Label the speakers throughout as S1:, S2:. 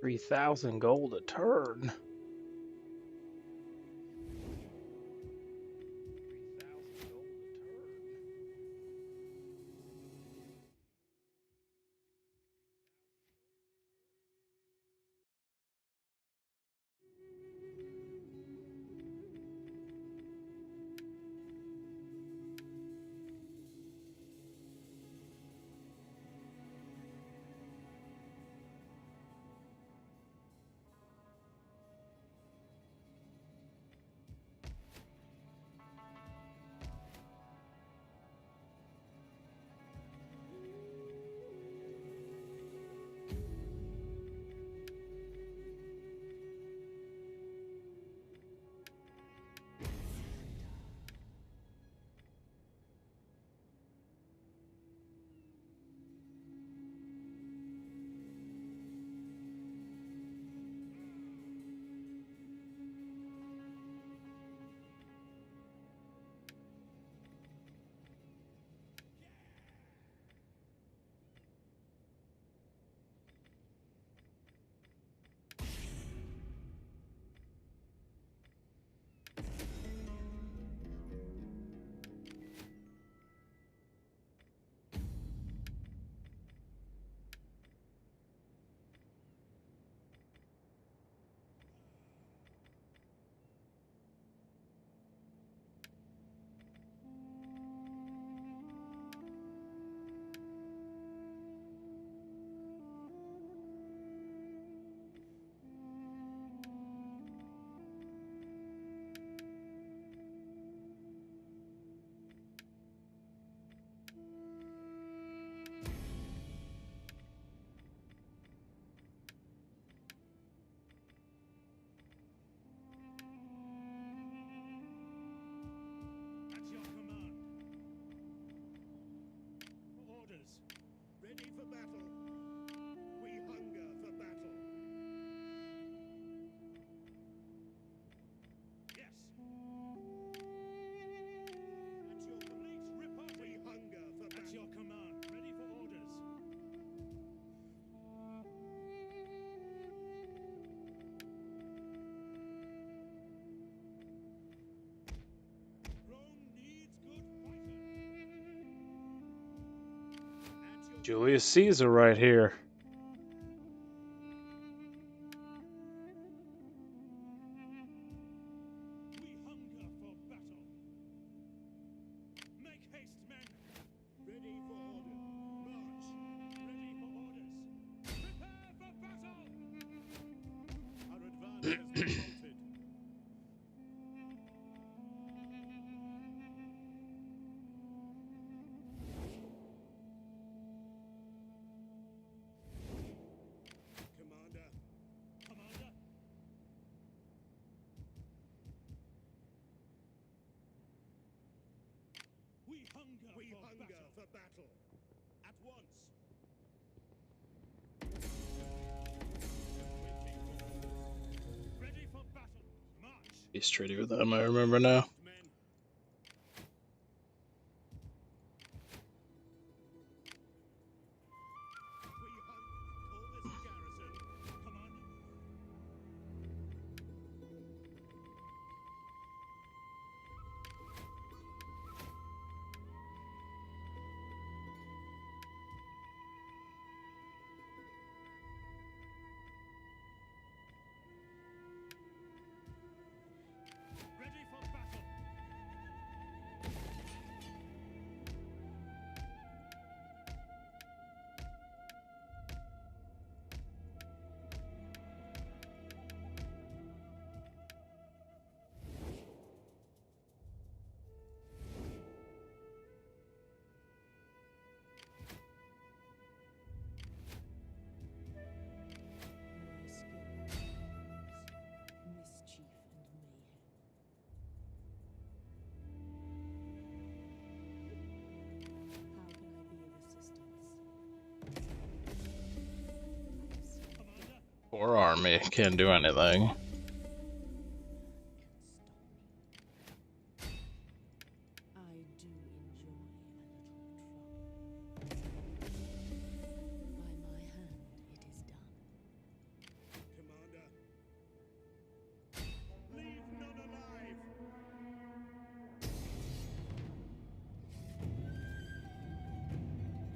S1: 3,000 gold a turn.
S2: At your command. Orders. Ready for battle. We hunger for battle. Yes. At your complete report. We hunger for battle. At your command. Ready for orders. Rome needs good fighters.
S1: Julius Caesar right here.
S2: We hunger for battle. Make haste, men. Ready for order. March. Ready for orders. Prepare for battle. Our advance has been halted. Commander. Commander. We hunger for battle. At once. Ready for battle. March.
S1: Peace treaty with them, I remember now.
S2: Men. We call this garrison. Commander. Ready for battle.
S3: Mischief and mayhem. How can I be of assistance?
S2: Commander.
S1: Poor army, can't do anything.
S3: I do enjoy a little trouble. By my hand it is done.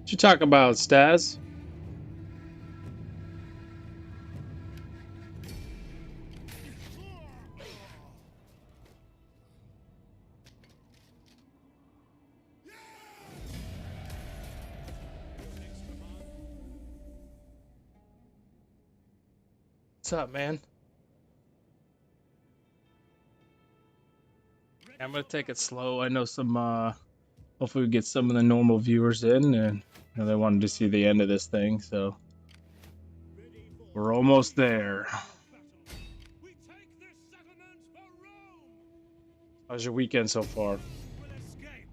S1: What you talking about, Staz? What's up, man? I'm gonna take it slow. I know some hopefully we get some of the normal viewers in, and you know, they wanted to see the end of this thing, so
S2: Ready for
S1: we're almost there.
S2: battle. We take this settlement for Rome.
S1: How's your weekend so far?
S2: Will escape.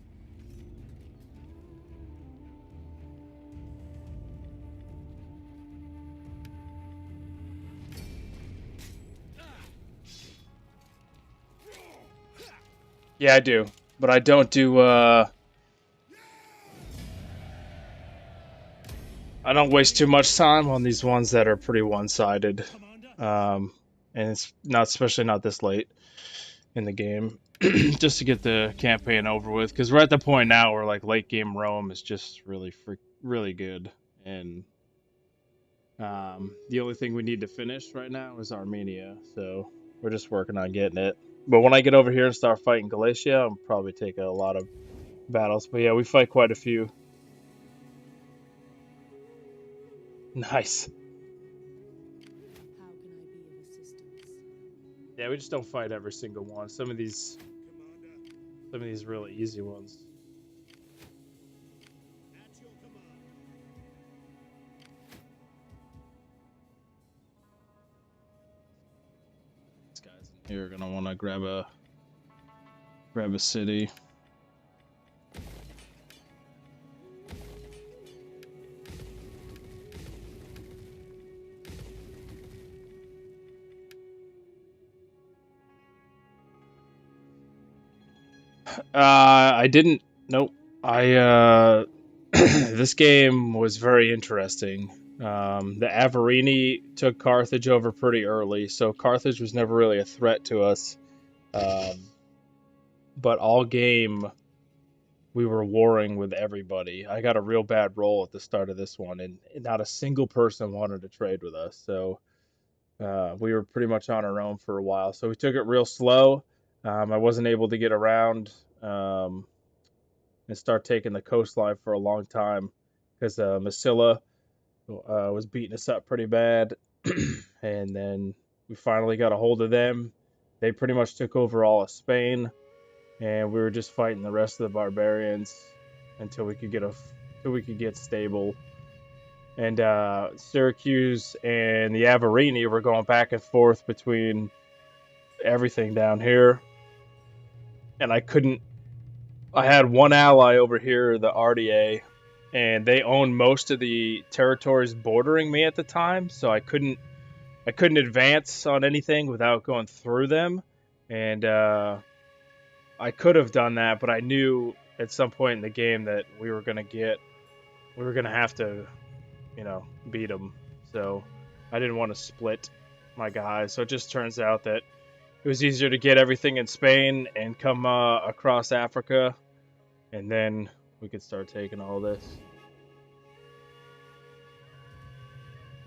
S1: Yeah, I do, but I don't do I don't waste too much time on these ones that are pretty one-sided.
S2: Commander.
S1: And it's not, especially not this late in the game, just to get the campaign over with. Because we're at the point now where like late game Rome is just really good, and the only thing we need to finish right now is Armenia. So we're just working on getting it. But when I get over here and start fighting Galatia, I'll probably take a lot of battles. But yeah, we fight quite a few. Nice.
S3: How can I be of assistance?
S1: Yeah, we just don't fight every single one.
S2: Commander.
S1: Some of these really easy ones.
S2: At your command.
S1: These guys in here are gonna want to grab a city. I didn't. Nope. I this game was very interesting. The Avarini took Carthage over pretty early, so Carthage was never really a threat to us. Um, but all game we were warring with everybody. I got a real bad roll at the start of this one, and not a single person wanted to trade with us. So we were pretty much on our own for a while. So we took it real slow. I wasn't able to get around. And start taking the coastline for a long time because Massilla was beating us up pretty bad. And then we finally got a hold of them. They pretty much took over all of Spain, and we were just fighting the rest of the barbarians until we could get stable. And Syracuse and the Avarini were going back and forth between everything down here, and I had one ally over here, the RDA, and they owned most of the territories bordering me at the time, so I couldn't advance on anything without going through them. And I could have done that, but I knew at some point in the game that we were gonna have to, beat them. So I didn't want to split my guys. So it just turns out that it was easier to get everything in Spain and come across Africa, and then we could start taking all this.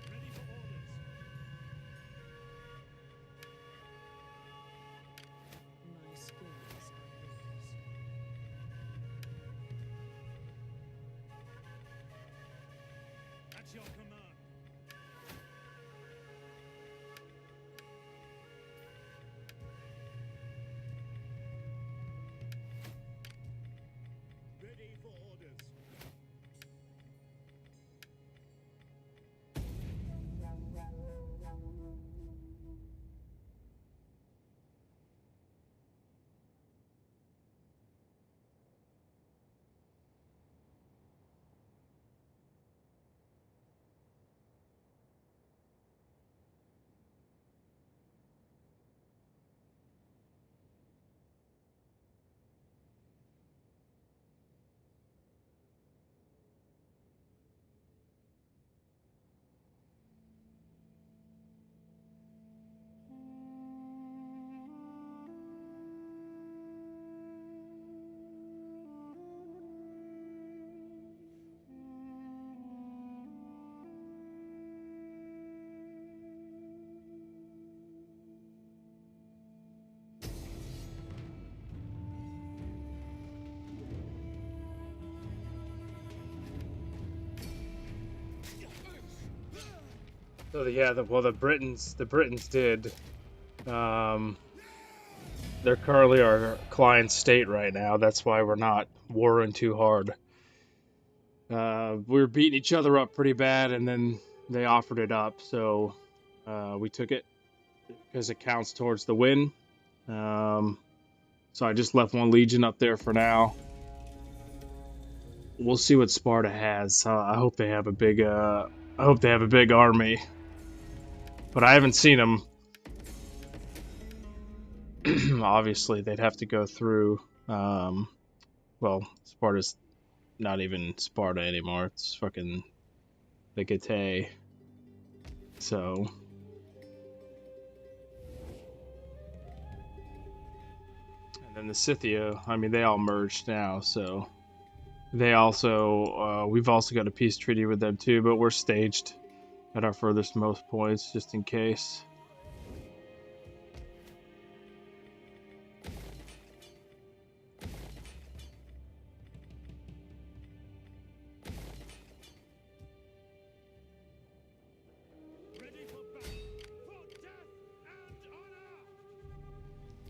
S2: Ready for orders.
S3: My skills are yours.
S2: At your command. Ready for orders.
S1: So yeah, the Britons did. Um, they're currently our client state right now. That's why we're not warring too hard. We were beating each other up pretty bad, and then they offered it up, so we took it because it counts towards the win. So I just left one legion up there for now. We'll see what Sparta has. I hope they have a big. I hope they have a big army, but I haven't seen them. Obviously, they'd have to go through. Well, Sparta's not even Sparta anymore. It's fucking the Getae. So. And then the Scythia, I mean, they all merged now, so they also, we've also got a peace treaty with them too, but we're staged at our furthest most points just in case.
S2: Ready for battle, for death and honor!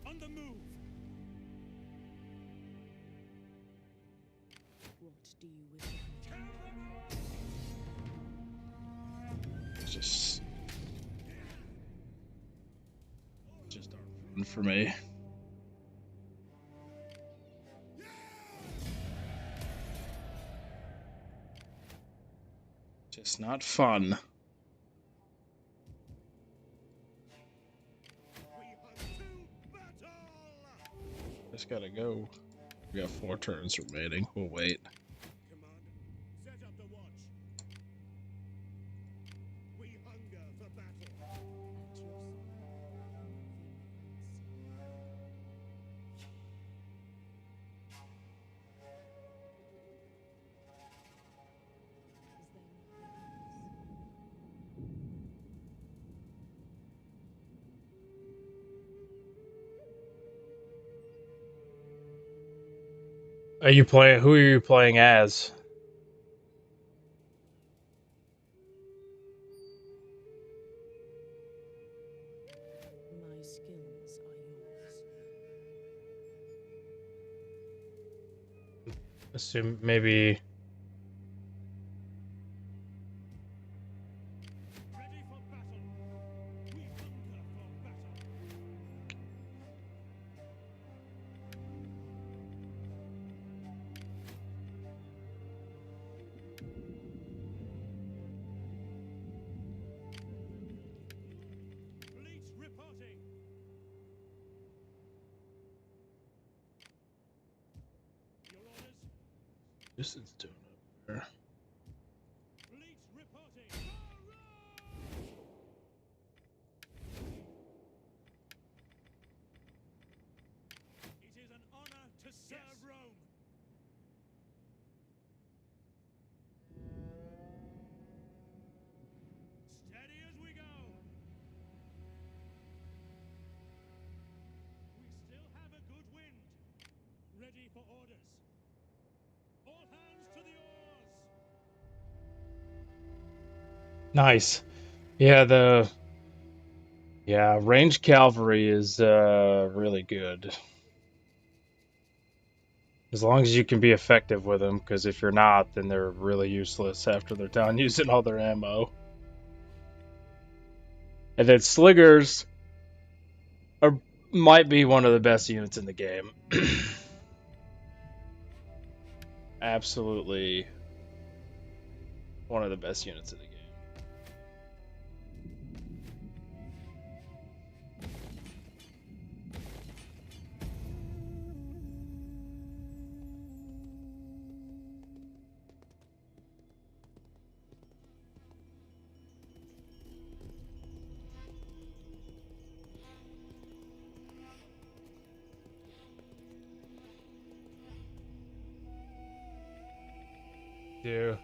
S2: On the move!
S3: What do you wish of me?
S2: Kill them all!
S1: It's just our fun for me. Just not fun.
S2: We hunt to battle!
S1: Just gotta go. We got 4 turns remaining. We'll wait.
S2: Commander, set up the watch. We hunger for battle.
S3: At your service. Is there nothing else?
S1: Are you playing? Who are you playing as?
S3: My skills are yours.
S1: Assume maybe.
S2: Ready for battle. We hunger for battle. Fleet reporting. Your orders?
S1: This is doing over.
S2: Fleet reporting. Hurrah! It is an honor to serve Rome. Steady as we go. We still have a good wind. Ready for orders. All hands to the oars.
S1: Nice. Yeah, ranged cavalry is really good. As long as you can be effective with them, because if you're not, then they're really useless after they're done using all their ammo. And then Sliggers might be one of the best units in the game. Absolutely one of the best units in the game. Yeah.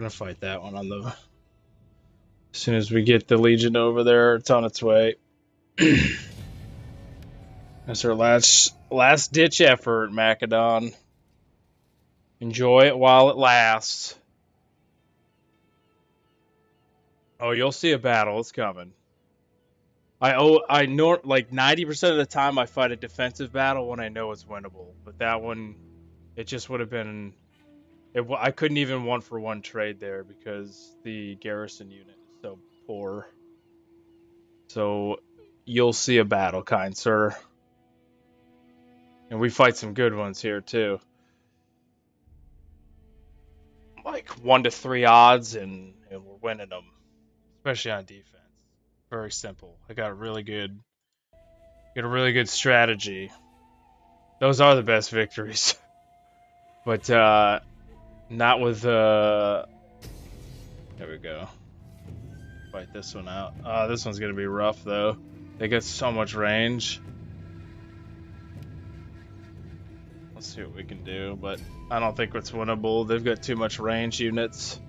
S1: gonna fight that one on the. As soon as we get the Legion over there, it's on its way. That's our last ditch effort, Macedon. Enjoy it while it lasts. Oh, you'll see a battle. It's coming. I know like 90% of the time I fight a defensive battle when I know it's winnable, but that one, it just would have been. I couldn't even 1-for-1 trade there because the garrison unit is so poor. So you'll see a battle, kind sir. And we fight some good ones here too. Like 1 to 3 odds, and we're winning them, especially on defense. Very simple. I got a really good strategy. Those are the best victories, but not with. There we go. Fight this one out. This one's gonna be rough though. They get so much range. Let's see what we can do, but I don't think it's winnable. They've got too much range units.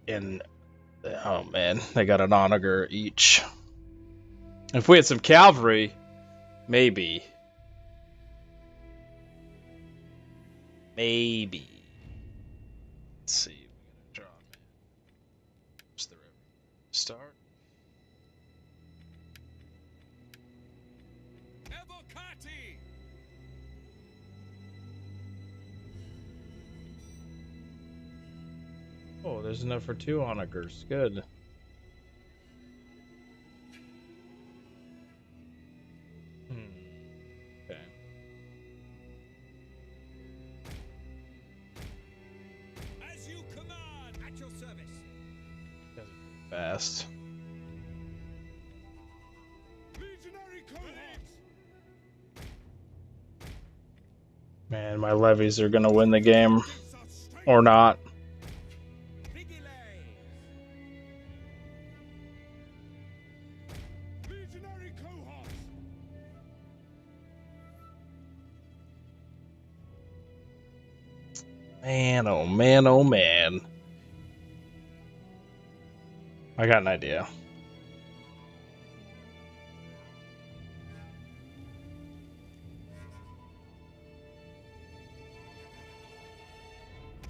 S1: And oh man, they got an onager each. If we had some cavalry, maybe. Maybe. Let's see. We gotta draw a map. Where's the river? Start.
S2: Evocati!
S1: Oh, there's enough for 2 onagers. Good. Okay.
S2: As you command, at your service.
S1: Guys are pretty fast.
S2: Legionary cohorts!
S1: Man, my levies are gonna win the game. Or not.
S2: Legionary cohorts!
S1: Man, oh man, oh man. I got an idea.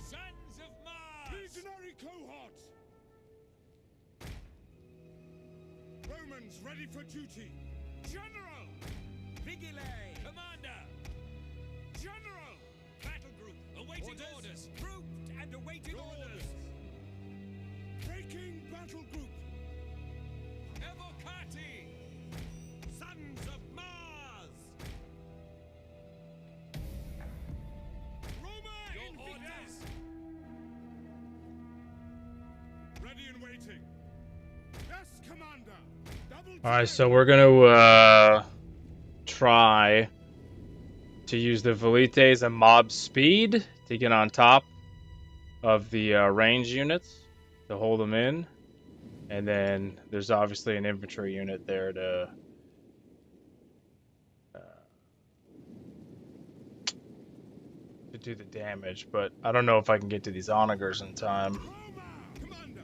S2: Sons of Mars! Legionary cohorts! Romans ready for duty! General! Vigile! Commander! General! Battle group awaiting orders! Grouped and awaiting orders! Breaking battle group! Evocati! Sons of Mars! Roma in orders! Ready and waiting. Yes, Commander. Double
S1: Alright, so we're gonna try to use the Velites and mob speed to get on top of the range units to hold them in. And then there's obviously an infantry unit there to do the damage, but I don't know if I can get to these onagers in time.
S2: Roma! Commander!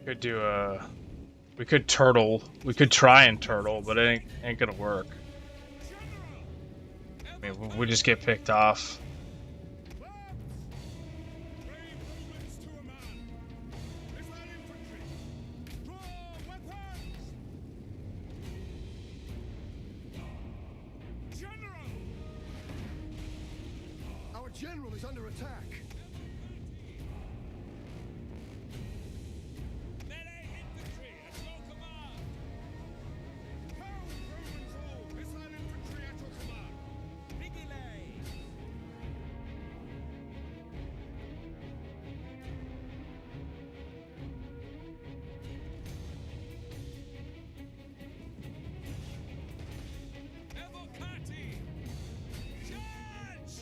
S1: Could do we could turtle. We could try and turtle, but it ain't gonna work. I mean, we just get picked off.
S2: Brave Romans to a man! Missile infantry! Draw weapons! General!
S4: Our general is under attack.
S2: Melee infantry at your command! Pound Romans all! Missile infantry at your command! Vigile! Evocati! Charge!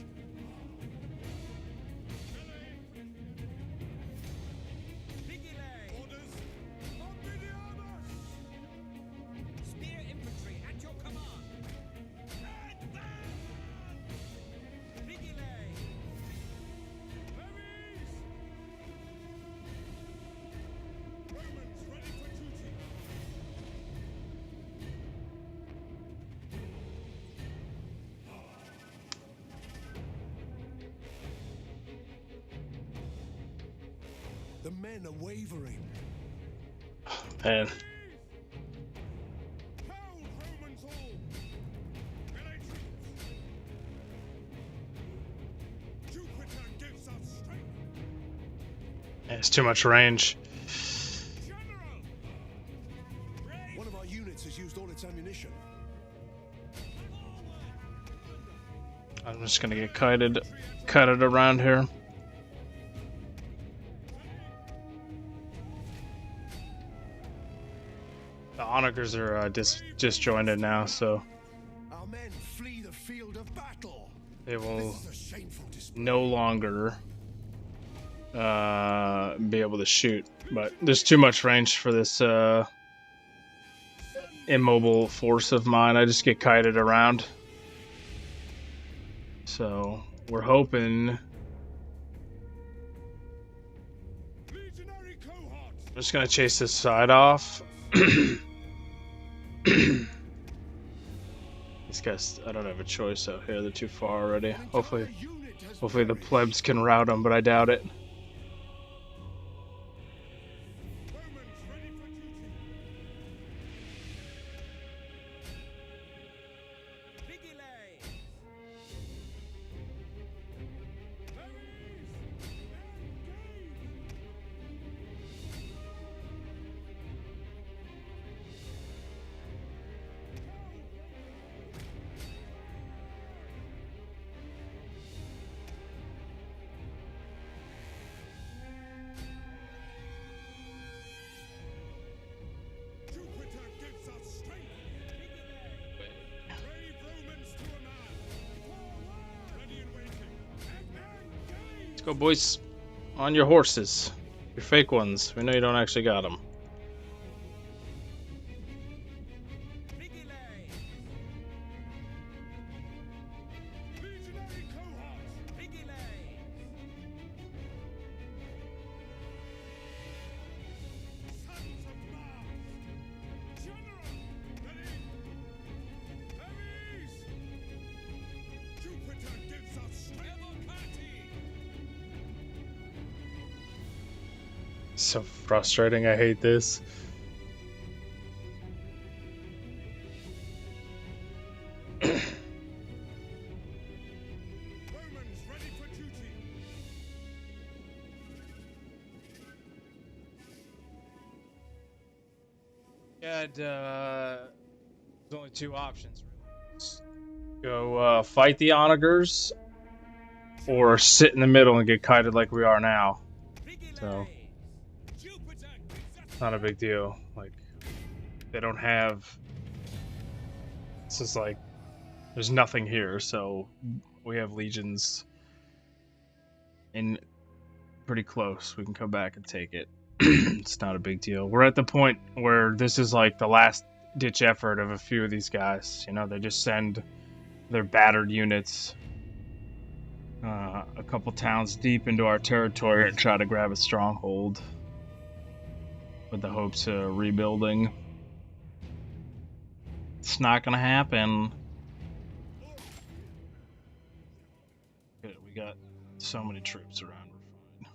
S4: The men are wavering.
S1: Man,
S2: Hail, Romans all! Military! Jupiter gives us strength!
S1: it's too much range.
S2: General!
S4: One of our units has used all its ammunition.
S1: I'm just gonna get kited around here. The onagers are disjointed now, so
S4: Our men flee the field of battle.
S1: they will
S4: This is a shameful display.
S1: no longer be able to shoot. But there's too much range for this immobile force of mine. I just get kited around. So we're hoping.
S2: Legionary cohorts!
S1: I'm just gonna chase this side off. These guys, I don't have a choice out here. They're too far already.
S4: An entire
S1: Hopefully
S4: unit has
S1: the
S4: perished.
S1: plebs can rout them, but I doubt it.
S2: Romans ready for duty! Vigilate! Jupiter gives us strength! Brave Romans to a man! Forward! Ready and waiting! Engage!
S1: Let's go, boys. On your horses. Your fake ones. We know you don't actually got them.
S2: Vigilate! Legionary cohorts! Vigilate! Sons of Mars! General! Ready! Ares! Jupiter gives us strength! Evocati!
S1: So frustrating. I hate this.
S2: Romans ready for duty!
S1: Yeah, there's only two options, really. Go fight the onagers, or sit in the middle and get kited like we are now.
S2: Vigilate!
S1: So-
S2: Jupiter gives us
S1: Not a big deal. Like, they don't have. This is like, there's nothing here, so we have legions in pretty close. We can come back and take it. It's not a big deal. We're at the point where this is like the last ditch effort of a few of these guys. You know, they just send their battered units a couple towns deep into our territory and try to grab a stronghold with the hopes of rebuilding. It's not gonna happen. Good, we got so many troops around. We're fine.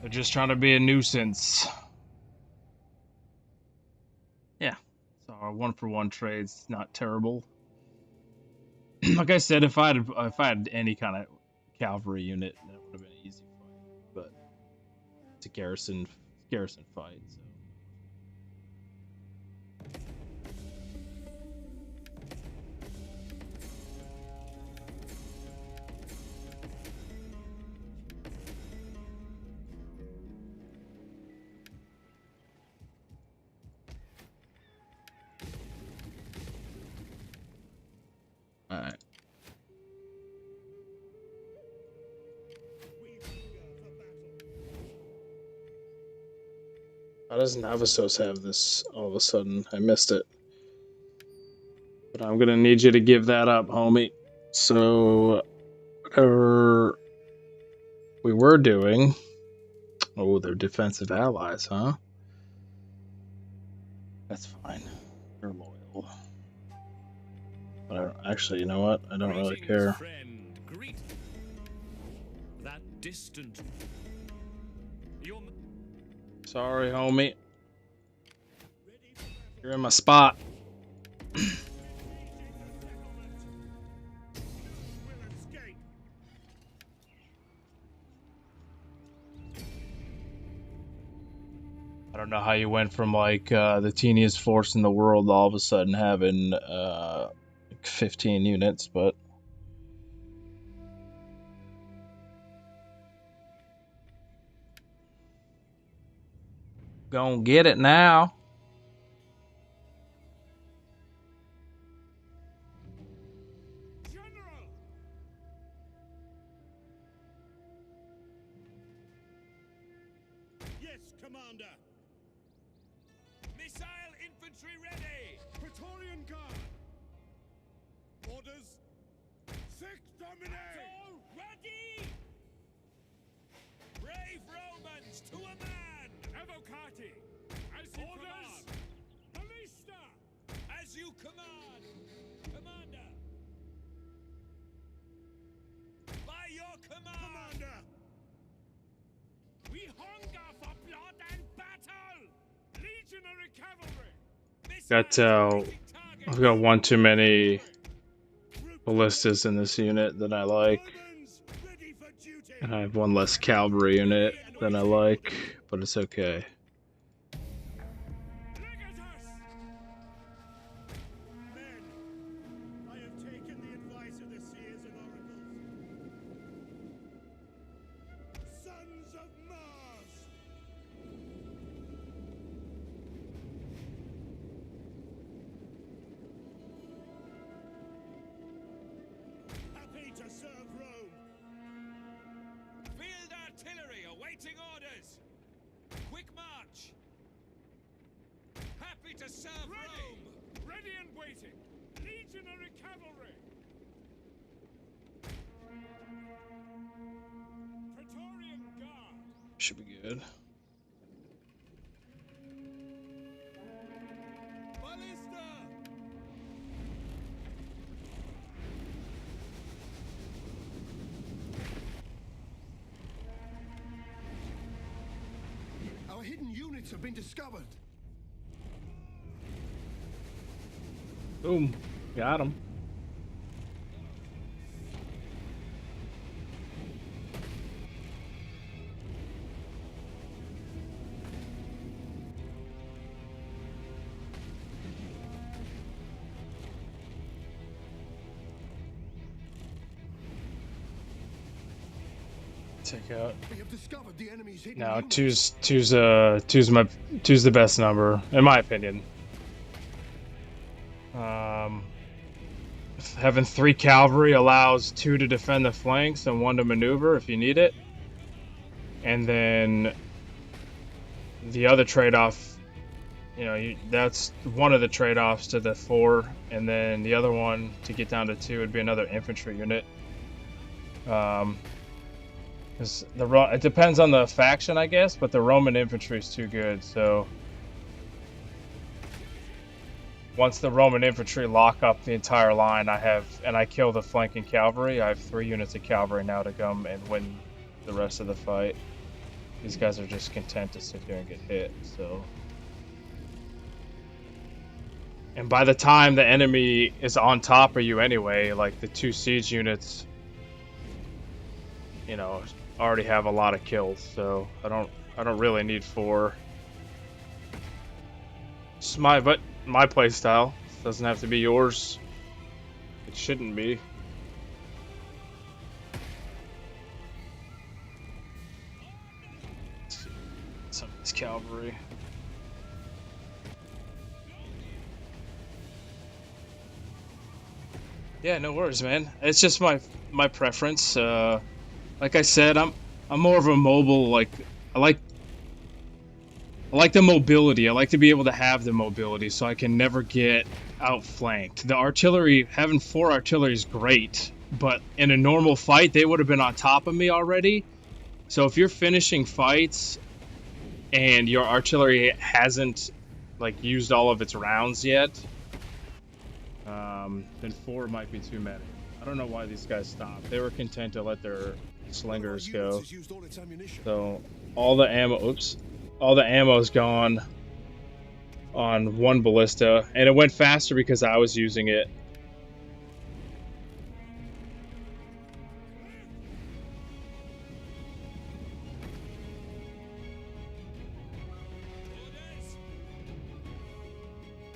S1: They're just trying to be a nuisance. Yeah, so our 1-for-1 trade's not terrible. Like I said, if I had any kind of cavalry unit, that would have been an easy fight. But it's a garrison fight. So. All right.
S2: We hunger for battle.
S1: How does Navasos have this all of a sudden? I missed it. But I'm gonna need you to give that up, homie. So, whatever we were doing. Oh, they're defensive allies, huh? That's fine. They're loyal. But I don't, actually, you know what? I don't really
S2: Greetings,
S1: care.
S2: friend. Greet. That distant Your
S1: Sorry, homie. You're in my spot.
S2: will escape.
S1: I don't know how you went from like the teeniest force in the world to all of a sudden having like 15 units, but gonna get it now.
S2: General! Yes, Commander. Missile infantry ready.
S4: Praetorian Guard! Orders! Sixth Domine!
S2: Battle ready. Brave Romans to a man. Evocati. As you command. Ballista. As you command. Commander. By your command.
S4: Commander!
S2: We hunger for blood and battle. Legionary cavalry.
S1: I've got one too many ballistas in this unit than I like,
S2: Romans ready for duty.
S1: and I have one less cavalry unit than I like, but it's okay.
S2: Legatus! Men, I have taken the advice of the seers and oracles. Sons of Mars! Happy to serve Rome. Field artillery awaiting orders. Quick march. Happy to serve Rome. Ready and waiting. Legionary cavalry. Praetorian Guard.
S1: Should be good.
S2: Ballista.
S4: Our hidden units have been discovered.
S1: Boom, got him. Take out.
S4: We have discovered the enemy's hidden
S1: No,
S4: units.
S1: two's the best number in my opinion. Having 3 cavalry allows 2 to defend the flanks and 1 to maneuver if you need it, and then the other trade-off, that's one of the trade-offs to the 4, and then the other one to get down to 2 would be another infantry unit. Because it depends on the faction, I guess, but the Roman infantry is too good. So once the Roman infantry lock up the entire line, I kill the flanking cavalry, I have 3 units of cavalry now to come and win the rest of the fight. These guys are just content to sit there and get hit. So, and by the time the enemy is on top of you anyway, like the 2 siege units, already have a lot of kills, so I don't really need 4. It's my play style. It doesn't have to be yours. It shouldn't be. Some of this cavalry. Yeah, no worries, man. It's just my preference. Like I said, I'm more of a mobile. Like I like the mobility. I like to be able to have the mobility, so I can never get outflanked. The artillery, having 4 artillery is great, but in a normal fight, they would have been on top of me already. So if you're finishing fights and your artillery hasn't used all of its rounds yet, then 4 might be too many. I don't know why these guys stopped. They were content to let their slingers
S4: One of our units
S1: go.
S4: has used all its ammunition.
S1: So all the ammo. Oops, all the ammo's gone on one ballista, and it went faster because I was using it.
S2: Orders!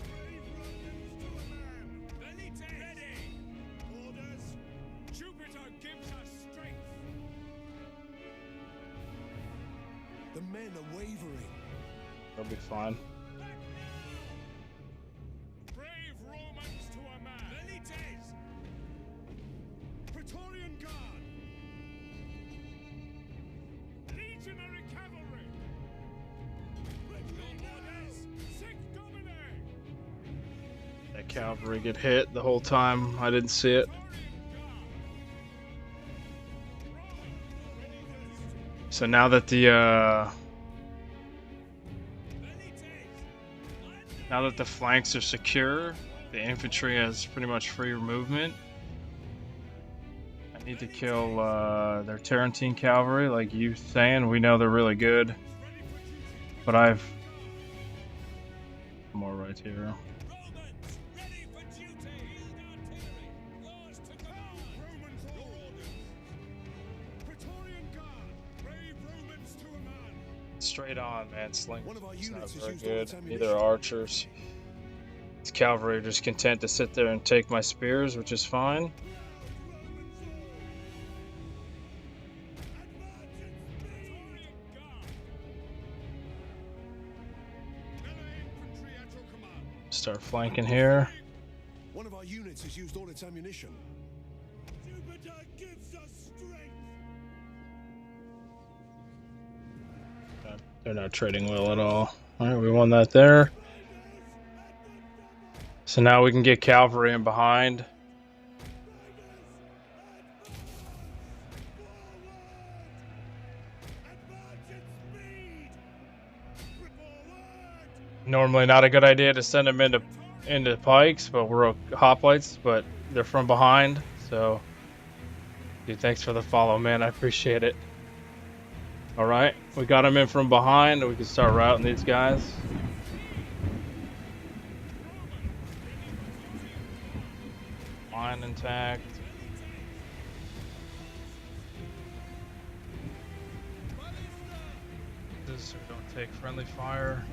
S2: Brave Romans to a man! Venite ready! Orders! Jupiter gives us strength!
S4: The men are wavering.
S1: That'll be fine.
S2: Back now! Brave Romans to a man! Velites! Praetorian Guard! Legionary Cavalry! Orders! Sic Domine!
S1: That cavalry get hit the whole time. I didn't see it. So now that the flanks are secure, the infantry has pretty much free movement. I need to kill their Tarentine cavalry, like you saying. We know they're really good, but I've more right here.
S2: Romans, ready for duty! Field artillery! Yours to command! Romans all orders! Praetorian Guard! Brave Romans to a man!
S1: Straight on, man. Sling.
S4: One of our
S1: It's not
S4: units has
S1: very
S4: used all
S1: good.
S4: its ammunition.
S1: Neither are archers. This cavalry are just content to sit there and take my spears, which is fine. Start flanking here.
S4: One of our units has used all its ammunition.
S2: Jupiter gives us strength!
S1: They're not trading well at all. Alright, we won that there. So now we can get cavalry in behind. Normally not a good idea to send them into pikes, but we're hoplites, but they're from behind, so dude, thanks for the follow, man. I appreciate it. Alright, we got them in from behind, we can start routing these guys. Line intact. This so we don't take friendly fire.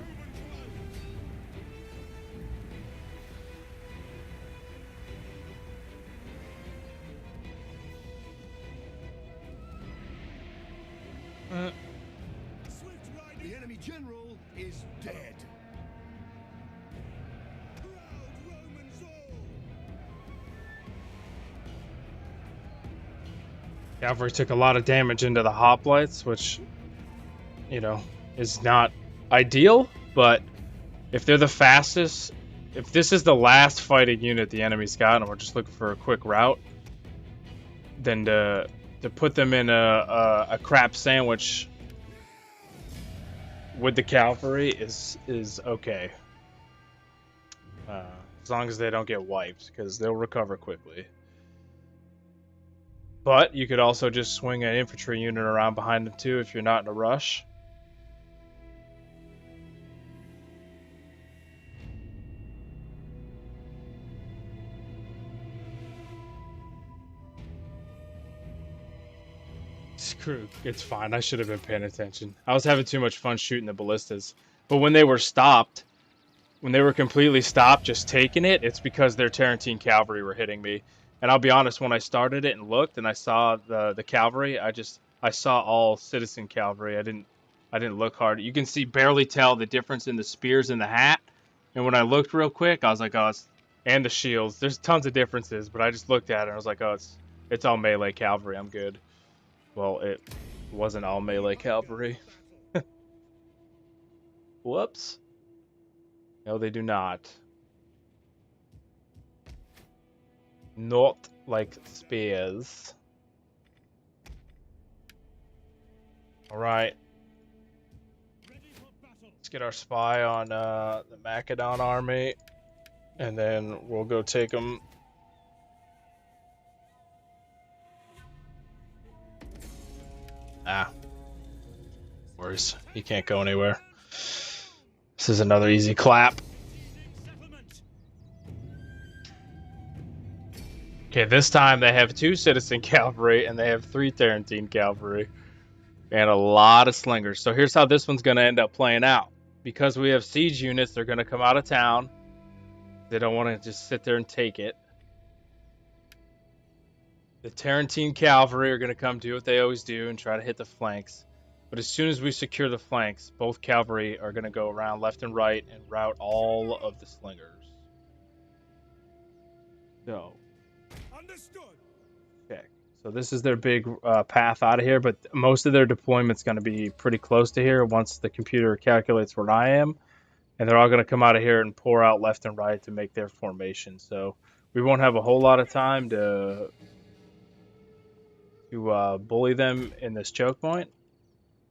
S2: Swift riding!
S4: The enemy general is dead.
S2: Proud Romans all!
S1: Cavalry took a lot of damage into the hoplites, which, you know, is not ideal, but if they're the fastest, if this is the last fighting unit the enemy's got and we're just looking for a quick route, then to put them in a crap sandwich with the cavalry is okay. As long as they don't get wiped, because they'll recover quickly. But you could also just swing an infantry unit around behind them too if you're not in a rush. Screw, it's fine. I should have been paying attention. I was having too much fun shooting the ballistas. But when they were stopped, when they were completely stopped just taking it, it's because their Tarentine cavalry were hitting me. And I'll be honest, when I started it and looked and I saw the cavalry, I saw all citizen cavalry. I didn't look hard. You can barely tell the difference in the spears and the hat. And when I looked real quick, I was like, oh, and the shields. There's tons of differences, but I just looked at it and I was like, oh, it's all melee cavalry. I'm good. Well, it wasn't all melee cavalry. Whoops. No, they do not. Not like spears. Alright. Let's get our spy on the Macedon army. And then we'll go take them. worries. He can't go anywhere. This is another easy clap. Okay, this time they have 2 citizen cavalry and they have 3 Tarantine cavalry and a lot of slingers. So here's how this one's going to end up playing out. Because we have siege units, they're going to come out of town. They don't want to just sit there and take it. The Tarantine cavalry are going to come do what they always do and try to hit the flanks. But as soon as we secure the flanks, both cavalry are going to go around left and right and rout all of the slingers. So,
S2: Understood.
S1: okay. So this is their big path out of here, but most of their deployment's going to be pretty close to here once the computer calculates where I am. And they're all going to come out of here and pour out left and right to make their formation. So we won't have a whole lot of time to bully them in this choke point.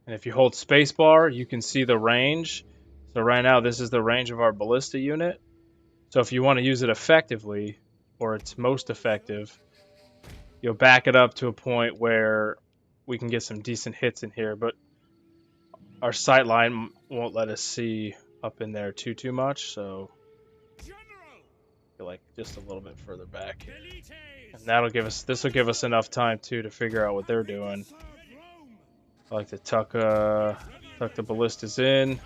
S1: And if you hold spacebar, you can see the range. So right now, this is the range of our ballista unit. So if you want to use it effectively, or it's most effective, you'll back it up to a point where we can get some decent hits in here. But our sight line won't let us see up in there too much. So like just a little bit further back here. And that'll give us, this will give us enough time too to figure out what they're doing. I like to tuck the ballistas in.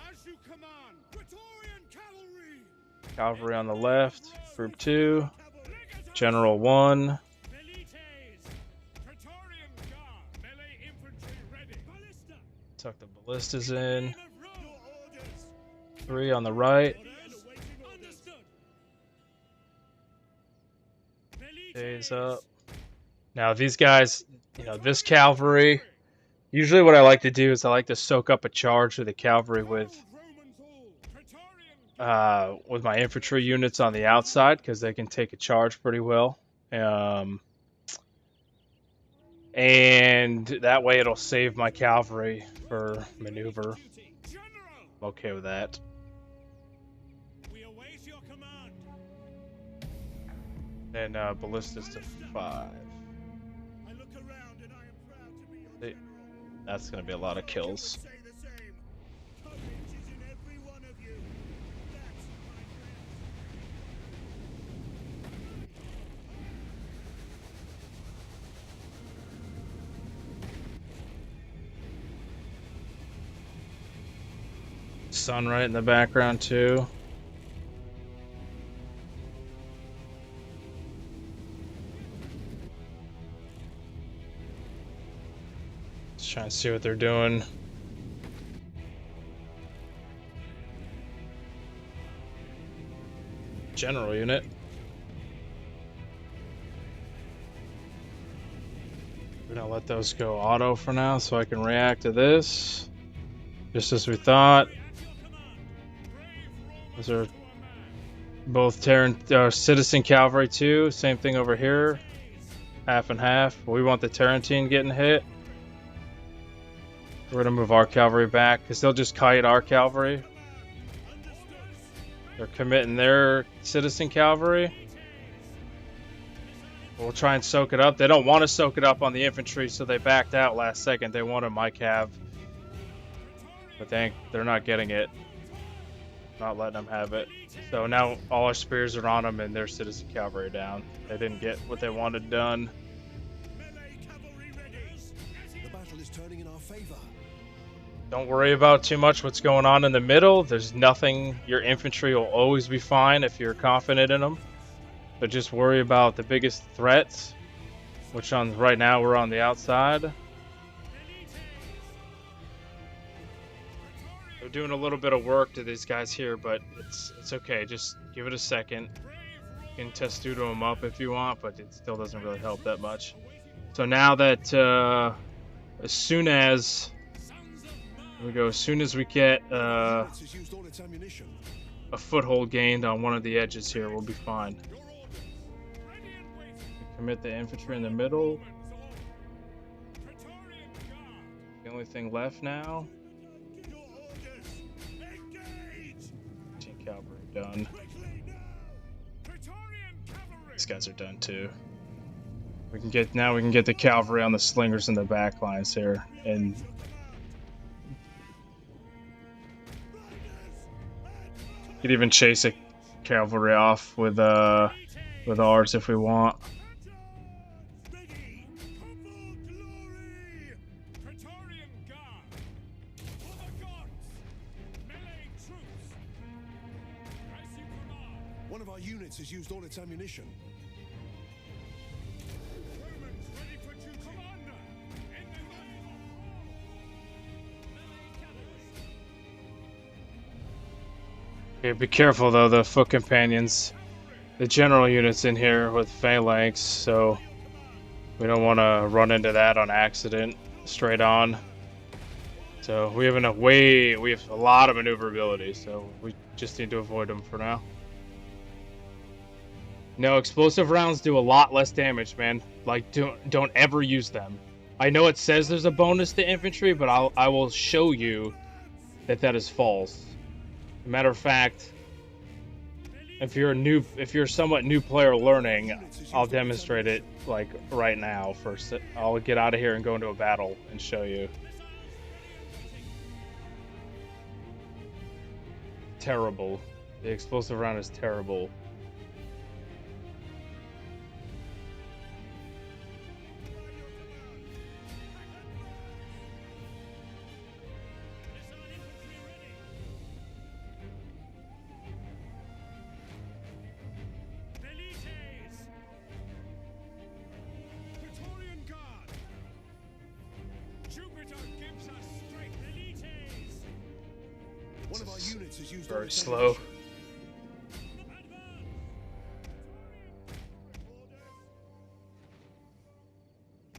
S1: Cavalry on the left, group 2, General 1. Tuck the ballistas in. 3 on the right. Stays up. Now these guys, you know, this cavalry, usually what I like to do is I like to soak up a charge of the cavalry with my infantry units on the outside because they can take a charge pretty well. And that way it'll save my cavalry for maneuver. I'm okay with that. Then ballistas to 5. That's going to be a lot of kills. Sun right in the background too. Let's try and see what they're doing. General unit. We're gonna let those go auto for now so I can react to this. Just as we thought. Those are both citizen cavalry too. Same thing over here. Half and half. We want the Tarantine getting hit. We're gonna move our cavalry back because they'll just kite our cavalry. They're committing their citizen cavalry. We'll try and soak it up. They don't want to soak it up on the infantry, so they backed out last second. They wanted my cav, but they're not getting it. Not letting them have it. So now all our spears are on them and their citizen cavalry are down. They didn't get what they wanted done.
S4: The battle is turning in our favor.
S1: Don't worry about too much what's going on in the middle. There's nothing. Your infantry will always be fine if you're confident in them. But just worry about the biggest threats, which right now we're on the outside. They're doing a little bit of work to these guys here, but it's okay. Just give it a second. You can testudo them up if you want, but it still doesn't really help that much. So now that as soon as we get a foothold gained on one of the edges here, we'll be fine. Commit the infantry in the middle. The only thing left now. Cavalry done. These guys are done too. We can get the cavalry on the slingers in the back lines here, and Could even chase a cavalry off with ours if we want.
S2: Ready for glory! Praetorian Guard! For the gods! Melee troops! As you command!
S4: One of our units has used all its ammunition.
S2: Romans ready for duty! Commander! In the name of melee cavalry!
S1: Okay, be careful though, the foot companions. The general unit's in here with phalanx, so we don't want to run into that on accident straight on. So we have a lot of maneuverability, so we just need to avoid them for now. No, explosive rounds do a lot less damage, man. Like, don't ever use them. I know it says there's a bonus to infantry, but I will show you that is false. Matter of fact, if you're a somewhat new player learning, I'll demonstrate it like right now. First, I'll get out of here and go into a battle and show you. Terrible. The explosive round is terrible.
S2: Praetorian Guard! Jupiter gives us strength! Elites!
S4: One of our units has used all
S1: Very
S4: its
S1: slow.
S4: ammunition.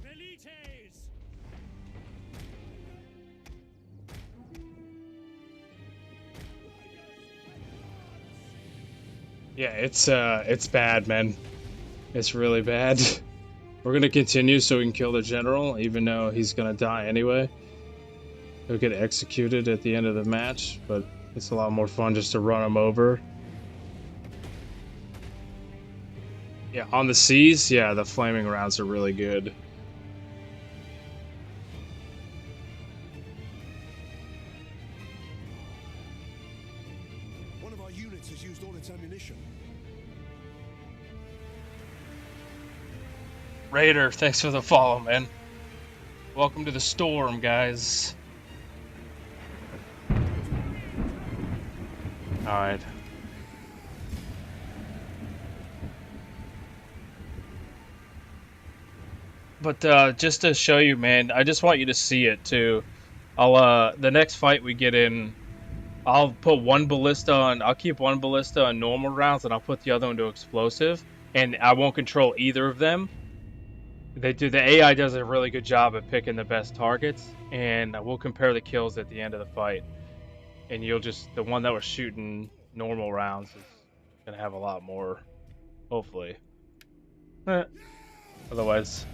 S2: Elites!
S1: Yeah, it's bad, man. It's really bad. We're gonna continue so we can kill the general, even though he's gonna die anyway. He'll get executed at the end of the match, but it's a lot more fun just to run him over. Yeah, on the seas, yeah, the flaming rounds are really good.
S4: One of our units has used all its ammunition.
S1: Raider, thanks for the follow, man. Welcome to the storm, guys. Alright. But just to show you, man, I just want you to see it too. The next fight we get in, I'll put one ballista on, I'll keep one ballista on normal rounds and I'll put the other one to explosive, and I won't control either of them. The AI does a really good job at picking the best targets, and we'll compare the kills at the end of the fight. And the one that was shooting normal rounds is gonna have a lot more, hopefully. Otherwise,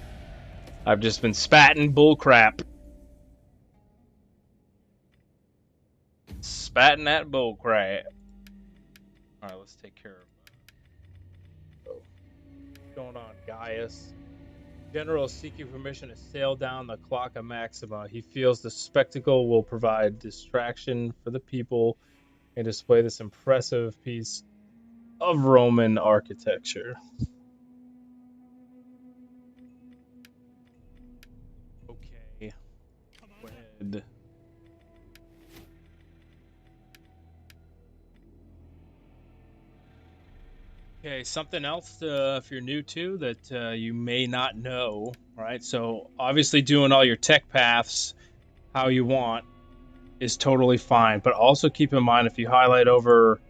S1: I've just been spatting bullcrap. Spatting that bullcrap. Alright, let's take care of what's going on, Gaius. General is seeking permission to sail down the Cloaca Maxima. He feels the spectacle will provide distraction for the people and display this impressive piece of Roman architecture. Okay. Go ahead. Okay, something else if you're new to that you may not know, right? So obviously doing all your tech paths how you want is totally fine, but also keep in mind if you highlight over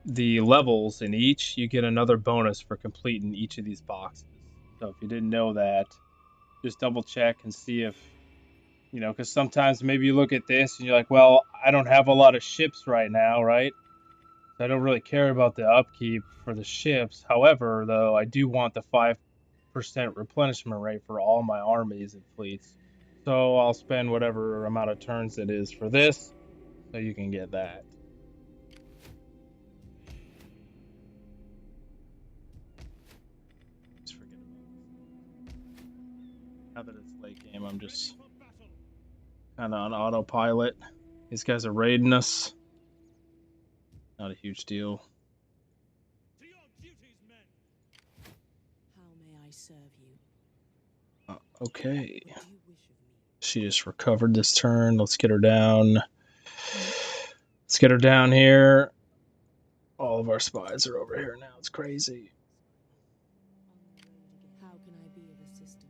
S1: the levels in each, you get another bonus for completing each of these boxes. So if you didn't know that, just double check and see if, because sometimes maybe you look at this and you're like, well, I don't have a lot of ships right now, right? I don't really care about the upkeep for the ships. However, though, I do want the 5% replenishment rate for all my armies and fleets. So I'll spend whatever amount of turns it is for this, so you can get that. Just forget about this. Now that it's late game, I'm just kind of on autopilot. These guys are raiding us. Not a huge deal.
S2: To your duties, men.
S3: How may I serve you?
S1: Okay.
S3: What do you wish of me?
S1: She just recovered this turn. Let's get her down. Let's get her down here. All of our spies are over here now. It's crazy.
S3: How can I be of assistance?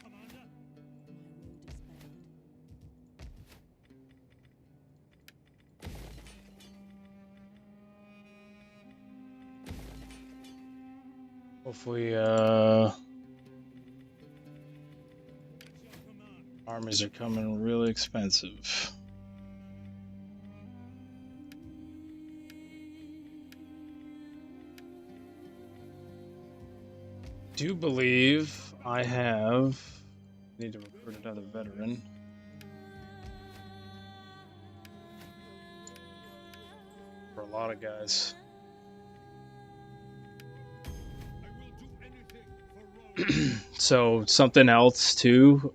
S2: Commander,
S3: My road is barred.
S1: Hopefully,
S2: it's your command.
S1: armies are coming really expensive. Do believe I have. Need to recruit another veteran. For a lot of guys.
S2: I will do anything for Rome.
S1: So something else too.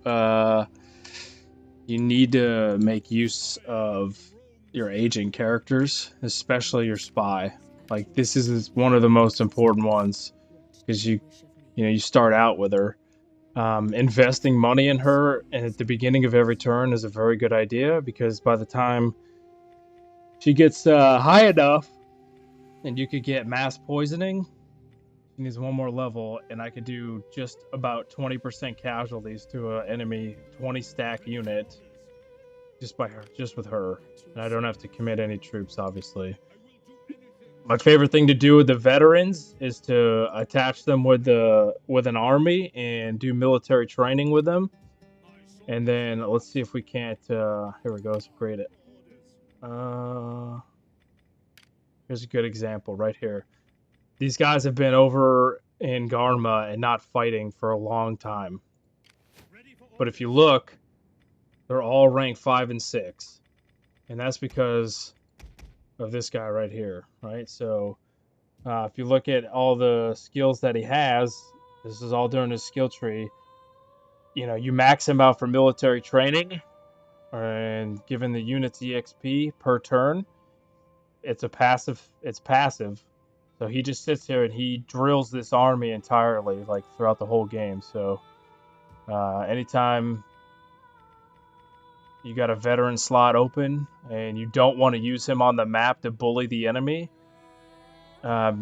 S1: You need to make use of your aging characters, especially your spy. Like this is one of the most important ones because you start out with her. Investing money in her at the beginning of every turn is a very good idea because by the time she gets high enough, and you could get mass poisoning. She needs one more level, and I could do just about 20% casualties to an enemy 20 stack unit just with her, and I don't have to commit any troops, obviously. My favorite thing to do with the veterans is to attach them with an army and do military training with them. And then let's see if we can't. Here we go. Let's upgrade it. Here's a good example right here. These guys have been over in Garma and not fighting for a long time. But if you look, they're all ranked 5 and 6, and that's because of this guy right here, right? So if you look at all the skills that he has, this is all during his skill tree. You max him out for military training, and given the units EXP per turn, it's passive. So he just sits here and he drills this army entirely, like throughout the whole game. So anytime you got a veteran slot open and you don't want to use him on the map to bully the enemy, for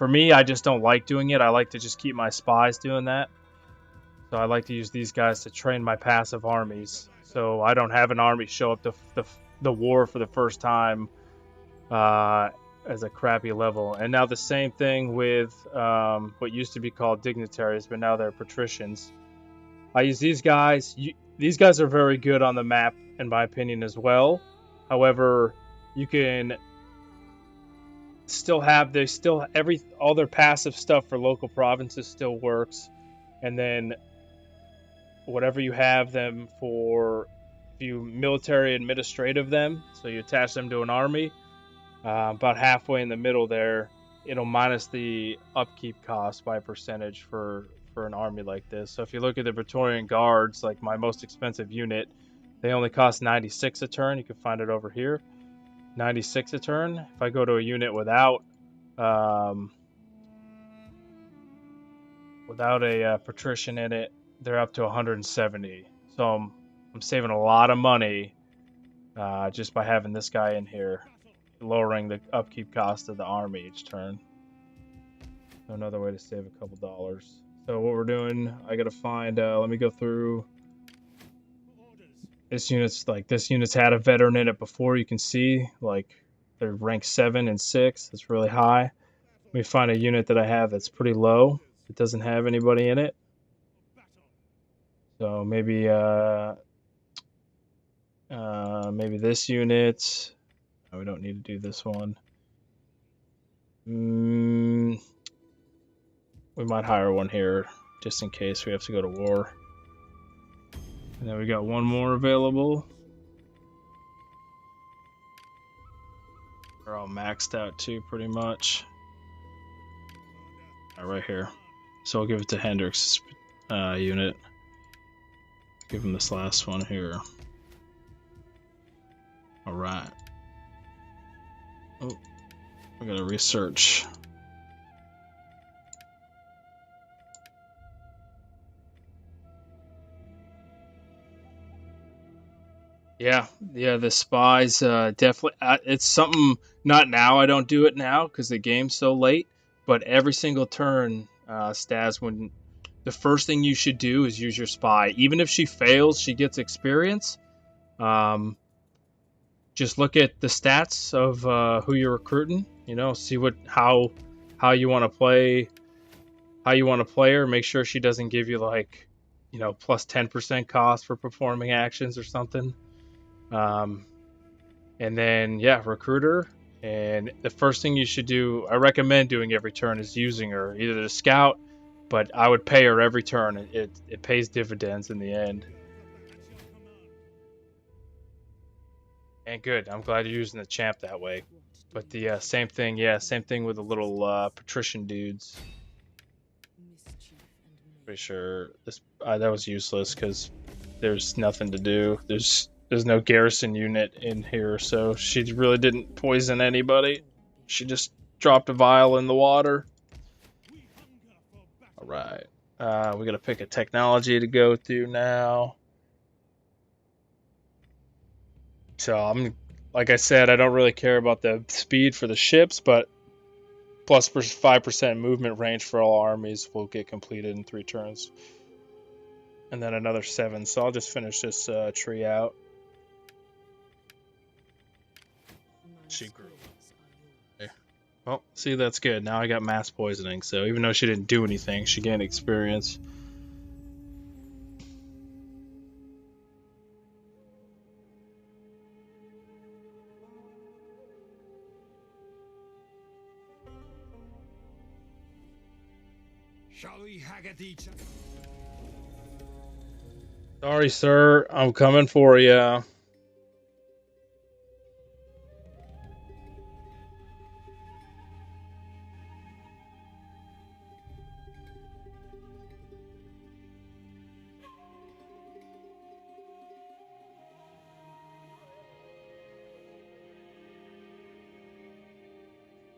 S1: me, I just don't like doing it. I like to just keep my spies doing that. So I like to use these guys to train my passive armies. So I don't have an army show up to the war for the first time as a crappy level. And now the same thing with what used to be called dignitaries, but now they're patricians. I use these guys. These guys are very good on the map, in my opinion, as well. However, you can still have all their passive stuff for local provinces still works, and then whatever you have them for, if you military administrative them, so you attach them to an army, about halfway in the middle there, it'll minus the upkeep cost by percentage for an army like this. So if you look at the Praetorian Guards, like my most expensive unit, they only cost 96 a turn. You can find it over here, 96 a turn. If I go to a unit without a patrician in it, they're up to 170. So I'm saving a lot of money just by having this guy in here, lowering the upkeep cost of the army each turn. Another way to save a couple dollars. So what we're doing, I gotta find. Let me go through. This unit's had a veteran in it before. You can see like they're ranked 7 and 6. That's really high. Let me find a unit that I have that's pretty low. It doesn't have anybody in it. So maybe maybe this unit. No, we don't need to do this one. We might hire one here just in case we have to go to war. And then we got one more available. They're all maxed out too, pretty much. Right here. So I'll give it to Hendrix' unit. give him this last one here. All right. Oh, I gotta research. Yeah, the spies definitely. It's something. Not now. I don't do it now because the game's so late. But every single turn, Stas, when the first thing you should do is use your spy. Even if she fails, she gets experience. Just look at the stats of who you're recruiting. You know, see how you want to play, her. Make sure she doesn't give you like, plus 10% cost for performing actions or something. And then recruit her. And the first thing you should do, I recommend doing every turn, is using her either to scout, but I would pay her every turn. It pays dividends in the end. And good. I'm glad you're using the champ that way. But the same thing, same thing with the little patrician dudes. Pretty sure this that was useless because there's nothing to do. There's no garrison unit in here, so she really didn't poison anybody. She just dropped a vial in the water. All right, we gotta pick a technology to go through now. So like I said, I don't really care about the speed for the ships, but plus 5% movement range for all armies will get completed in 3 turns. And then another 7, so I'll just finish this tree out. She grew. Okay. Well, see, that's good. Now I got mass poisoning, so even though she didn't do anything, she gained experience.
S2: Shall we hag at each other?
S1: Sorry, sir. I'm coming for you.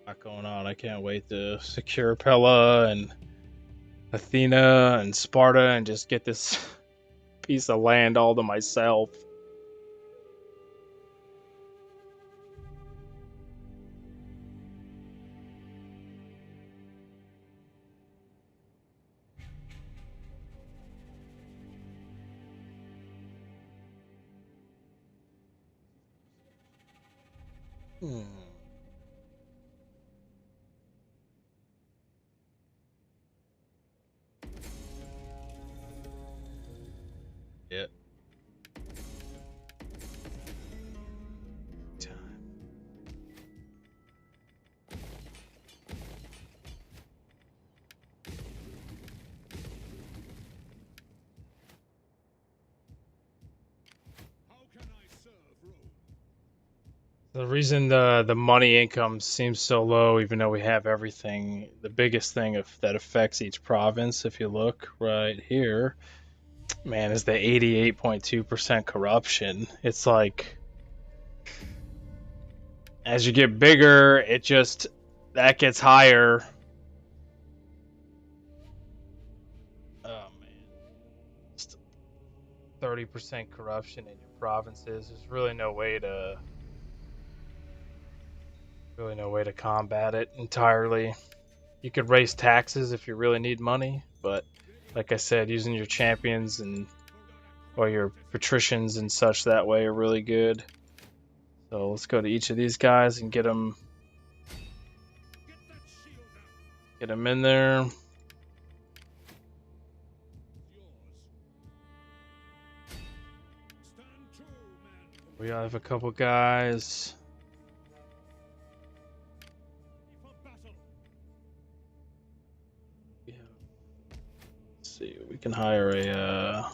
S1: Lot going on. I can't wait to secure Pella and Athena and Sparta and just get this piece of land all to myself. Yeah.
S2: How can I serve Rome?
S1: The reason the money income seems so low, even though we have everything, the biggest thing that affects each province, if you look right here, man, is the 88.2% corruption. It's like, as you get bigger, that gets higher. Oh man, just 30% corruption in your provinces. There's really no way to combat it entirely. You could raise taxes if you really need money, but like I said, using your champions or your patricians and such that way are really good. So let's go to each of these guys and get them in there. We have a couple guys. Let's see, we can hire a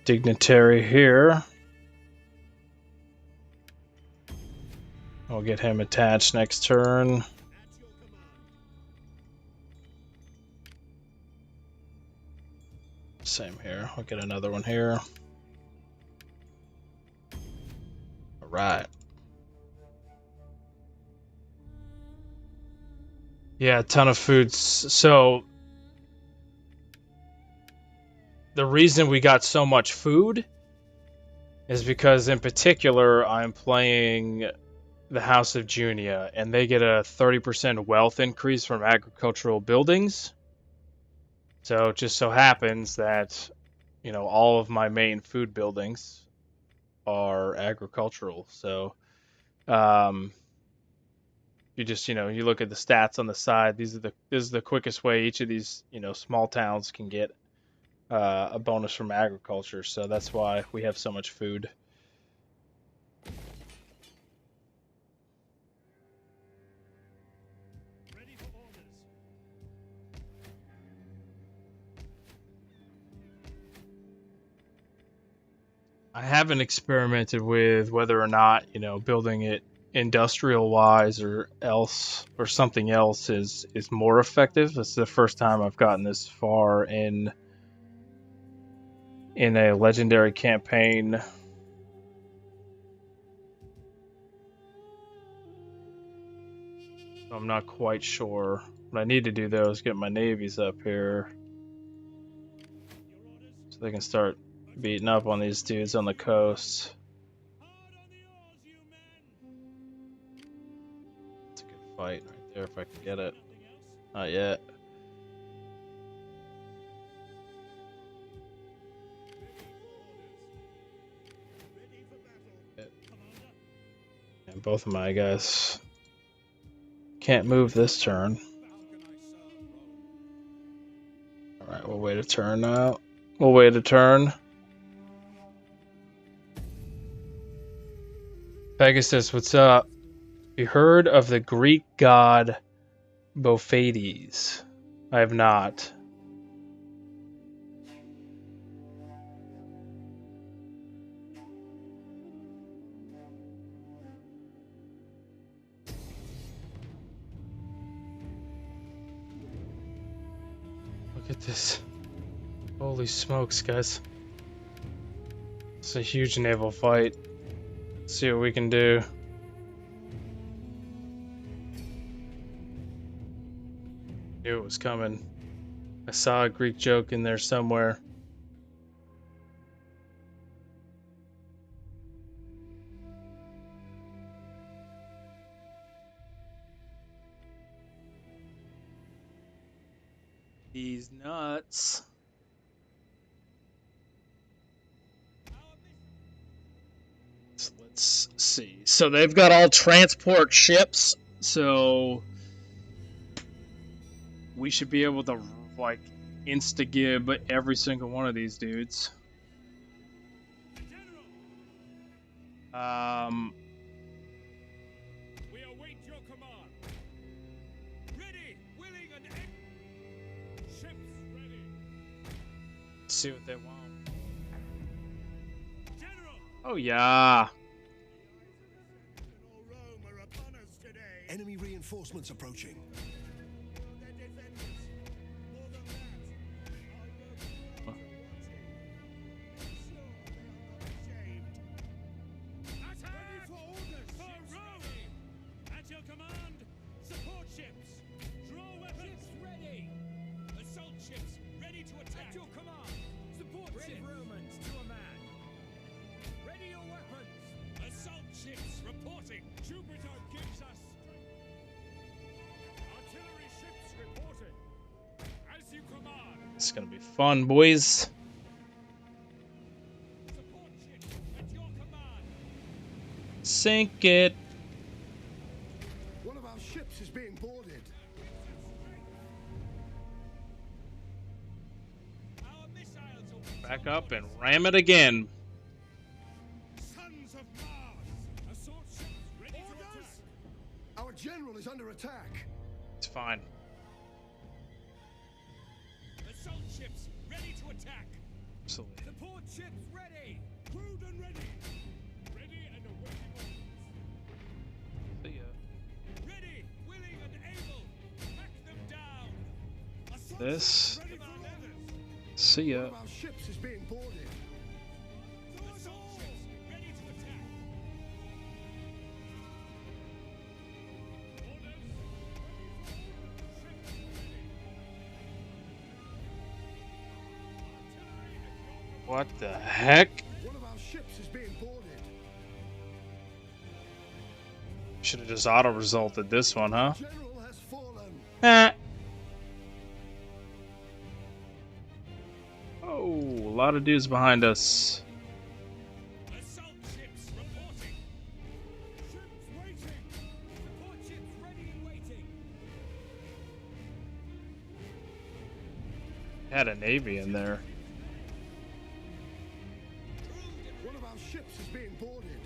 S1: dignitary here. We'll get him attached next turn. same here. I'll get another one here. All right. Yeah, a ton of foods. So the reason we got so much food is because, in particular, I'm playing the House of Junia, and they get a 30% wealth increase from agricultural buildings. So it just so happens that, you know, all of my main food buildings are agricultural. So, you just, you know, you look at the stats on the side. This is the quickest way each of these, you know, small towns can get a bonus from agriculture. So that's why we have so much food.
S2: Ready for orders.
S1: I haven't experimented with whether or not, you know, building it industrial wise or else or something else is more effective. This is the first time I've gotten this far in a legendary campaign. I'm not quite sure. What I need to do though is get my navies up here so they can start beating up on these dudes on the coast.
S2: Hard on the oars, you men.
S1: It's a good fight right there if I can get it.
S2: Nothing else.
S1: Not yet.
S2: Ready for battle. Commander.
S1: And both of my guys can't move this turn.
S2: How can I serve Rome?
S1: Alright, we'll wait a turn now. We'll wait a turn. Pegasus, what's up? You heard of the Greek god Bophades? I have not. Look at this. Holy smokes, guys. It's a huge naval fight. Let's see what we can do. Knew it was coming. I saw a Greek joke in there somewhere. He's nuts. So let's see. So they've got all transport ships. So we should be able to like insta-gib every single one of these dudes.
S2: General, we await your command. Ready, willing, and able. Ships ready.
S1: Let's see what they want.
S2: General,
S1: Oh yeah.
S2: all Rome are upon us today.
S4: Enemy reinforcements approaching.
S2: Their defenders. More than that, I will watching. Ensure they are not ashamed. Attack! Ready for orders. For Rome! At your command, support ships. Draw weapons. Ships ready. Assault ships ready to attack. At your command, support ships. Romans to a man. Ready your weapons. Assault ships reporting. Jupiter gives us strength. Artillery ships reporting. As you command.
S1: It's gonna be fun, boys.
S2: Support ships at your command.
S1: Sink it.
S4: One of our ships is being boarded.
S2: Our missiles are
S1: Back up and ram it again.
S2: sons of Mars. Assault ships ready to attack.
S4: Orders! Our general is under attack.
S1: It's fine.
S2: Assault ships ready to attack.
S1: Absolutely.
S2: Support ships ready. Crewed and ready. Ready and awaiting orders.
S1: See ya.
S2: Ready, willing, and able. Hack them down. Assault
S1: This
S2: ships ready for orders.
S1: See
S4: One
S1: ya.
S4: of our ships is being boarded.
S2: Assault ships ready to attack.
S1: What the heck?
S4: One of our ships is being boarded.
S1: Should have just auto resulted this one, huh?
S4: General has fallen.
S1: Eh. Oh, a lot of dudes behind us.
S2: Assault ships reporting. Ships waiting. Support ships ready and waiting.
S1: Had a navy in there.
S4: One of our ships is being boarded.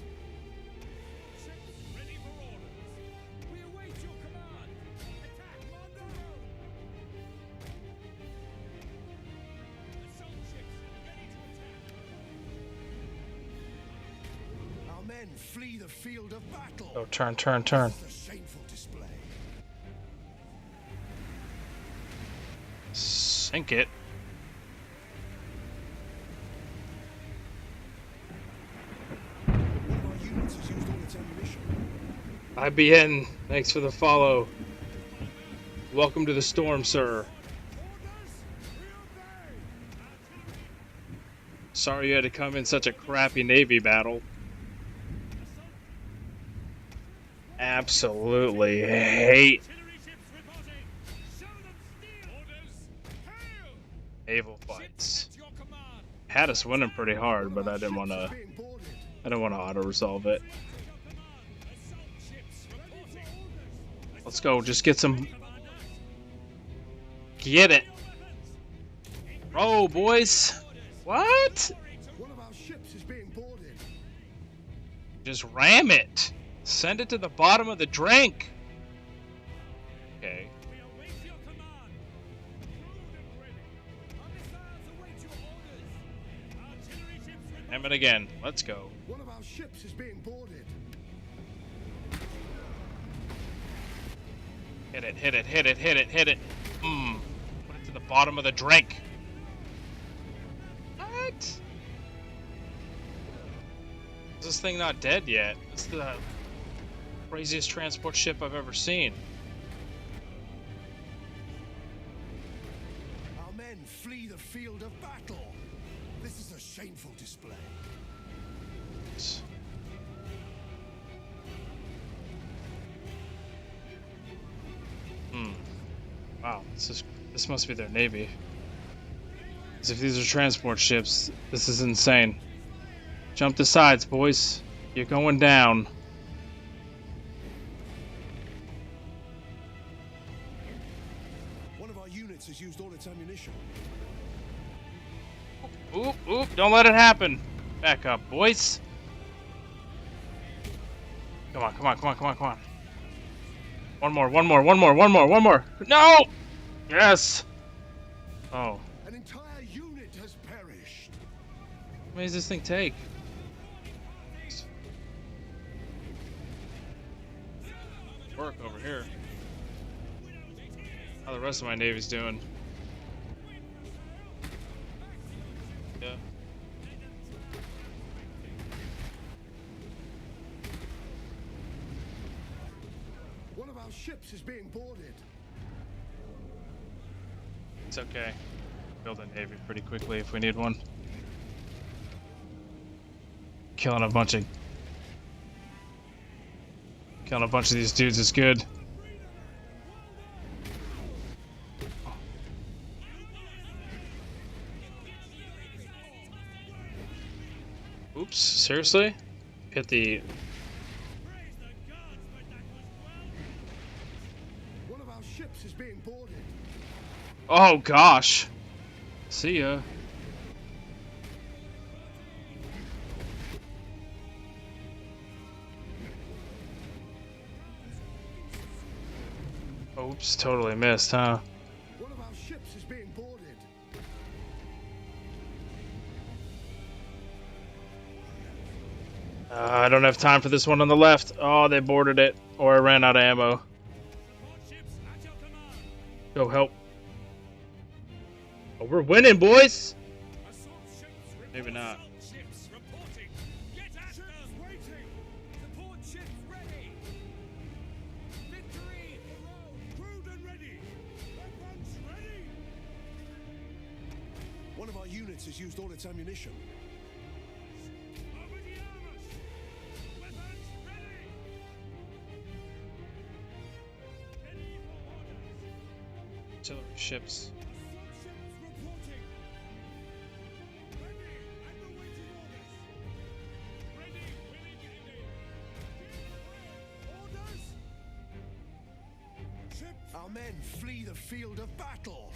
S2: Ships ready for orders. We await your command. Attack, Mondo! Assault ships ready to attack.
S4: Our men flee the field of battle.
S1: Oh, turn, turn, turn.
S4: This is a shameful display.
S1: Sink it.
S4: One of our units has used all its ammunition.
S1: IBN, thanks for the follow. Welcome to the storm, sir. Sorry you had to come in such a crappy navy battle. Absolutely hate
S2: Artillery ships reporting. Show them steel. Orders. Hail!
S1: naval fights.
S2: At your command.
S1: Had us winning pretty hard,
S4: One
S1: but
S4: of
S1: I
S4: our
S1: didn't
S4: ships
S1: want
S4: is
S1: to.
S4: being boarded.
S1: I didn't want to auto resolve it.
S2: Assault ships reporting.
S1: Let's go. Just get some. Get it. Roll, boys. What?
S4: One of our ships is being boarded.
S1: Just ram it. Send it to the bottom of the drink. Okay.
S2: We await your command. Crewed and ready. Our missiles await your orders. Artillery ships reporting.
S1: Ram it again. Let's go.
S4: One of our ships is being boarded.
S1: Hit it, hit it, hit it, hit it, hit it. Mmm. Put it to the bottom of the drink. What? Is this thing not dead yet? It's the craziest transport ship I've ever seen.
S4: Our men flee the field of battle. This is a shameful display.
S1: Wow, this must be their navy. 'Cause if these are transport ships, this is insane. Jump the sides, boys. You're going down.
S4: One of our units has used all its ammunition.
S1: Oop, oop, don't let it happen. Back up, boys. Come on, come on, come on, come on, come on. One more, one more, one more, one more, one more. No! Yes! Oh.
S4: An entire unit has perished.
S1: How many does this thing take? Work over here. How the rest of my navy's doing? Yeah.
S4: One of our ships is being boarded.
S1: It's okay. Build a navy pretty quickly if we need one. Killing a bunch of these dudes is good. Oops, seriously? Hit the...
S4: One of our ships is being boarded.
S1: Oh gosh! See ya. Oops, totally missed, huh?
S4: One of our ships is being boarded.
S1: I don't have time for this one on the left. Oh, they boarded it. Or I ran out of ammo.
S2: Support ships at your command.
S1: Go help. Oh, we're winning, boys.
S2: Assault ships
S1: Maybe not.
S2: Assault ships reporting. Get at them. Waiting. Support ships ready. Victory for Rome. Crewed and ready. Weapons ready.
S4: One of our units has used all its ammunition.
S2: Over the armors. Weapons ready. Ready for orders.
S1: Artillery ships.
S2: Assault ships reporting. Ready and awaiting orders. Ready, willing, and able. Orders. Ships.
S4: Our men flee the field of battle.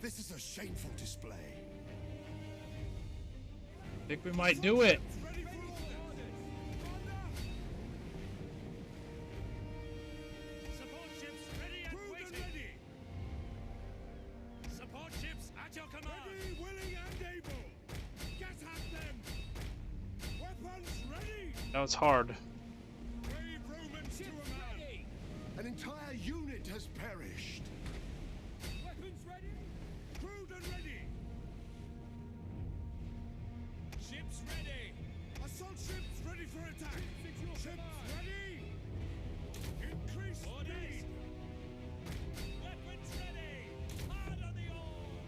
S4: This is a shameful display.
S1: I think we might do it.
S2: Ready for orders. Support ships ready and waiting. Ready. Support ships at your command. Ready, willing, and able. Get at them. Weapons ready.
S1: That was hard.
S2: Brave Romans to a man.
S4: An entire unit has perished.
S2: Weapons ready. Crewed and ready. Ships ready. Assault ships ready for attack. Ships ready. Increase speed. Weapons ready. Hard on the oars.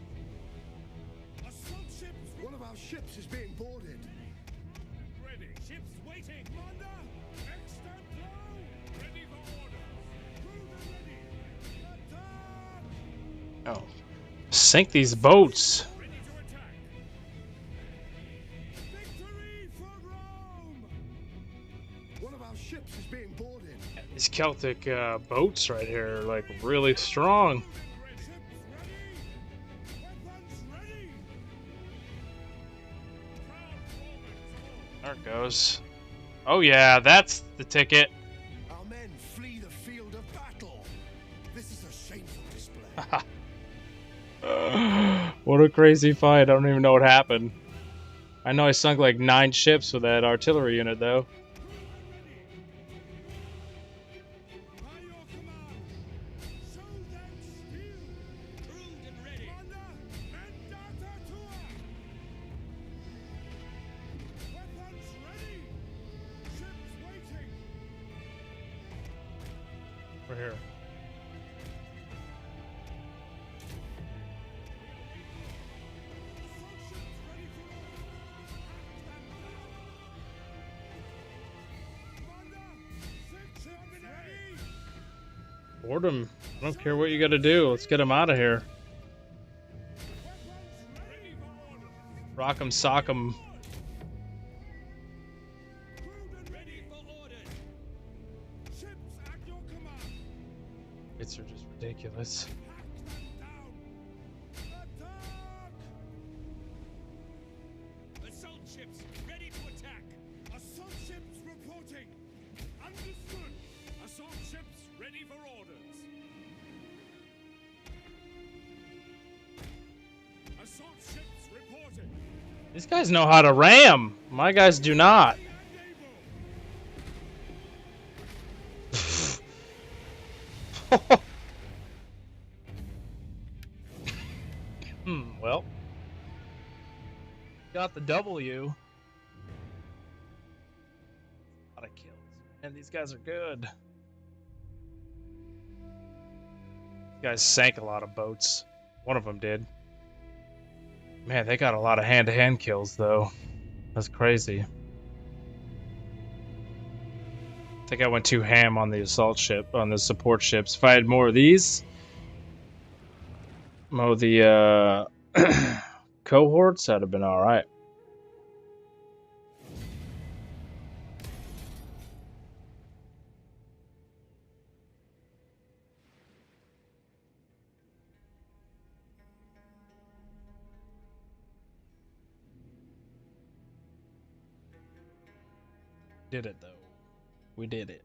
S2: Assault ships
S4: One of our ships is being boarded.
S2: ready. Ships waiting. Commander, extend low. Ready for orders. Crewed and ready. Attack.
S1: Oh. Sink these boats.
S2: Ready to attack. Victory for Rome.
S4: One of our ships is being boarded.
S1: These Celtic boats right here are like really strong.
S2: Ships ready. Weapons ready. Proud Romans.
S1: There it goes. Oh yeah, that's the ticket.
S4: Our men flee the field of battle. This is a shameful display.
S1: What a crazy fight. I don't even know what happened. I know I sunk like 9 ships with that artillery unit though.
S2: By your command. Show them steel. Crewed and ready. Commander, Mandata Tua. Weapons ready. Ships waiting.
S1: Right here.
S2: Assault ships ready for Commander, 6 ships ready.
S1: Board them. I don't care what you gotta do. Let's get them out of here.
S2: Weapons ready for orders.
S1: Rock 'em, sock 'em.
S2: Crewed and ready for orders. Ships at your command.
S1: It's are just ridiculous.
S2: Hack them down. Attack! Assault ships ready to attack. Assault ships reporting. Understood. Assault ships ready for orders. Assault ships reporting.
S1: These guys know how to ram. My guys do not.
S2: And able.
S1: Well. Got the W. A lot of kills. And these guys are good. These guys sank a lot of boats. One of them did. Man, they got a lot of hand-to-hand kills, though. That's crazy. I think I went too ham on the assault ship, on the support ships. If I had more of these, more of the cohorts, that'd have been alright. Did it, though. We did it.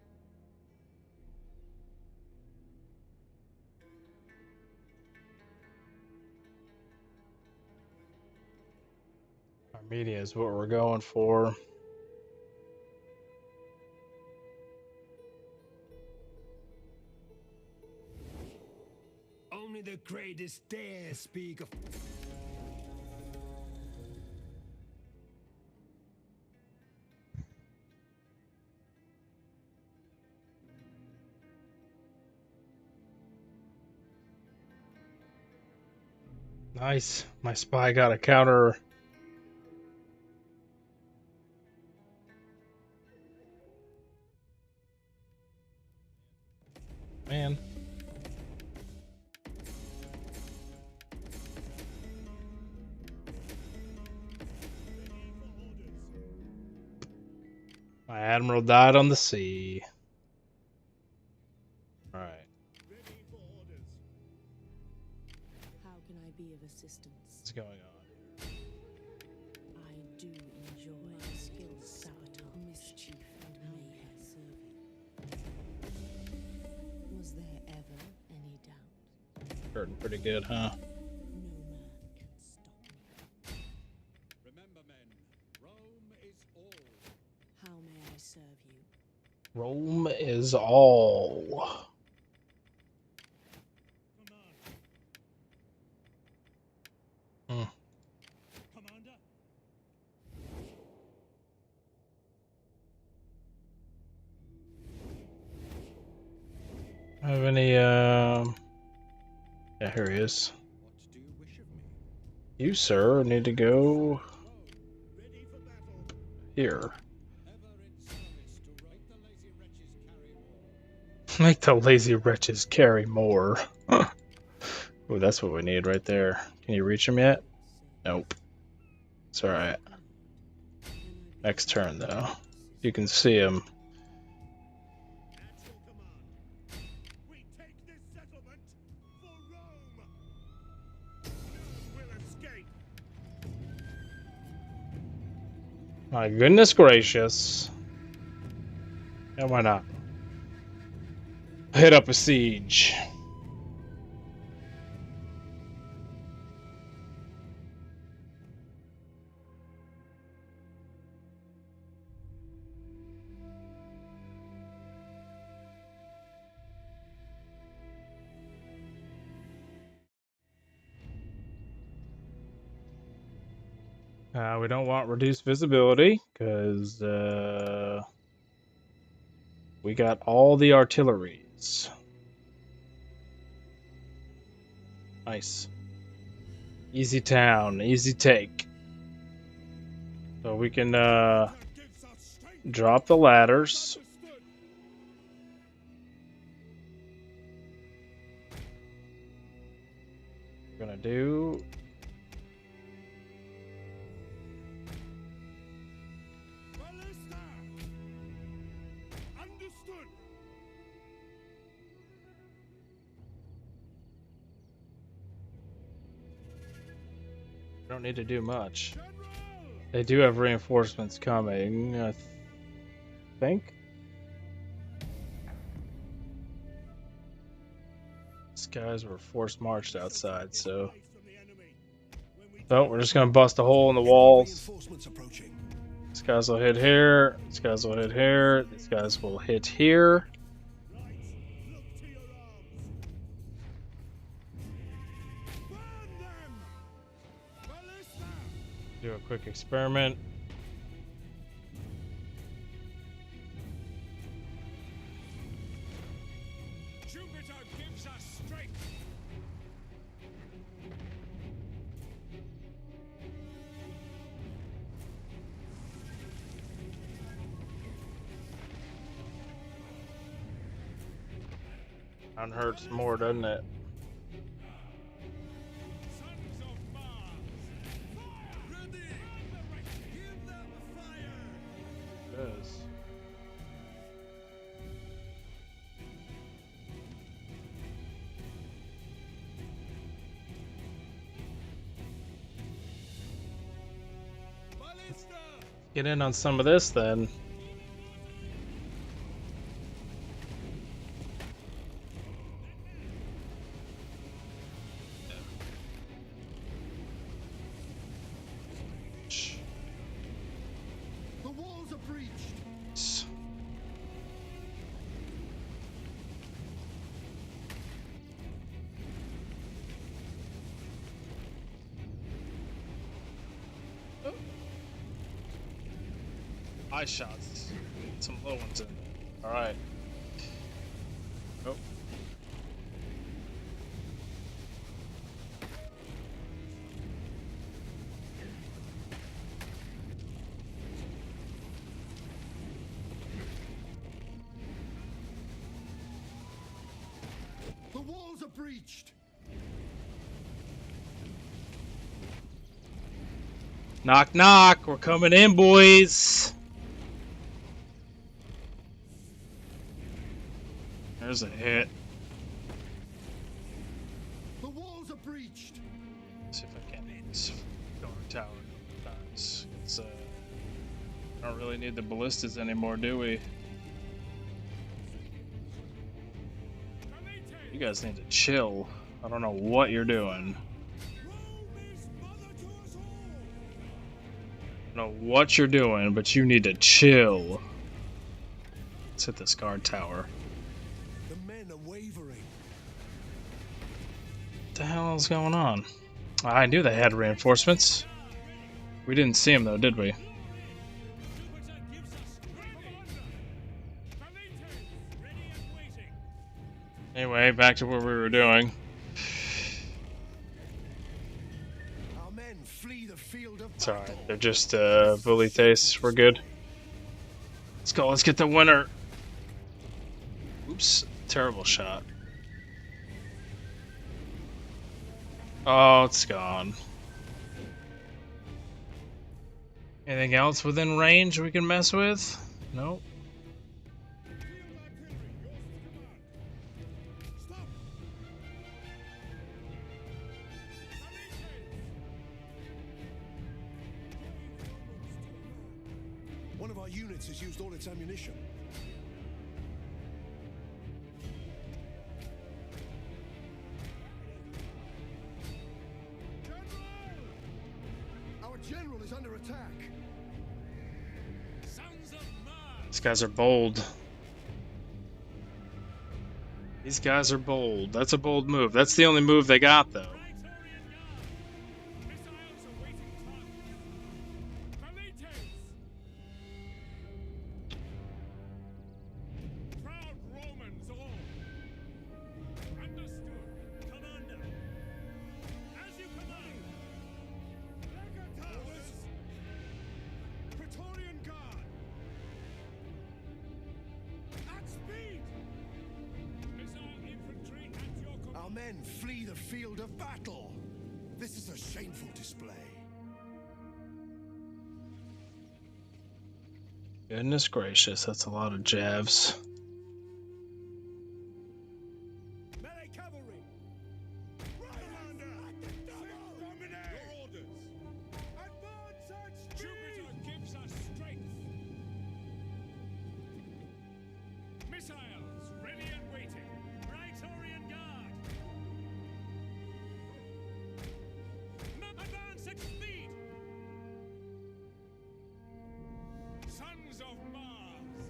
S1: Armenia is what we're going for.
S2: Only the greatest dare speak of
S1: Nice. My spy got a counter. Man. My admiral died on the sea. Alright.
S2: Ready for orders.
S3: How can I be of assistance?
S1: What's going on?
S3: I do enjoy my skills, sabotage, mischief, and mayhem serving. Was there ever any doubt?
S1: Hurting pretty good, huh?
S3: No man can stop me.
S2: Remember, men, Rome is all.
S3: How may I serve you?
S1: Rome is all.
S2: Command.
S1: Hmm.
S2: Commander.
S1: Have any, yeah, here he is.
S2: What do you wish of me?
S1: You, sir, need to go
S2: Ready for battle.
S1: here.
S2: Ever in service to make the lazy wretches carry more.
S1: Make the lazy wretches carry more. Ooh, that's what we need right there. Can you reach him yet? Nope. It's alright. Next turn, though. You can see him.
S2: At your command. We take this settlement for Rome. None will escape.
S1: My goodness gracious. And why not? Hit up a siege. We don't want reduced visibility because we got all the artilleries. Nice. Easy town, easy take. So we can
S2: That gives us strength.
S1: drop the ladders.
S2: Understood.
S1: We're gonna do.
S2: Ballista. Understood.
S1: We don't need to do much.
S2: General.
S1: They do have reinforcements coming, I think. These guys were forced marched outside, so.
S2: Away from the enemy. When we
S1: So we're just gonna bust a hole in the walls.
S4: Reinforcements approaching.
S1: These guys will hit here. These guys will hit here. These guys will hit here.
S2: right, look to your arms. Burn them. Ballista.
S1: Do a quick experiment.
S2: Jupiter gives us strength.
S1: That hurts more, doesn't it?
S2: Sons of Mars. Fire. Ready. Give them fire.
S1: It is.
S2: Ballista.
S1: Get in on some of this then.
S4: The walls are breached.
S1: Eye shots. Some low ones in there. Alright. Oh.
S4: walls are breached.
S1: Knock, knock. We're coming in, boys. There's a hit.
S4: The walls are breached.
S1: Let's see if I can hit this guard tower. Nice. It's don't really need the ballistas anymore, do we? You guys need to chill. I don't know what you're doing. I don't know what you're doing, but you need to chill. Let's hit this guard tower.
S4: The men are wavering.
S1: What the hell is going on? I knew they had reinforcements. We didn't see them though, did we? Anyway, back to what we were doing.
S4: Our men flee the field of
S1: It's
S4: battle.
S1: alright, they're just bully face. We're good. Let's go, let's get the winner. Oops, terrible shot. Oh, it's gone. Anything else within range we can mess with? Nope.
S4: One of our units has used all its ammunition. Our general is under attack.
S1: These guys are bold. These guys are bold. That's a bold move. That's the only move they got, though.
S2: Praetorian Guard! At speed! Missile infantry at your command!
S4: Our men flee the field of battle. This is a shameful display.
S1: Goodness gracious, that's a lot of jabs.
S2: Melee cavalry! Commander! Dominate! Your orders! Advance at speed! Jupiter gives us strength! Missiles ready and waiting! Praetorian Guard! Advance at speed! Sons of Mars!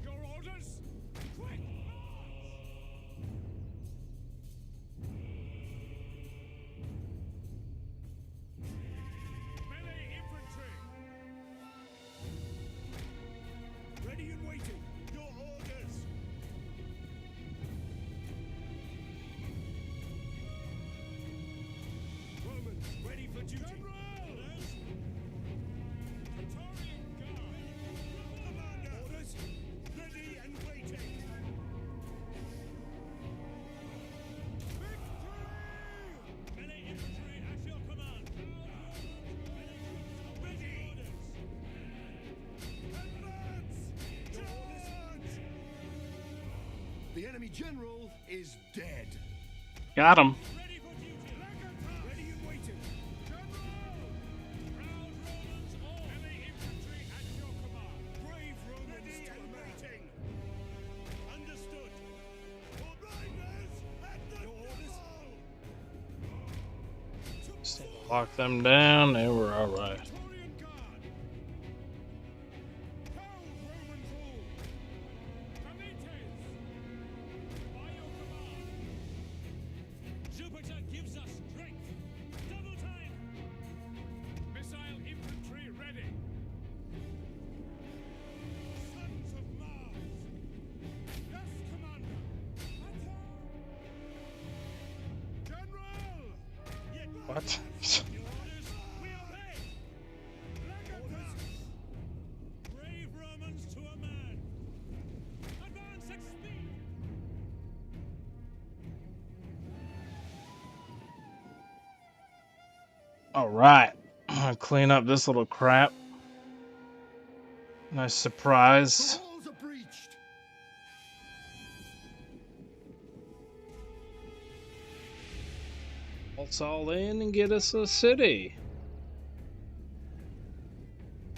S2: Your orders? Quick march! Melee infantry! Ready and waiting! Your orders! Romans, ready for duty! Generals! Praetorian Guard! Commander! Orders! Ready and waiting! Victory! Melee infantry at your command! Melee troops are ready! Orders! Advance! Charge!
S4: The enemy general is dead.
S1: Got him.
S2: Ready for duty! Ready and waiting! General! Proud Romans all! Melee infantry at your command! Brave Romans ready and waiting! Understood! For blinders at the double!
S1: Just need to lock them down and we're alright.
S2: Praetorian Guard! Proud Romans all! Comites! By your command! Jupiter gives us strength! Double time! Missile infantry ready! Sons of Mars! Yes, Commander! General!
S1: What?
S2: Your orders, we obey! Orders! Brave Romans to a man! Advance at speed!
S1: All right, I'm gonna clean up this little crap. Nice
S4: The
S1: surprise.
S4: walls are breached.
S1: Let's all in and get us a city.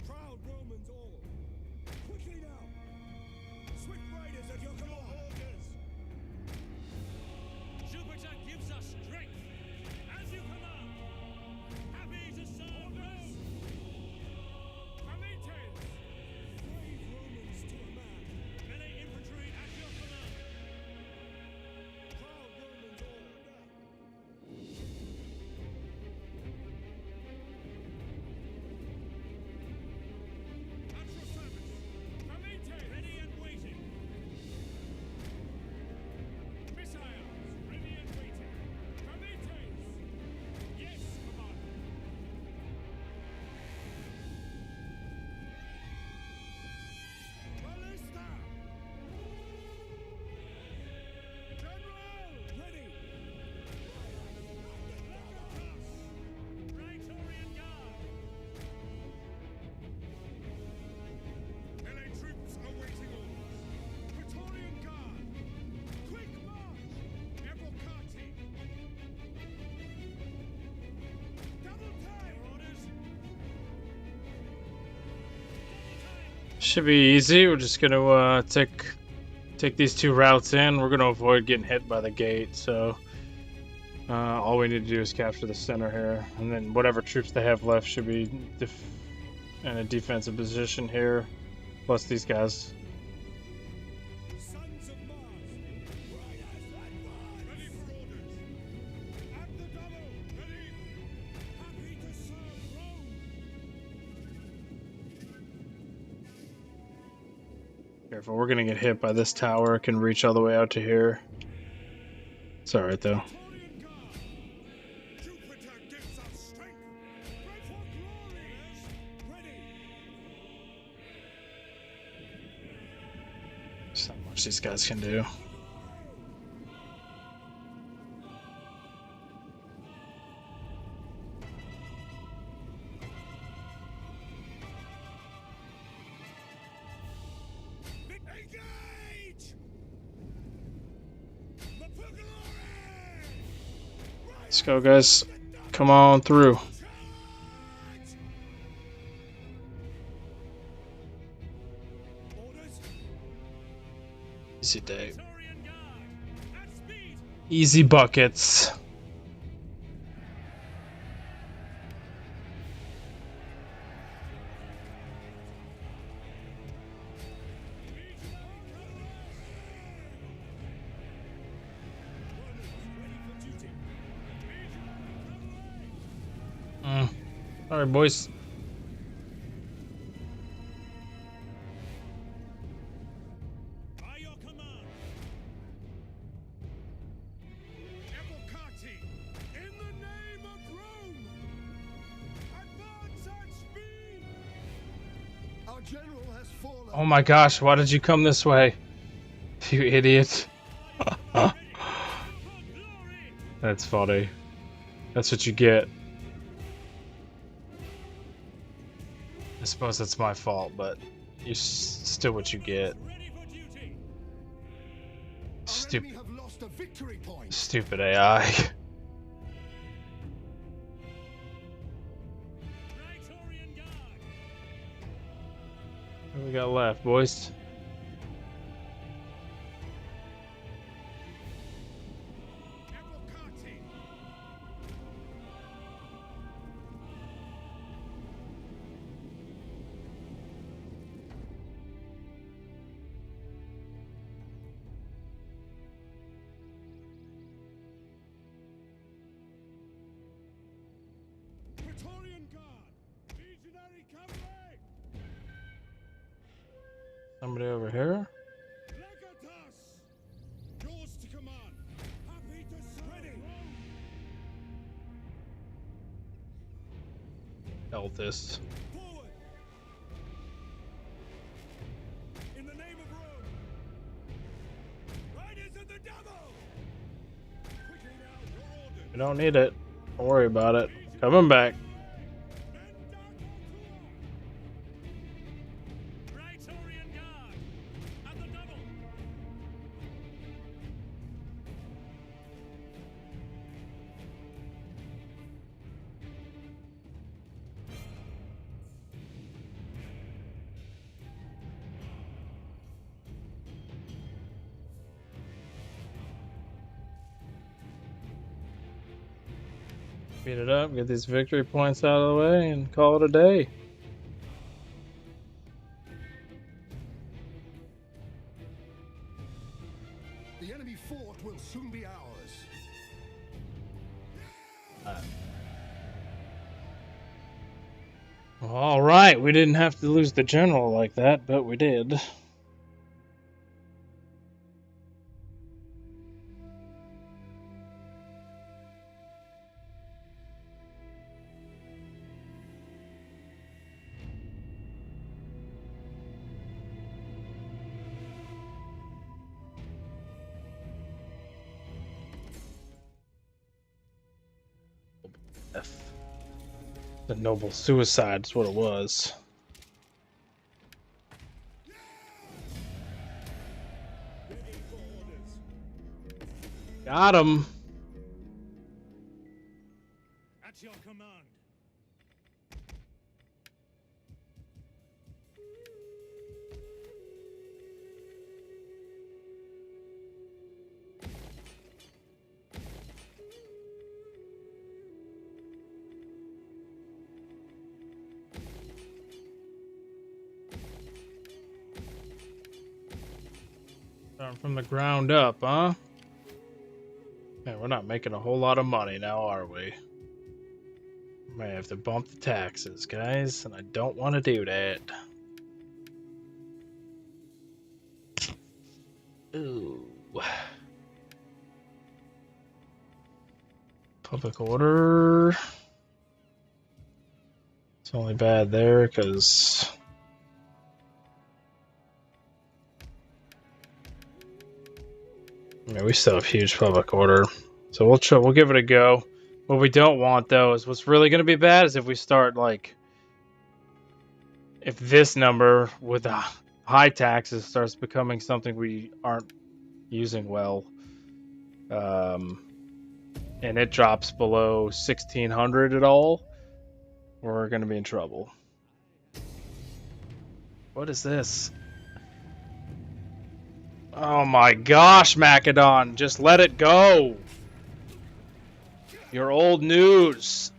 S2: Proud Romans all. Quickly now. Swift riders at your command. Jupiter gives us strength. As you command. Happy to serve Rome. Prometheus. Brave Romans to a man. Melee infantry at your command. Proud Romans all. At your service. Prometheus. Ready and waiting. Missiles. Ready and waiting. Prometheus. Yes, Commander. Ballista. General. Ready. Praetorian Guard. LA troops awaiting orders. Praetorian Guard. Quick march. Evocati. Double time. Orders.
S1: Should be easy. We're just gonna take these two routes in. We're gonna avoid getting hit by the gate. So all we need to do is capture the center here, and then whatever troops they have left should be in a defensive position here. Plus these guys.
S2: Sons of Mars. Riders advance. Ready for orders. At the double. Ready. Happy to serve Rome.
S1: Careful, we're gonna get hit by this tower. It can reach all the way out to here. It's alright though.
S2: Praetorian Guard. Jupiter gives us strength. Pray for glory. Ready.
S1: There's not much these guys can do.
S2: Engage. For glory.
S1: Let's go, guys. Come on through.
S2: Charge. Orders.
S1: Easy day.
S2: Praetorian Guard. At speed.
S1: Easy buckets. Alright, boys.
S2: By your command. Evocati. In the name of Rome. Advance at speed.
S4: Our general has fallen.
S1: Oh my gosh, why did you come this way? You idiot.
S2: For glory.
S1: That's funny. That's what you get. I suppose that's my fault, but you still what you get.
S2: Ready for duty.
S4: Our
S1: Stupid,
S4: enemy have lost a victory point.
S1: stupid AI.
S2: Praetorian Guard.
S1: What we got left, boys?
S2: Evocati. Praetorian Guard. Legionary cavalry.
S1: Somebody over here?
S2: Legatus. Yours to command. Happy to serve. Ready.
S1: Elthis.
S2: Forward. In the name of Rome. Riders of the devil. Quickly now, your orders.
S1: We don't need it. Don't worry about it. Coming back. Beat it up, get these victory points out of the way, and call it a day.
S4: The enemy fort will soon be ours.
S1: All right, we didn't have to lose the general like that, but we did. F. The noble suicide is what it was.
S2: Ready for orders.
S1: Got him.
S2: At your command.
S1: Starting from the ground up, huh? Man, we're not making a whole lot of money now, are we? May have to bump the taxes, guys, and I don't want to do that. Ooh. Public order. It's only bad there because we still have huge public order, so we'll give it a go. What we don't want though is what's really going to be bad is if we start like if this number with the high taxes starts becoming something we aren't using well, and it drops below 1600 at all, we're going to be in trouble. What is this? Oh my gosh, Macedon, just let it go. You're old news.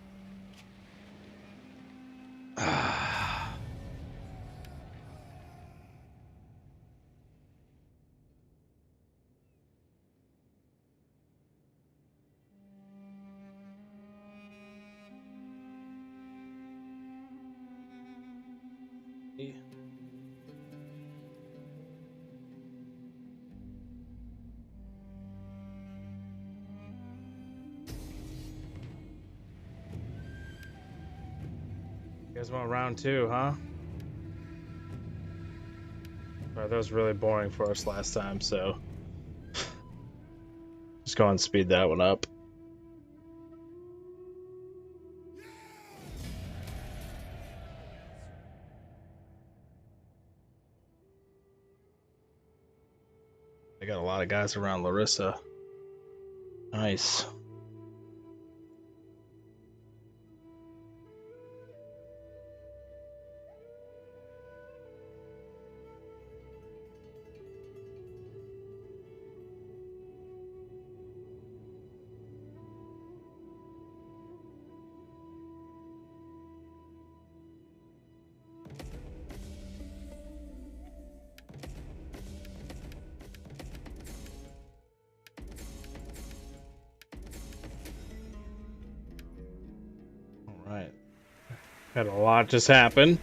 S1: You guys want round two, huh? Alright, that was really boring for us last time, so just go and speed that one up. I got a lot of guys around Larissa. Nice. Alright. Had a lot just happen.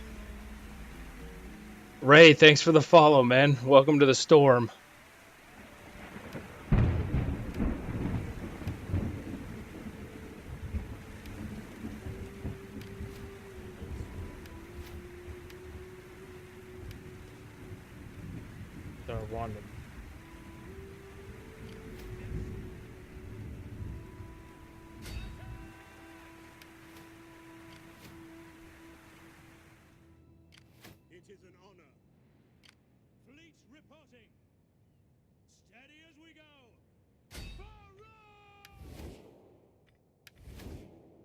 S1: Ray, thanks for the follow, man. Welcome to the storm. Wanda.
S2: It is an honor. Fleet reporting. Steady as we go. Fire!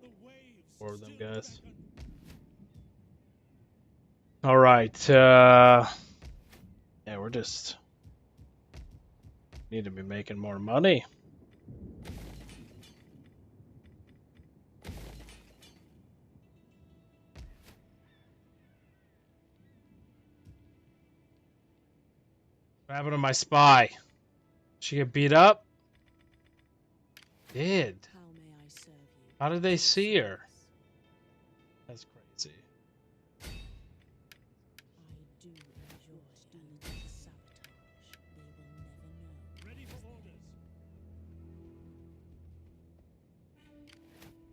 S2: The waves.
S1: Four of them
S2: still
S1: guys.
S2: beckon.
S1: All right. Yeah, we're just need to be making more money. What happened to my spy? She get beat up? Did.
S3: How may I serve you?
S1: How did they see her? That's crazy.
S3: I do enjoy elegant sabotage. They will never know.
S2: Ready for orders.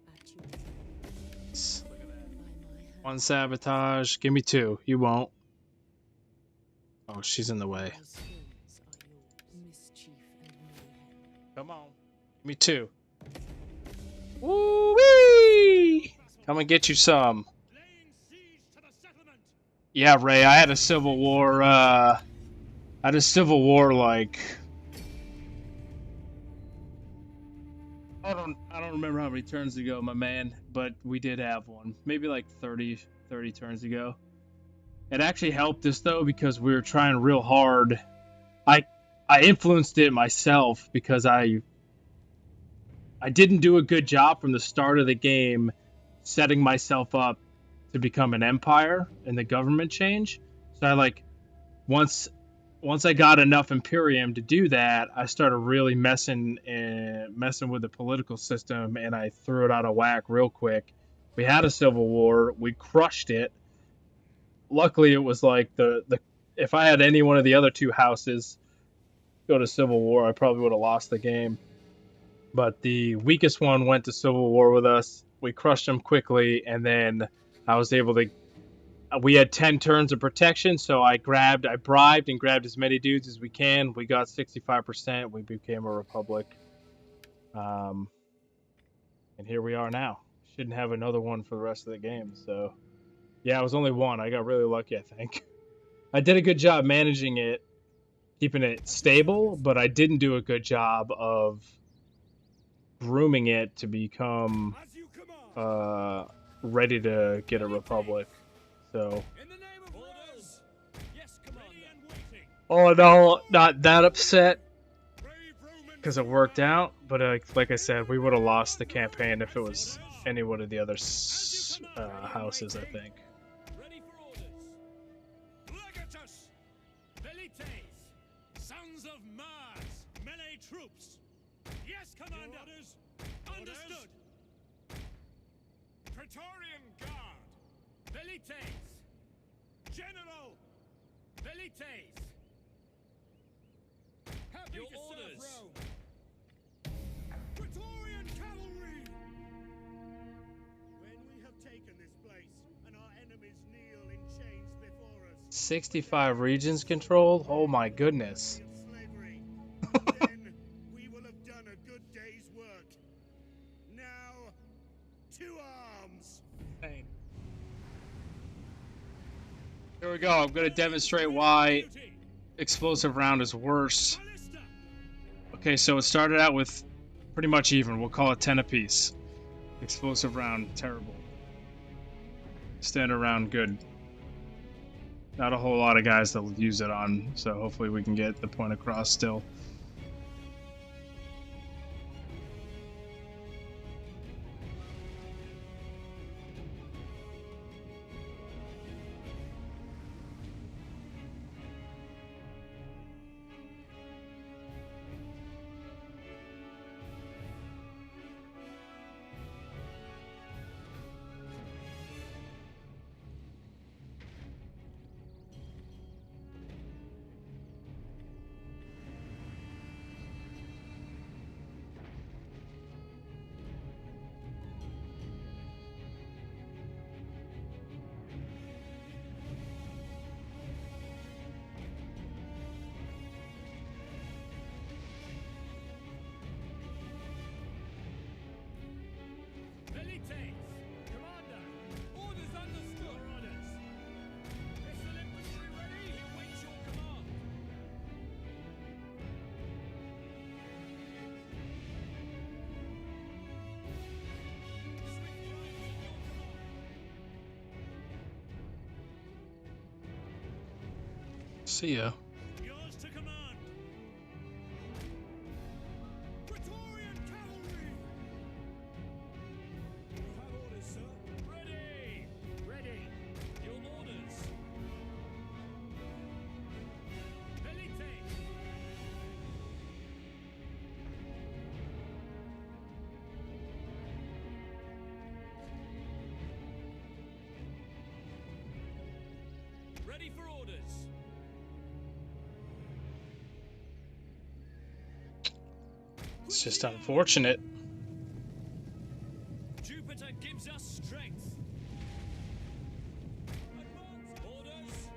S3: At your
S1: S-
S3: by my hand.
S1: One sabotage. Give me two. You won't. Oh, she's in the way.
S3: My skills are yours. Mischief and mayhem.
S1: Come on. Give me two. Woo-wee! Come and get you some.
S2: Laying siege to the settlement.
S1: Yeah, Ray, I had a civil war, like... I don't remember how many turns ago, my man, but we did have one. Maybe like 30 turns ago. It actually helped us, though, because we were trying real hard. I influenced it myself because I didn't do a good job from the start of the game setting myself up to become an empire and the government change. So I once I got enough Imperium to do that, I started really messing with the political system, and I threw it out of whack real quick. We had a civil war, we crushed it. Luckily, it was like the if I had any one of the other two houses go to civil war, I probably would have lost the game. But the weakest one went to civil war with us. We crushed them quickly, and then I was able to. We had 10 turns of protection, so I bribed and grabbed as many dudes as we can. We got 65%. We became a republic, and here we are now. Shouldn't have another one for the rest of the game. So, yeah, it was only one. I got really lucky, I think. I did a good job managing it, keeping it stable, but I didn't do a good job of grooming it to become
S2: As you command.
S1: ready to get a republic. So,
S2: In the name of orders. Yes, Commander. Ready and waiting.
S1: oh no, not that upset
S2: Brave Roman.
S1: because it worked out. But like I said, we would have lost the campaign if it was any one of the other houses, I think.
S2: Ready for orders. Legatus. Velites. Sons of Mars. Melee troops. Yes, Commander. Orders. Understood. Praetorian Guard. Velites. General. Velites. Happy
S5: Your
S2: to
S5: orders.
S2: serve Rome. Praetorian cavalry. When we have taken this place and our enemies kneel in chains before us.
S1: 65 regions controlled. Oh my goodness.
S2: Of slavery, then we will have done a good day's work. Now, to arms.
S1: Here we go. I'm gonna demonstrate why
S2: Duty.
S1: explosive round is worse.
S2: Ballista.
S1: Okay, so it started out with pretty much even. We'll call it 10 apiece. Explosive round, terrible. Standard round, good. Not a whole lot of guys that will use it on, so hopefully we can get the point across still.
S2: Velites. Commander. Orders understood. Orders. Missile infantry ready. He waits your command.
S1: See ya.
S2: Yours to command. Praetorian cavalry. You have orders, sir. Ready. Ready.
S5: Your orders.
S2: Velites.
S1: It's just unfortunate.
S2: Jupiter gives us strength. Advance orders.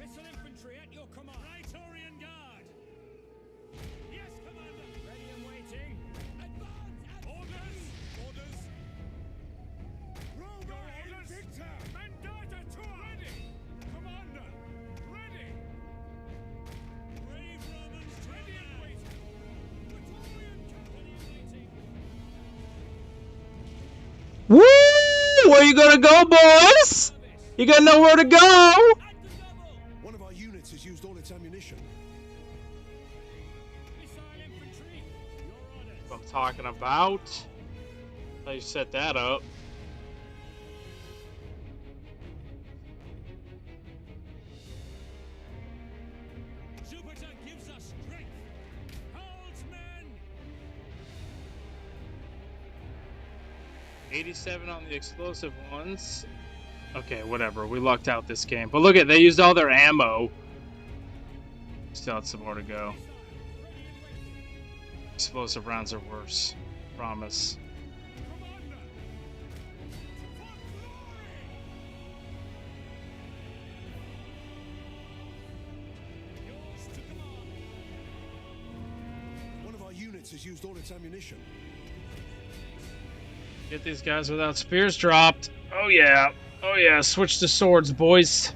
S2: Missile infantry at your command. Praetorian Guard. Yes, Commander. Ready and waiting. Advance. Orders. Orders. Roma Invicta. Mandata Tua. Ready. Commander. Ready. Brave Romans. Ready and waiting. Praetorian Guard. Ready and waiting.
S1: Woo! Where you gonna go, boys? You got nowhere to go.
S2: At the double.
S4: One of our units has used all its ammunition.
S2: Missile infantry. Your orders.
S1: What I'm talking about. How you set that up?
S2: Jupiter gives us strength. Hold, men.
S1: 87 on the explosive ones. Okay, whatever. We lucked out this game. But look at, they used all their ammo. Still had some more to go. Explosive rounds are worse. Promise.
S2: Commander. For glory. Yours to command.
S4: One of our units has used all its ammunition.
S1: Get these guys without spears dropped. Oh yeah. Oh yeah. Switch to swords, boys.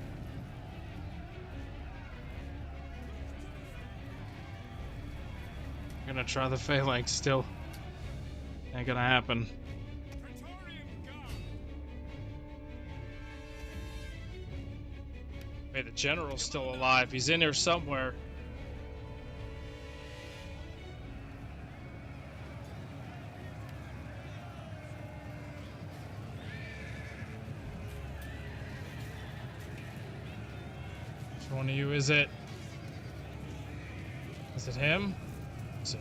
S1: I'm gonna try the phalanx still. Ain't gonna happen.
S2: Praetorian Guard.
S1: Hey, the general's still alive. He's in here somewhere. Which one of you is it? Is it him? Is it?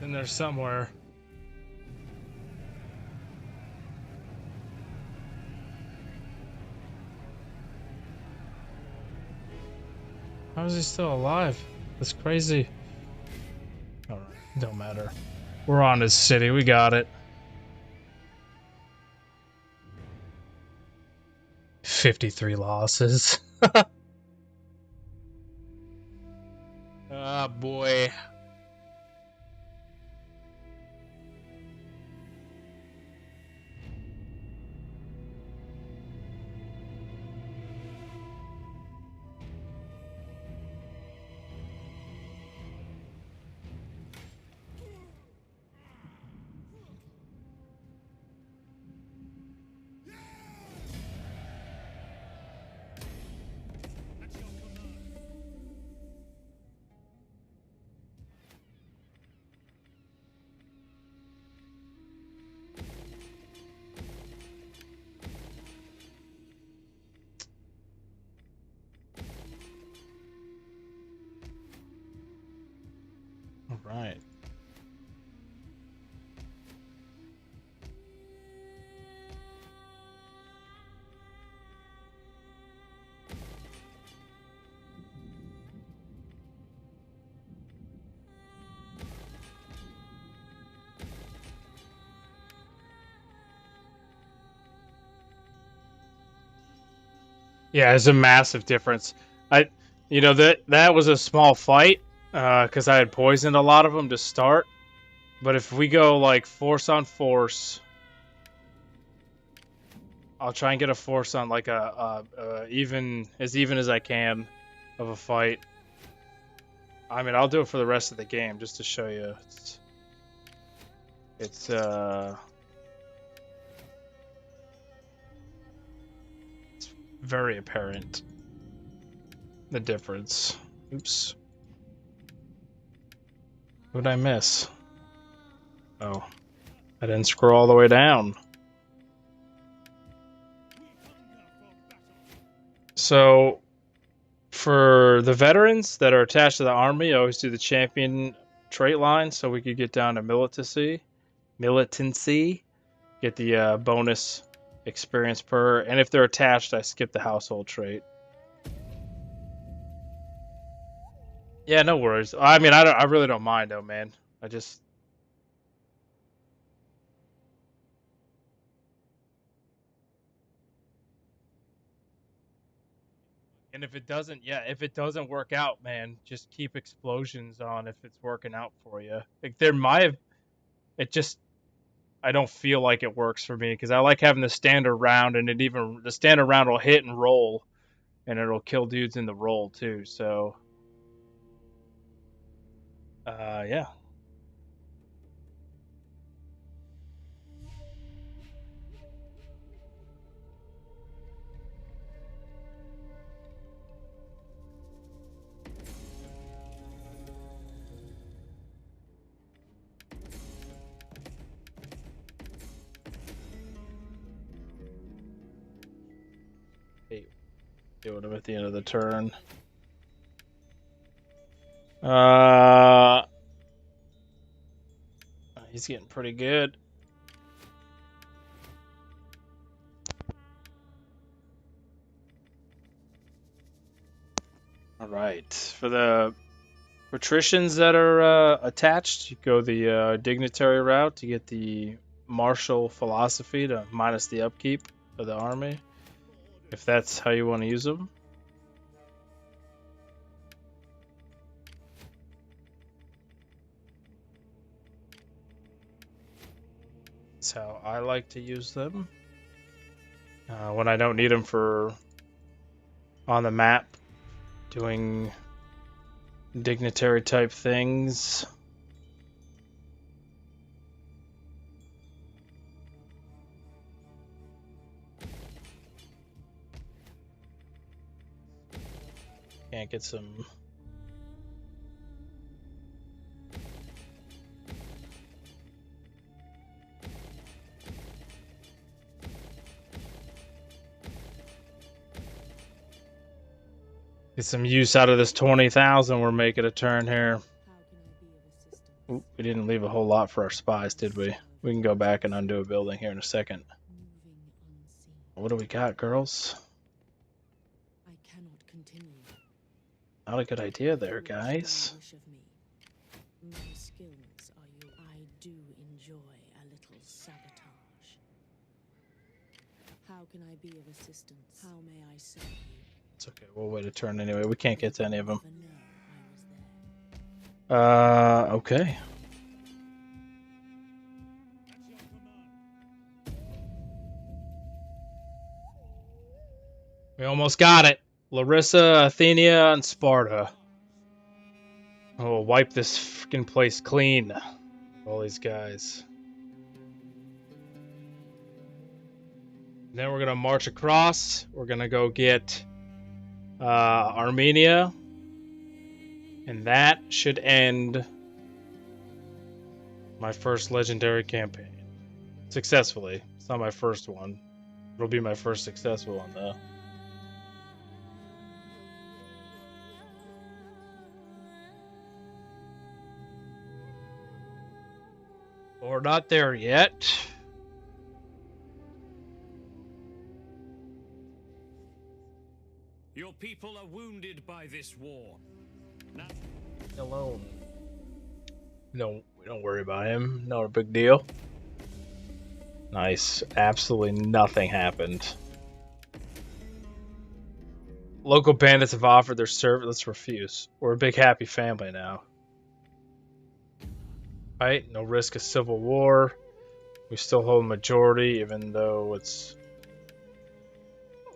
S1: In there somewhere. How is he still alive? That's crazy. Alright, don't matter. We're on his city, we got it. 53 losses. Ah, boy.
S2: At your command.
S1: Alright. Yeah, it's a massive difference. That was a small fight, because I had poisoned a lot of them to start. But if we go like force on force, I'll try and get a force on like even as I can of a fight. I mean, I'll do it for the rest of the game just to show you. It's very apparent, the difference. Oops. What did I miss? Oh, I didn't scroll all the way down. So, for the veterans that are attached to the army, I always do the champion trait line so we could get down to militancy, get the bonus experience per, and if they're attached, I skip the household trait. Yeah, no worries. I mean, I really don't mind though, man. I just. And if it doesn't, if it doesn't work out, man, just keep explosions on if it's working out for you. Like there might have, it just, I don't feel like it works for me because I like having the standard round, and the standard round will hit and roll, and it'll kill dudes in the roll too. So, yeah. Doing him at the end of the turn. He's getting pretty good. All right, for the patricians that are attached, you go the dignitary route to get the martial philosophy to minus the upkeep of the army, if that's how you want to use them. That's how I like to use them. When I don't need them for on the map, doing dignitary type things. Can't get some. Get some use out of this 20,000 we're making a turn here.
S3: How can I be of assistance?
S1: Oop, we didn't leave a whole lot for our spies, did we? We can go back and undo a building here in a second.
S3: Moving unseen.
S1: What do we got, girls?
S3: I cannot continue.
S1: Not a good idea there,
S3: Foolish
S1: guys.
S3: wish of me. My skills are you. I do enjoy a little sabotage. How can I be of assistance? How may I serve you?
S1: It's okay, we'll wait a turn anyway. We can't get to any of them.
S3: Never know I was there.
S1: Okay. We almost got it. Larissa, Athenia, and Sparta. Oh, we'll wipe this freaking place clean. All these guys. Then we're gonna march across. We're gonna go get Armenia. And that should end my first legendary campaign. Successfully. It's not my first one. It'll be my first successful one, though. We're not there yet.
S5: Your people are wounded by this war. Now
S1: Alone. No, we don't worry about him. Not a big deal. Nice. Absolutely nothing happened. Local bandits have offered their service. Let's refuse. We're a big happy family now. Right? No risk of civil war. We still hold majority, even though let's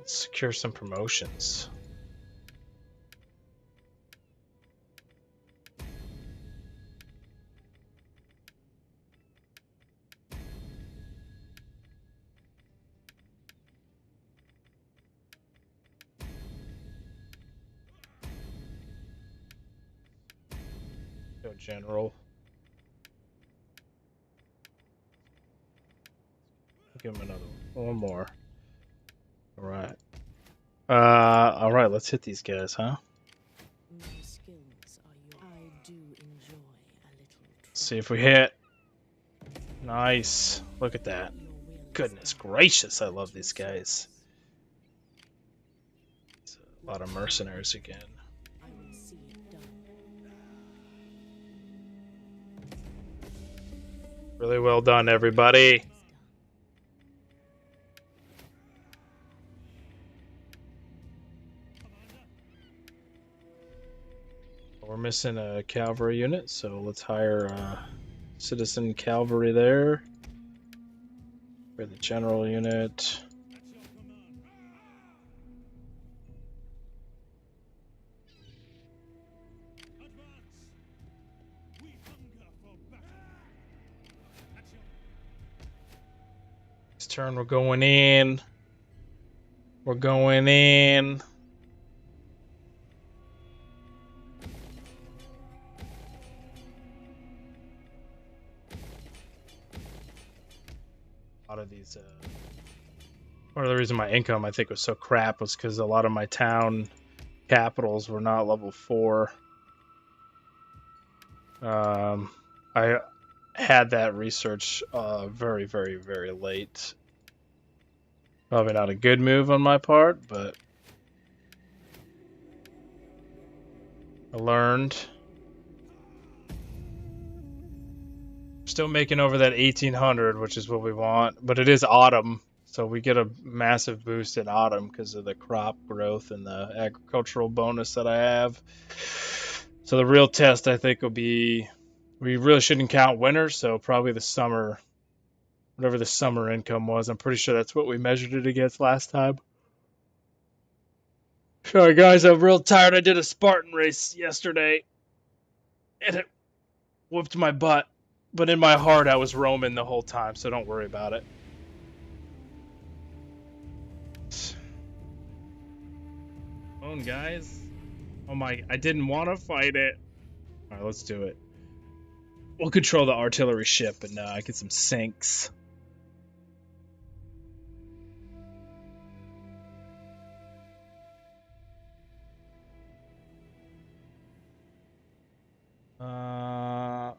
S1: secure some promotions. Go general. Give him another one more. Alright. Alright, let's hit these guys, huh?
S3: My skills are you. I do enjoy a little
S1: see if we hit. Nice. Look at that. Goodness gracious, I love these guys. It's a lot of mercenaries again.
S3: I will see it done.
S1: Really well done, everybody. We're missing a cavalry unit, so let's hire citizen cavalry there. For the general unit. This turn we're going in. We're going in. A lot of these part of the reason my income I think was so crap was because a lot of my town capitals were not level 4. I had that research very, very, very late. Probably not a good move on my part, but I learned. Still making over that 1800, which is what we want, but it is autumn, so we get a massive boost in autumn because of the crop growth and the agricultural bonus that I have. So the real test I think will be, we really shouldn't count winter, so probably the summer, whatever the summer income was. I'm pretty sure that's what we measured it against last time. Sorry guys, I'm real tired. I did a Spartan race yesterday and it whooped my butt. But in my heart, I was Roman the whole time, so don't worry about it. Come on, guys. Oh my, I didn't want to fight it. Alright, let's do it. We'll control the artillery ship and get some sinks.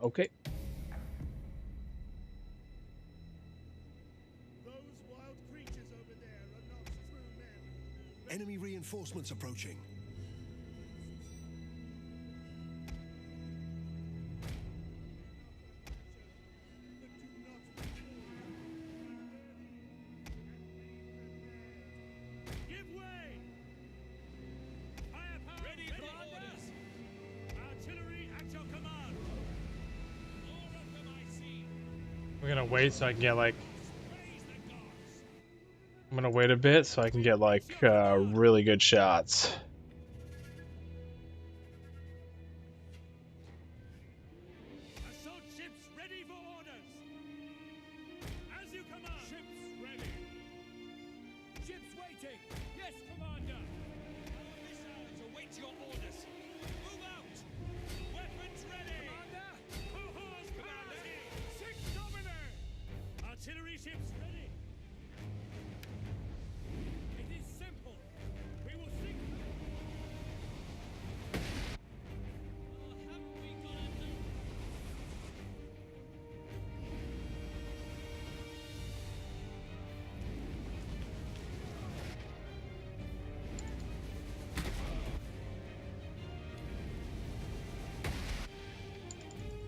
S1: Okay.
S2: Those wild creatures over there are not true men.
S4: Enemy reinforcements approaching.
S2: Give way! Firepower! Ready for orders! Artillery at your command! More of them I see!
S1: We're gonna wait so I can get like.
S2: Raise the guards!
S1: I'm gonna wait a bit so I can get like really good shots.
S2: Assault ships ready for orders! As you command! Ships ready! Ships waiting! Yes, Commander! Missiles await your orders! Move out! Weapons ready! Commander! Cohorts, Commander! Six Governor! Artillery ships ready! It is simple! We will sink them! Haven't we got a new...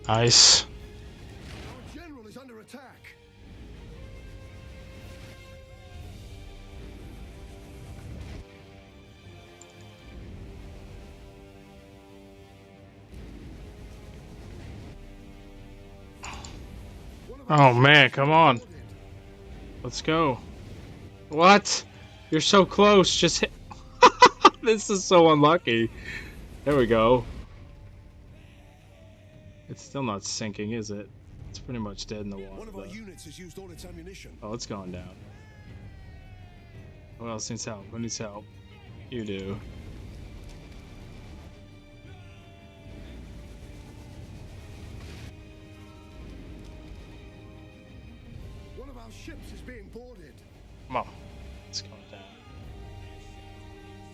S1: Nice.
S4: Our general is under attack. One of our
S1: Oh man, come on.
S4: boarded.
S1: Let's go. What? You're so close. Just hit. This is so unlucky. There we go. It's still not sinking, is it? It's pretty much dead in the water.
S4: One of our
S1: though.
S4: units has used all its ammunition.
S1: Oh, it's going down. Who else needs help? Who needs help? You do.
S4: One of our ships is being boarded.
S1: Come on. It's going down.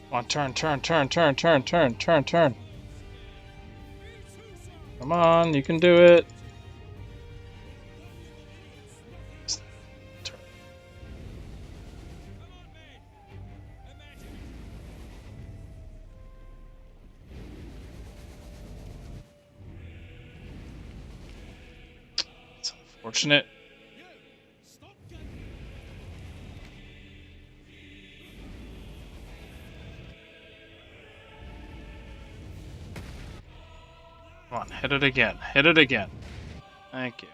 S1: Come on, turn, turn, turn, turn, turn, turn, turn, turn. Come on, you can do it. Fortunate.
S2: You! Stop gunning!
S1: Come on, hit it again. Hit it again. Thank you.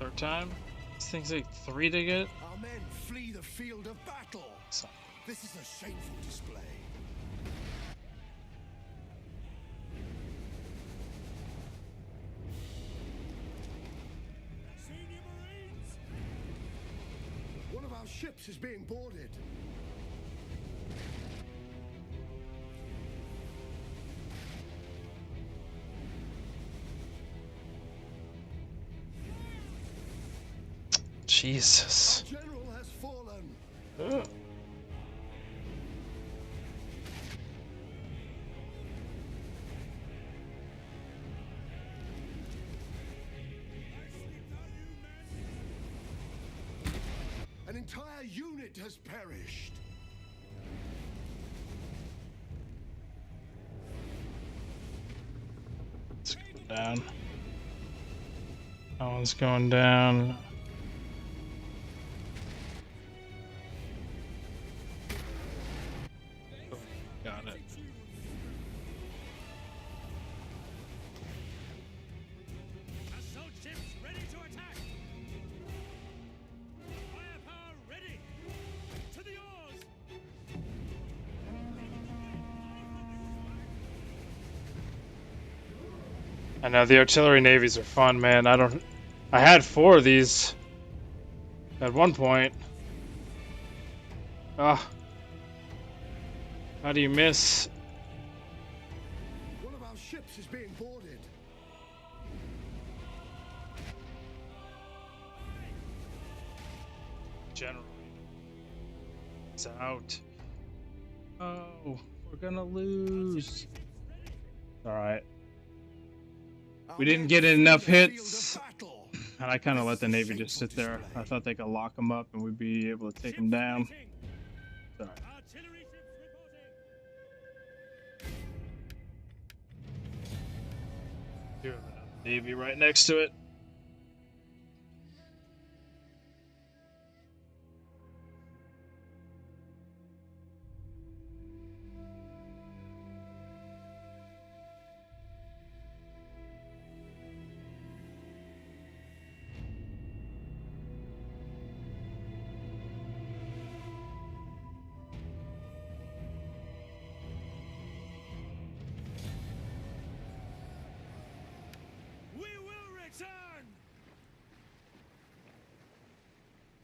S1: Third time? This thing's like 3 to get?
S4: Our men flee the field of battle.
S1: So,
S4: This is a shameful display.
S2: Senior Marines!
S4: One of our ships is being boarded.
S1: Jesus.
S4: Our general has fallen. An entire unit has perished.
S1: Let's go down. That one's going down. Got it.
S5: Assault ships ready to attack! Firepower ready! To the oars!
S1: I know the artillery navies are fun, man. I had 4 of these at one point. Ah. How do you miss?
S4: One of our ships is being boarded.
S1: General. It's out. Oh, we're gonna lose. Alright. We didn't get enough hits. And I kind of let the Navy just sit there. I thought they could lock them up and we'd be able to take them down. Sorry.
S5: Artillery ships reporting!
S1: You have another Navy right next to it.
S5: We will return!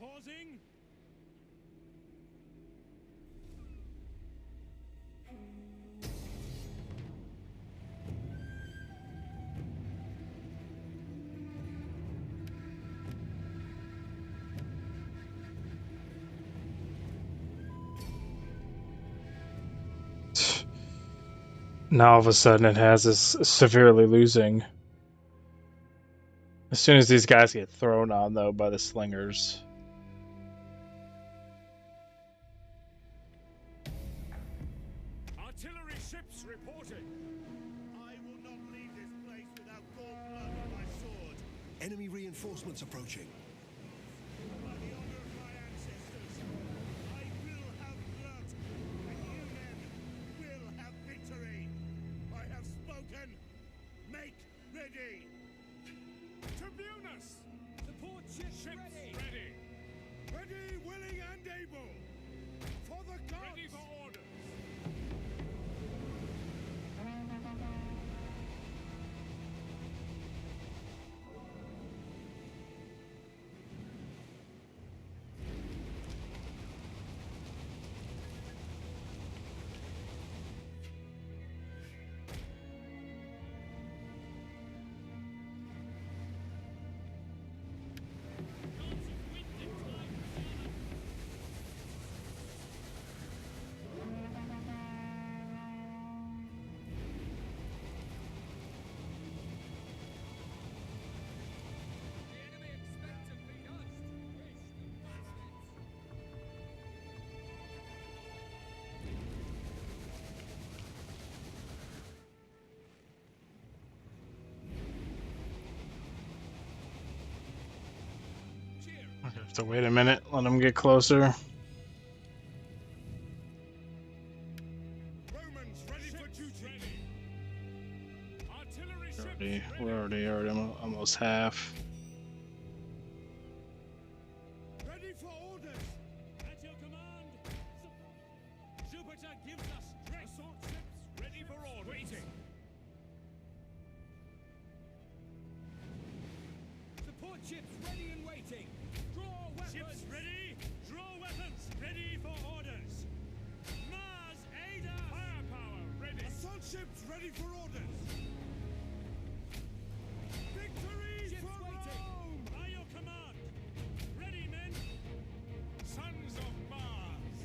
S5: Pausing.
S1: Now all of a sudden it has us severely losing. As soon as these guys get thrown on, though, by the slingers.
S5: Artillery ships reporting!
S2: I will not leave this place without gold blood on my sword.
S4: Enemy reinforcements approaching.
S2: By the honor of my ancestors, I will have blood, and you men will have victory. I have spoken. Make ready. Tribunus!
S5: Support ships ready!
S2: Ready, willing, and able. For the gods!
S5: Ready for orders!
S6: So wait a minute, let him get closer.
S2: Romans ready for duty.
S5: Artillery ships
S6: We're already almost half.
S2: Ready for orders.
S5: at your command. Jupiter gives us strength. Assault ships ready for orders. Waiting.
S2: Support ships ready and waiting. Draw weapons.
S5: Ships ready. Draw weapons. Ready for orders. Mars, aid us. Firepower ready.
S2: Assault ships ready for orders. Victory
S5: Ships
S2: for
S5: waiting.
S2: Rome.
S5: By your command. Ready, men. Sons of Mars.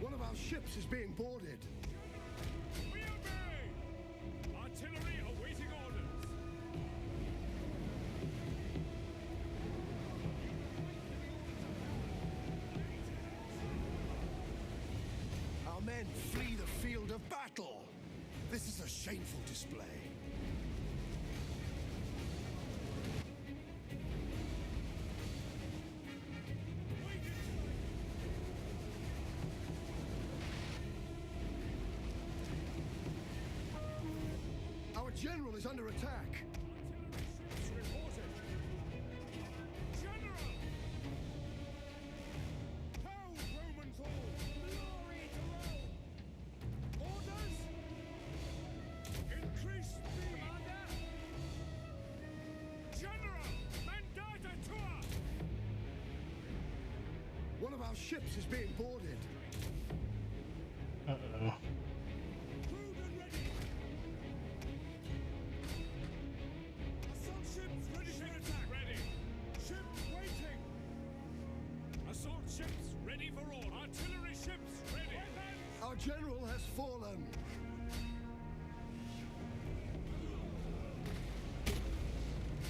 S4: One of our ships is being boarded.
S5: We obey. Artillery awaiting orders.
S4: Our men flee the field of battle. This is a shameful display. Our general is under attack.
S5: Ships reported. General.
S2: Hail Romans all. Glory to Rome. Orders. Increase speed.
S5: Commander. General. Mandata Tua.
S4: One of our ships is being boarded.
S6: Uh-oh.
S2: Crewed and ready. Assault ships ready for attack.
S5: Ready.
S2: Ships waiting.
S5: Assault ships ready for all. Artillery ships ready.
S4: Our general has fallen.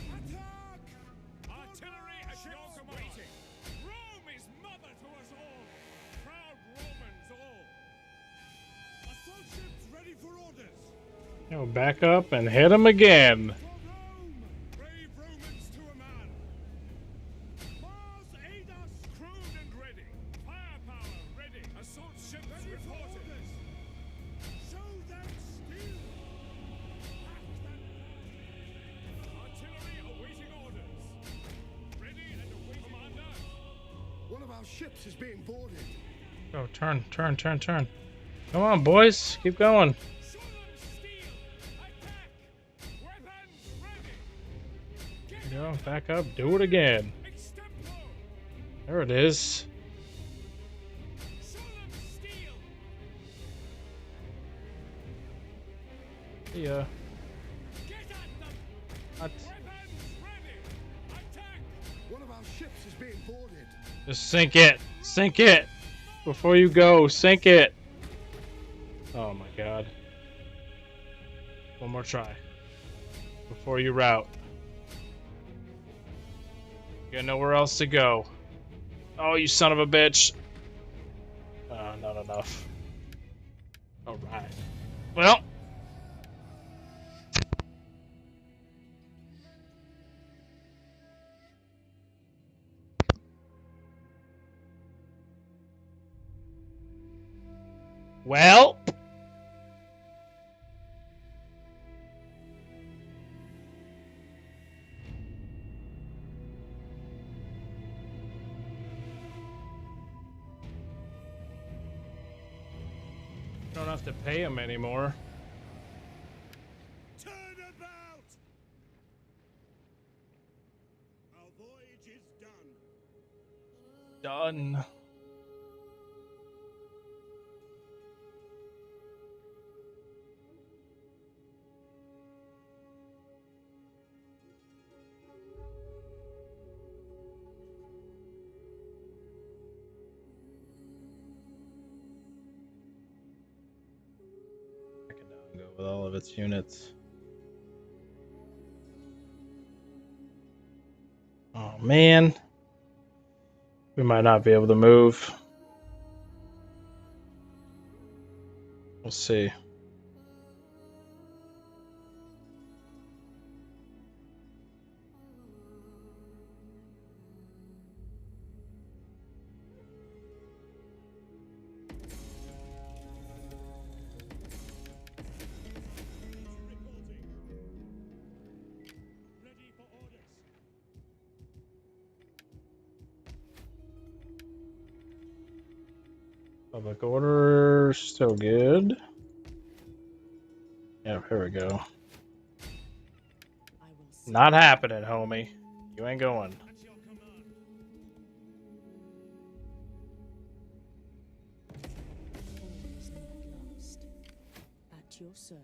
S2: Attack!
S5: Artillery at your command. Waiting. Rome is mother to us all. Proud Romans all.
S2: Assault ships ready for orders.
S6: Yo, back up and hit him again.
S2: For Rome! Brave Romans to a man. Mars aid us.
S5: Crewed and ready. Firepower ready. Assault ships
S2: Ready for
S5: reported.
S2: orders. Show them steel.
S5: Artillery awaiting orders. Ready and awaiting. Commander.
S4: One of our ships is being boarded.
S6: Go, turn. Come on, boys. Keep going.
S5: Show them steel. Attack. Weapons ready. Get
S6: Go, back up. Do it again.
S5: extempo.
S6: There it is.
S5: Show them steel.
S6: See ya.
S5: Get at them.
S6: What?
S5: Weapons ready. Attack.
S4: One of our ships is being boarded.
S6: Just sink it. Sink it. Before you go, sink it. Oh my god. One more try. Before you route. You got nowhere else to go. Oh, you son of a bitch. Not enough. Alright. Well. Well. Don't have to pay him anymore.
S2: Turn about! Our voyage is done.
S6: Done.
S1: of its units. Oh man. We might not be able to move. We'll see.
S5: Ready for orders.
S1: Public order, still good. Yeah, here we go.
S3: I will see
S1: Not happening, homie. You ain't going.
S5: At your command.
S3: all is not lost. At your service.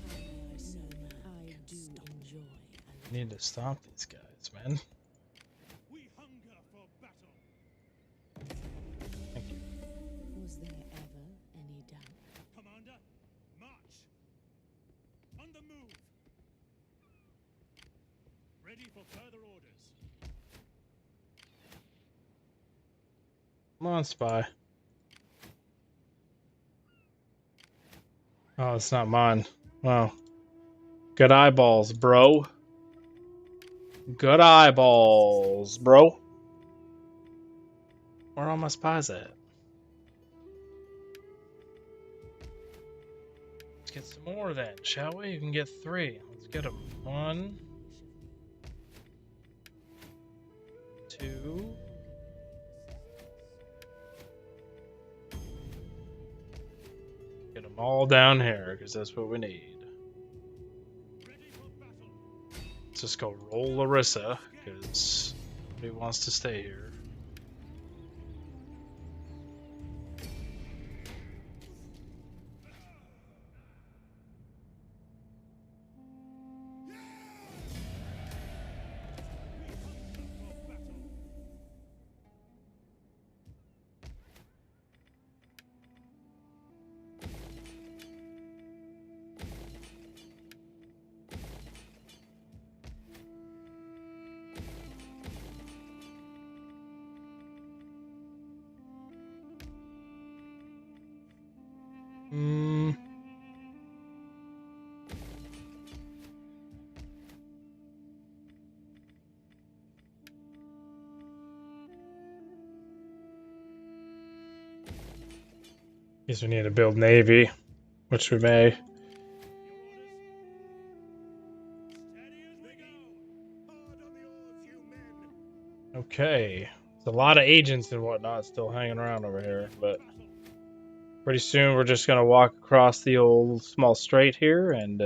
S3: How may I serve? I do enjoy a
S1: Need to stop these guys, man.
S5: We hunger for battle.
S1: Thank you.
S3: Was there ever any doubt?
S5: Commander, march. On the move. Ready for further orders.
S1: Come on, spy. Oh, it's not mine. Wow. Good eyeballs, bro. Good eyeballs, bro. Where are all my spies at? Let's get some more then, shall we? You can get 3. Let's get them. 1, 2. Get them all down here, because that's what we need.
S5: Ready for battle.
S1: Let's just go roll Larissa, because he wants to stay here.
S5: For battle.
S1: Hmm. Guess we need to build navy, which we may.
S5: Your orders. Steady as we go.
S4: Hard on the oars, you men.
S1: Okay. There's a lot of agents and whatnot still hanging around over here, but pretty soon we're just gonna walk across the old small strait here, and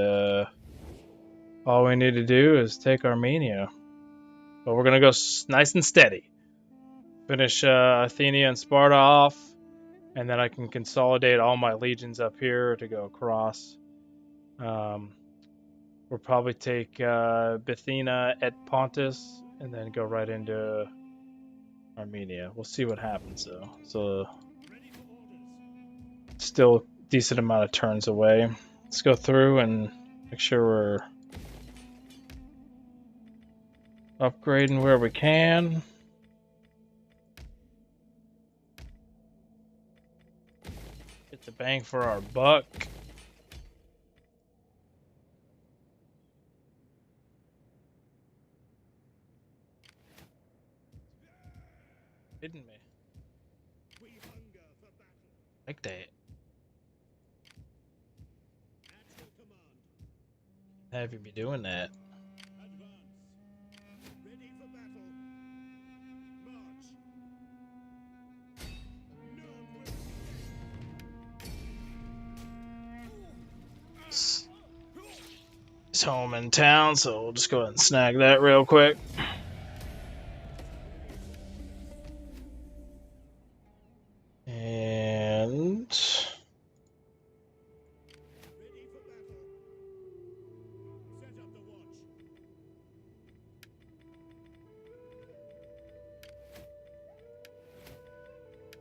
S1: all we need to do is take Armenia. But we're gonna go nice and steady. Finish Athenia and Sparta off, and then I can consolidate all my legions up here to go across. We'll probably take Bithynia at Pontus, and then go right into Armenia. We'll see what happens though. So
S5: Ready for orders.
S1: still decent amount of turns away. Let's go through and make sure we're upgrading where we can. Get the bang for our buck. Didn't me?
S5: We hunger for battle.
S1: Like that.
S5: At your command.
S1: Have you be doing that?
S5: Advance. Ready for battle. March. None will
S1: He's home in town, so we'll just go ahead and snag that real quick. And
S5: ready for battle. Set up the watch.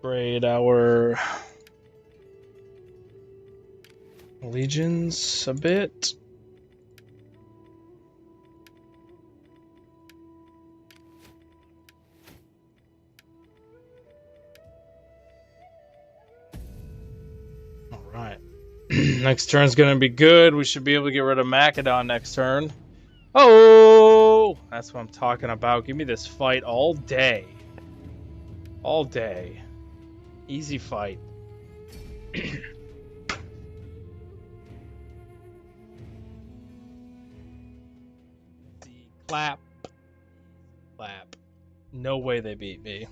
S1: upgrade our
S6: Legions a bit. All right. Next turn's gonna be good. We should be able to get rid of Macedon next turn. Oh, that's what I'm talking about. Give me this fight all day. All day. Easy fight. Clap. Clap. No way they beat me.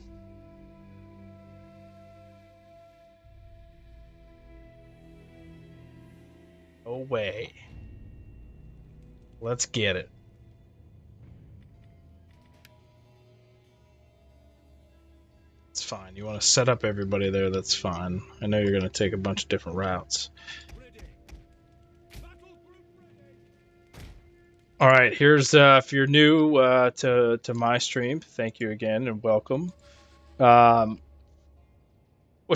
S6: No way. Let's get it. It's fine. You want to set up everybody there, that's fine. I know you're going to take a bunch of different routes. All right, here's if you're new to my stream, thank you again and welcome. What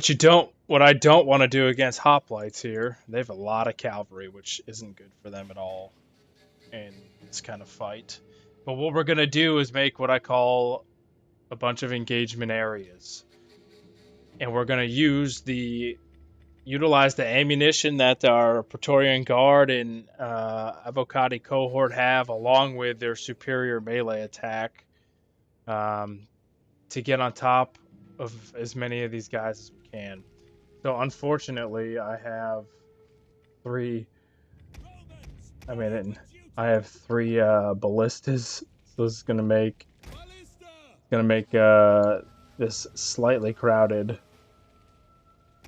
S6: I don't want to do against hoplites here, they have a lot of cavalry, which isn't good for them at all in this kind of fight. But what we're gonna do is make what I call a bunch of engagement areas, and we're gonna utilize the ammunition that our Praetorian Guard and Avocati cohort have, along with their superior melee attack, to get on top of as many of these guys as we can. So unfortunately, I have three ballistas. So this is gonna make this slightly crowded.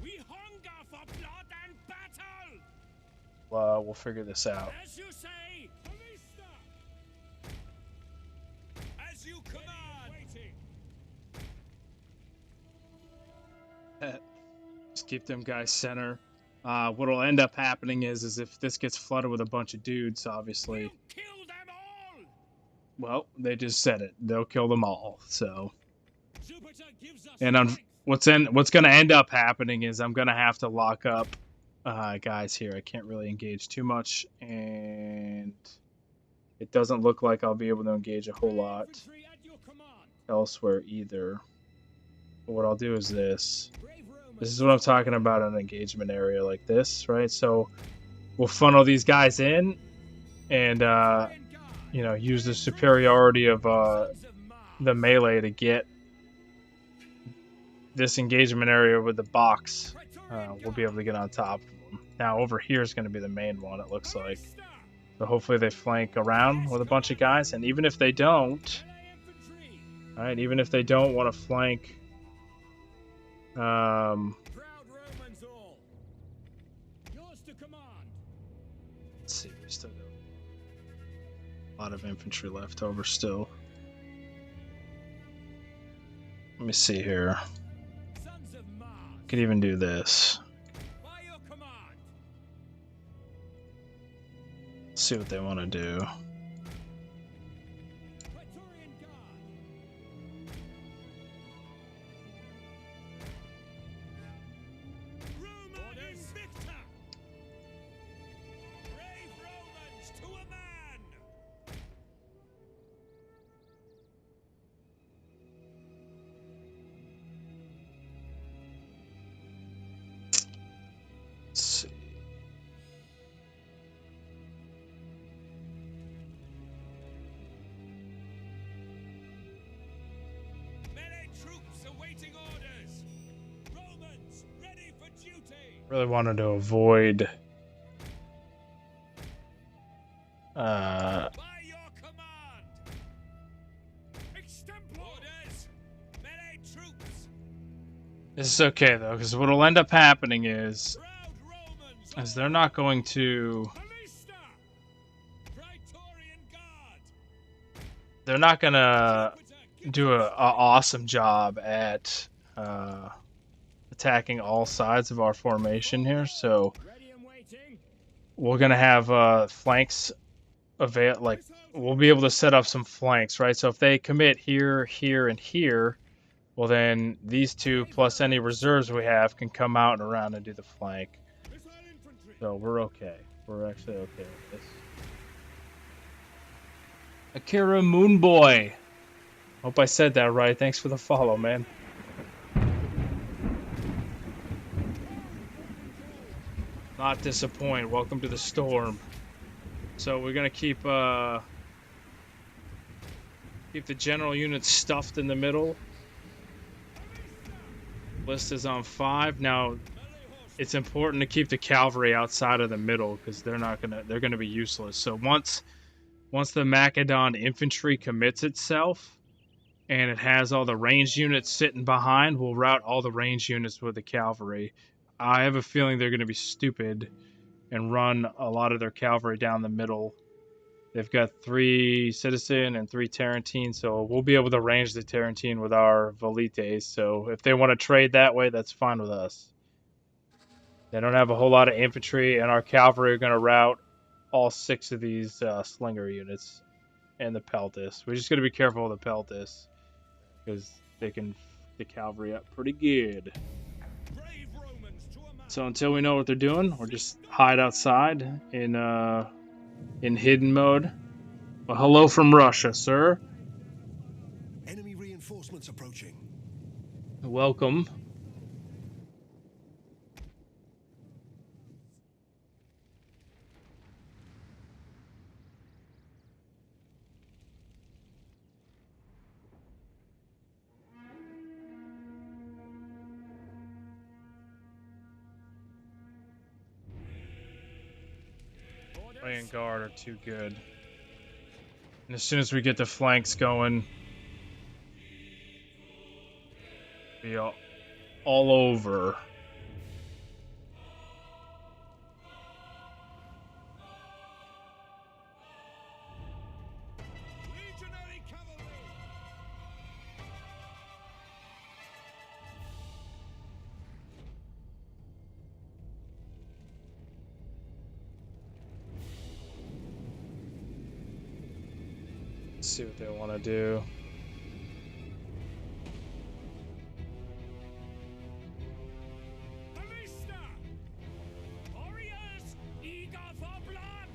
S5: We hunger for blood and battle.
S6: We'll figure this out.
S5: As you say, Ballista. As you command. Waiting.
S6: Just keep them guys center. What'll end up happening is if this gets flooded with a bunch of dudes, obviously.
S5: You kill them all.
S6: Well, they just said it. They'll kill them all. So,
S5: Jupiter gives us
S6: and what's going to end up happening is I'm going to have to lock up guys here. I can't really engage too much, and it doesn't look like I'll be able to engage a whole lot
S5: infantry at your command.
S6: elsewhere either. But what I'll do is this.
S5: Brave Romans.
S6: This is what I'm talking about, an engagement area like this, right? So we'll funnel these guys in and, use the superiority of the melee to get this engagement area with the box. We'll be able to get on top of them. Now over here is going to be the main one, it looks like. So hopefully they flank around with a bunch of guys, and even if they don't, alright, even if they don't want to flank,
S5: Proud Romans all. Yours to command.
S6: let's see, we still got a lot of infantry left over still. Let me see here.
S5: Sons of Mars.
S6: Could even do this.
S5: By your command.
S6: See what they want to do.
S5: Praetorian Guard. Roma Invicta. Brave Romans to a man.
S6: Let's see.
S5: Melee troops awaiting orders. Romans ready for duty.
S6: Really wanted to avoid
S5: By your command. Extempore orders. Melee troops.
S6: this is okay though, because what'll end up happening is
S5: Proud Romans.
S6: they're not going to
S5: Ballista. Praetorian Guard.
S6: they're not gonna
S5: Jupiter,
S6: do a awesome job at attacking all sides of our formation here, so
S5: ready and waiting.
S6: we're gonna have flanks we'll be able to set up some flanks, right? So if they commit here, here, and here, well then these two plus any reserves we have can come out and around and do the flank.
S5: Missile infantry.
S1: So we're okay. We're actually okay with this. Akira Moonboy. Hope I said that right. Thanks for the follow, man. Not disappoint. Welcome to the storm. So we're gonna keep the general units stuffed in the middle. List is on 5 now. It's important to keep the cavalry outside of the middle because they're gonna be useless. So once the Macedon infantry commits itself and it has all the ranged units sitting behind, we'll route all the ranged units with the cavalry. I have a feeling they're going to be stupid and run a lot of their cavalry down the middle. They've got 3 citizen and 3 Tarentine, so we'll be able to range the Tarentine with our Velites. So if they want to trade that way, that's fine with us. They don't have a whole lot of infantry, and our cavalry are going to route all 6 of these slinger units and the Peltis. We're just going to be careful with the Peltis because they can the cavalry up pretty good. So until we know what they're doing, we'll just hide outside in hidden mode. Well, hello from Russia, sir.
S4: Enemy reinforcements approaching.
S1: Welcome. And guard are too good. And as soon as we get the flanks going, be all over.
S5: Legionary cavalry.
S1: Let's see what they want to do.
S5: Ballista! Warriors, eager for blood!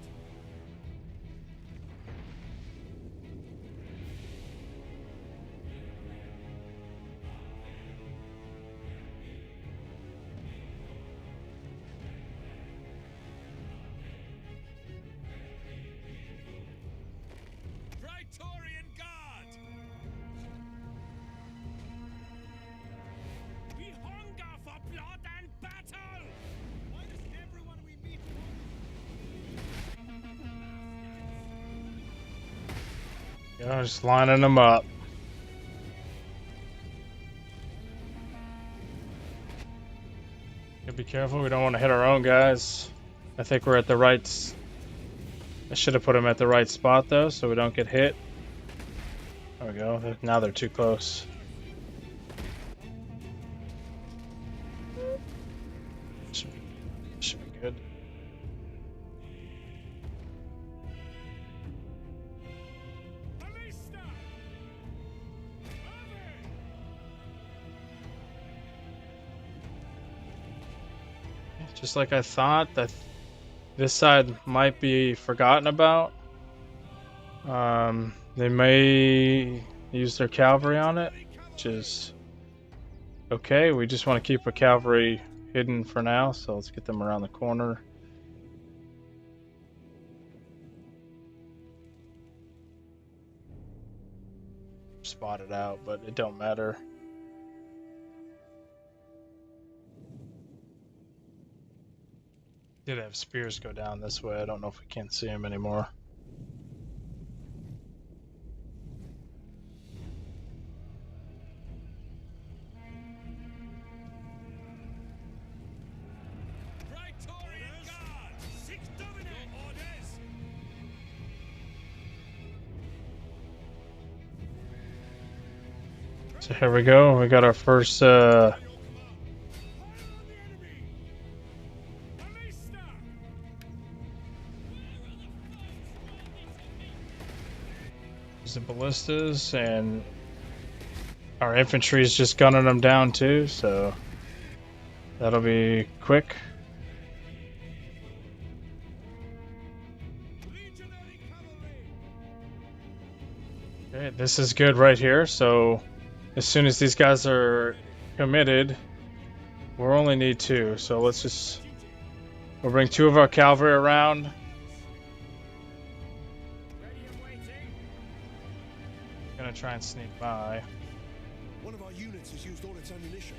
S5: Praetorian Guard! We hunger for blood and battle! Why does everyone we meet
S1: Yeah, just lining them up. Gotta be careful. We don't want to hit our own guys. I think we're at the right. I should have put them at the right spot though, so we don't get hit. There we go. Now they're too close. Should be good.
S5: Ballista!
S1: Just like I thought, that this side might be forgotten about. They may use their cavalry on it, which is okay. We just want to keep our cavalry hidden for now, so let's get them around the corner. Spotted out, but it don't matter. Did have spears go down this way. I don't know if we can't see them anymore.
S5: Praetorian Guard! Six Domino orders!
S1: So here we go. We got our first
S5: Fire on the enemy! Ballista!
S1: the ballistas, and our infantry is just gunning them down too, so that'll be quick.
S6: This is good right here. So as soon as these guys are committed, we'll only need 2. So we'll bring 2 of our cavalry around. Gonna try and sneak by.
S4: One of our units has used all its ammunition.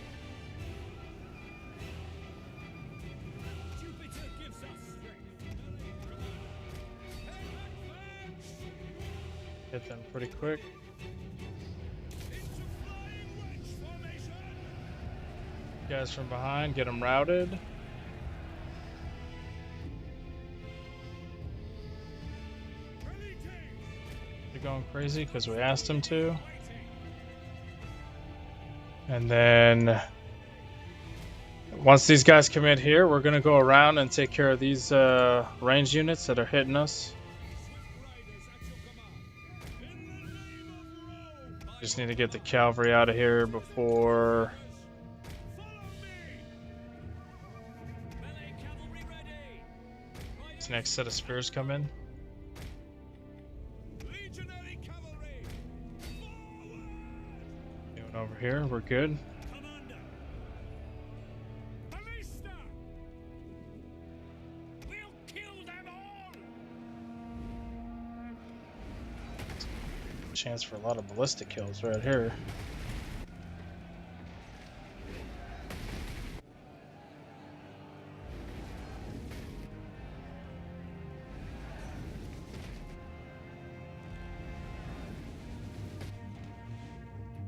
S5: Jupiter gives us strength.
S6: Hit them pretty quick.
S5: Into flying wedge formation.
S6: Guys from behind, get them routed. They're going crazy because we asked them to. And then once these guys commit here, we're gonna go around and take care of these range units that are hitting us. Just need to get the cavalry out of here before this next set of spears come in.
S5: Legionary cavalry.
S6: Going over here, we're good.
S5: Commander. Ballista. We'll kill them all.
S6: Chance for a lot of ballistic kills right here.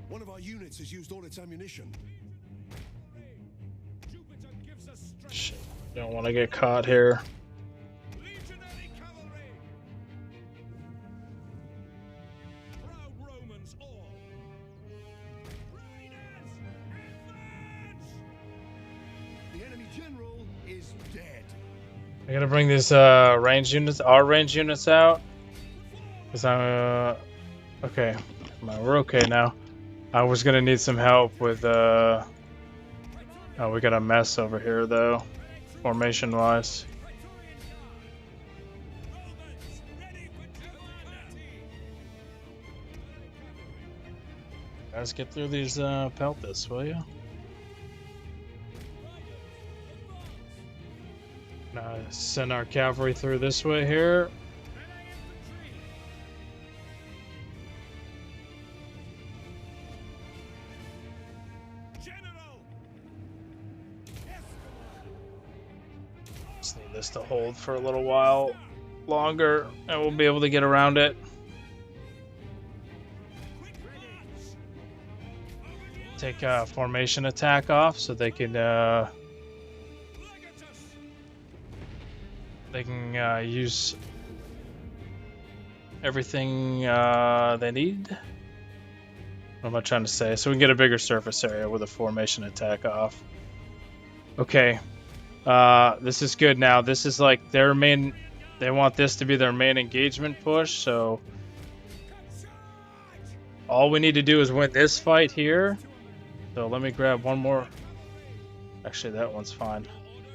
S4: One of our units has used all its ammunition.
S5: Jupiter gives us strength.
S6: Shit, don't want to get caught here.
S5: Legionary cavalry. Proud Romans all. Raiders, advance!
S4: The enemy general is dead.
S6: I gotta bring these range units, our range units out. Cause I'm okay. We're okay now. I was gonna need some help with oh, we got a mess over here though, formation wise. Guys, get through these peltas, will you? Send our cavalry through this way here.
S5: General.
S6: Just need this to hold for a little while longer, and we'll be able to get around it. Take formation attack off so they can use everything they need. What am I trying to say? So we can get a bigger surface area with a formation attack off. Okay. This is good now. This is like their main... They want this to be their main engagement push, so... All we need to do is win this fight here. So let me grab one more... Actually, that one's fine.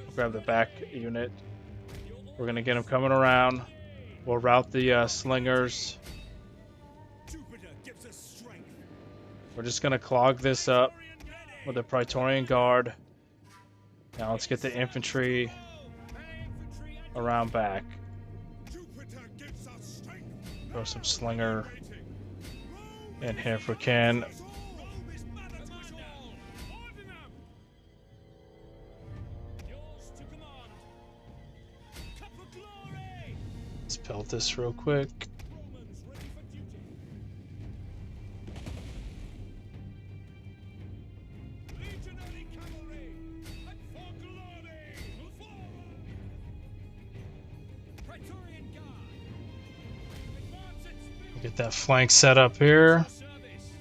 S6: I'll grab the back unit. We're going to get them coming around. We'll route the slingers.
S5: Jupiter gives us strength.
S6: We're just going to clog this up with the Praetorian Guard. Now let's get the infantry around back.
S5: Jupiter gives us strength.
S6: Throw some slinger in here if we can.
S5: Rome is mother to us all. Order them. Yours to command. Cup of glory.
S6: Let's pelt this real quick.
S5: Romans ready for duty. Legionary cavalry. And for glory. Forward. Praetorian Guard. Advance at speed.
S6: Get that flank set up here.
S5: Service.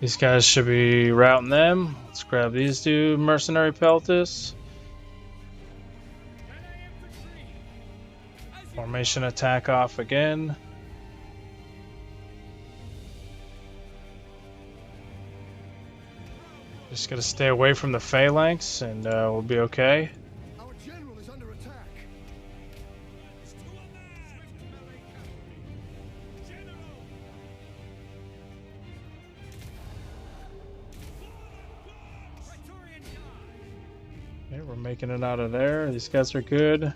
S6: These guys should be routing them. Let's grab these two mercenary peltas. Formation attack off again. Just gotta stay away from the phalanx and we'll be okay.
S4: Our general is under attack.
S6: making it out of there. These guys are good.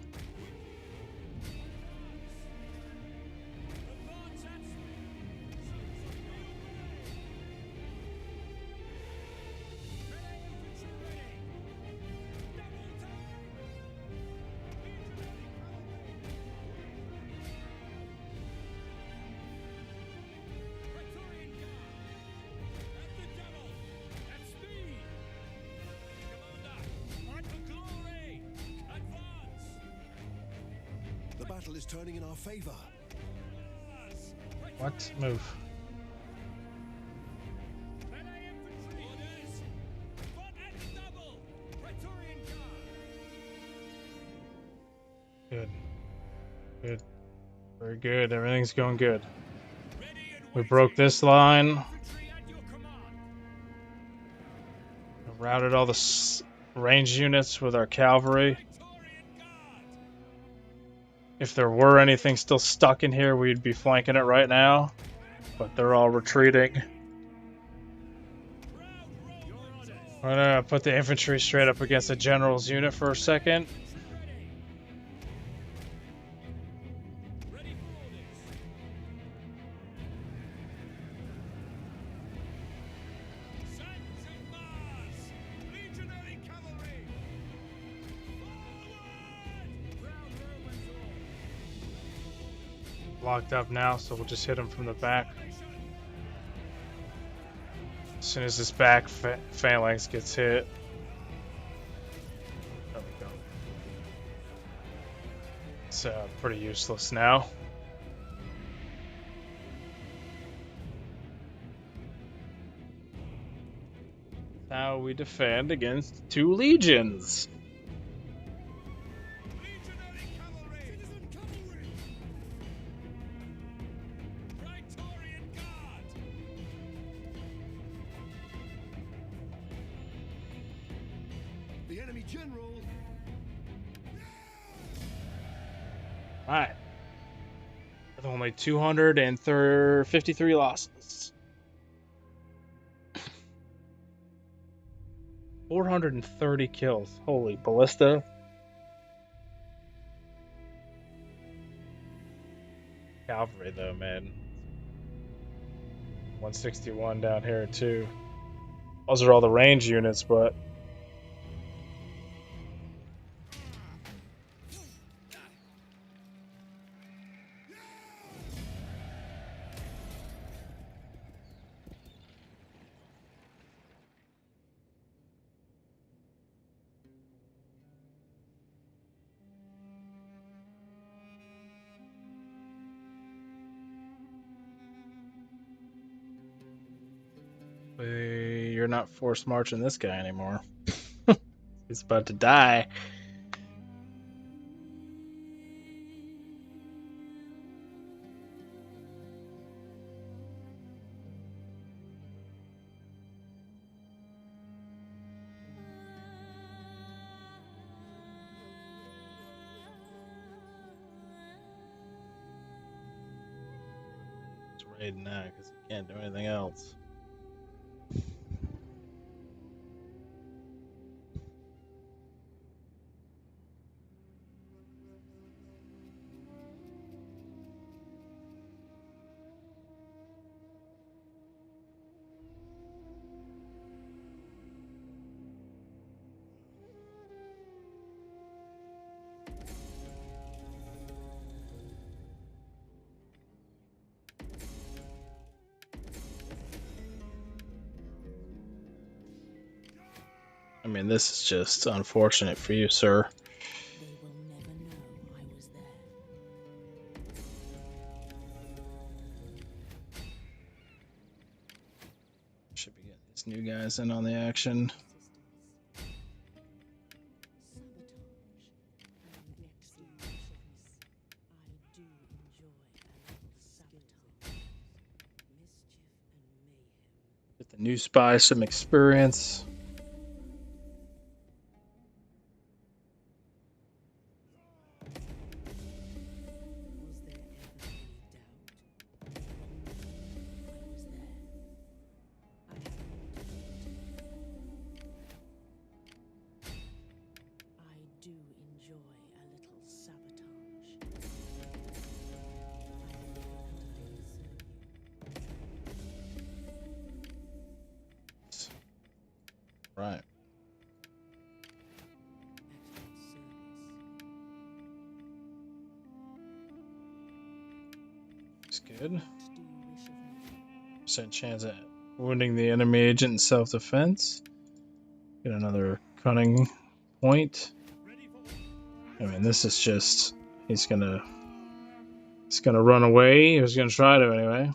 S4: The battle is turning in our favor.
S6: What? Move. Good. Good. Very good. Everything's going good. We broke this line. Routed all the range units with our cavalry. If there were anything still stuck in here, we'd be flanking it right now. But they're all retreating. I'm gonna put the infantry straight up against the general's unit for a second. Locked up now, so we'll just hit him from the back. As soon as this back phalanx gets hit. There we go. It's pretty useless now. Now we defend against 2 legions.
S4: The enemy general.
S6: Alright. With only 253 losses. 430 kills. Holy ballista. Cavalry though, man. 161 down here too. Those are all the range units, but you're not forced marching this guy anymore. He's about to die. It's raiding now because he can't do anything else. I mean, this is just unfortunate for you, sir.
S3: They will never know I was there.
S6: Should be getting these new guys in on the action. Get the new spy some experience. Right.
S3: At your service.
S6: It's good.
S3: What do you wish of me?
S6: Percent chance at wounding the enemy agent in self-defense. Get another cunning point. I mean, this is just he's gonna run away. He's gonna try to anyway,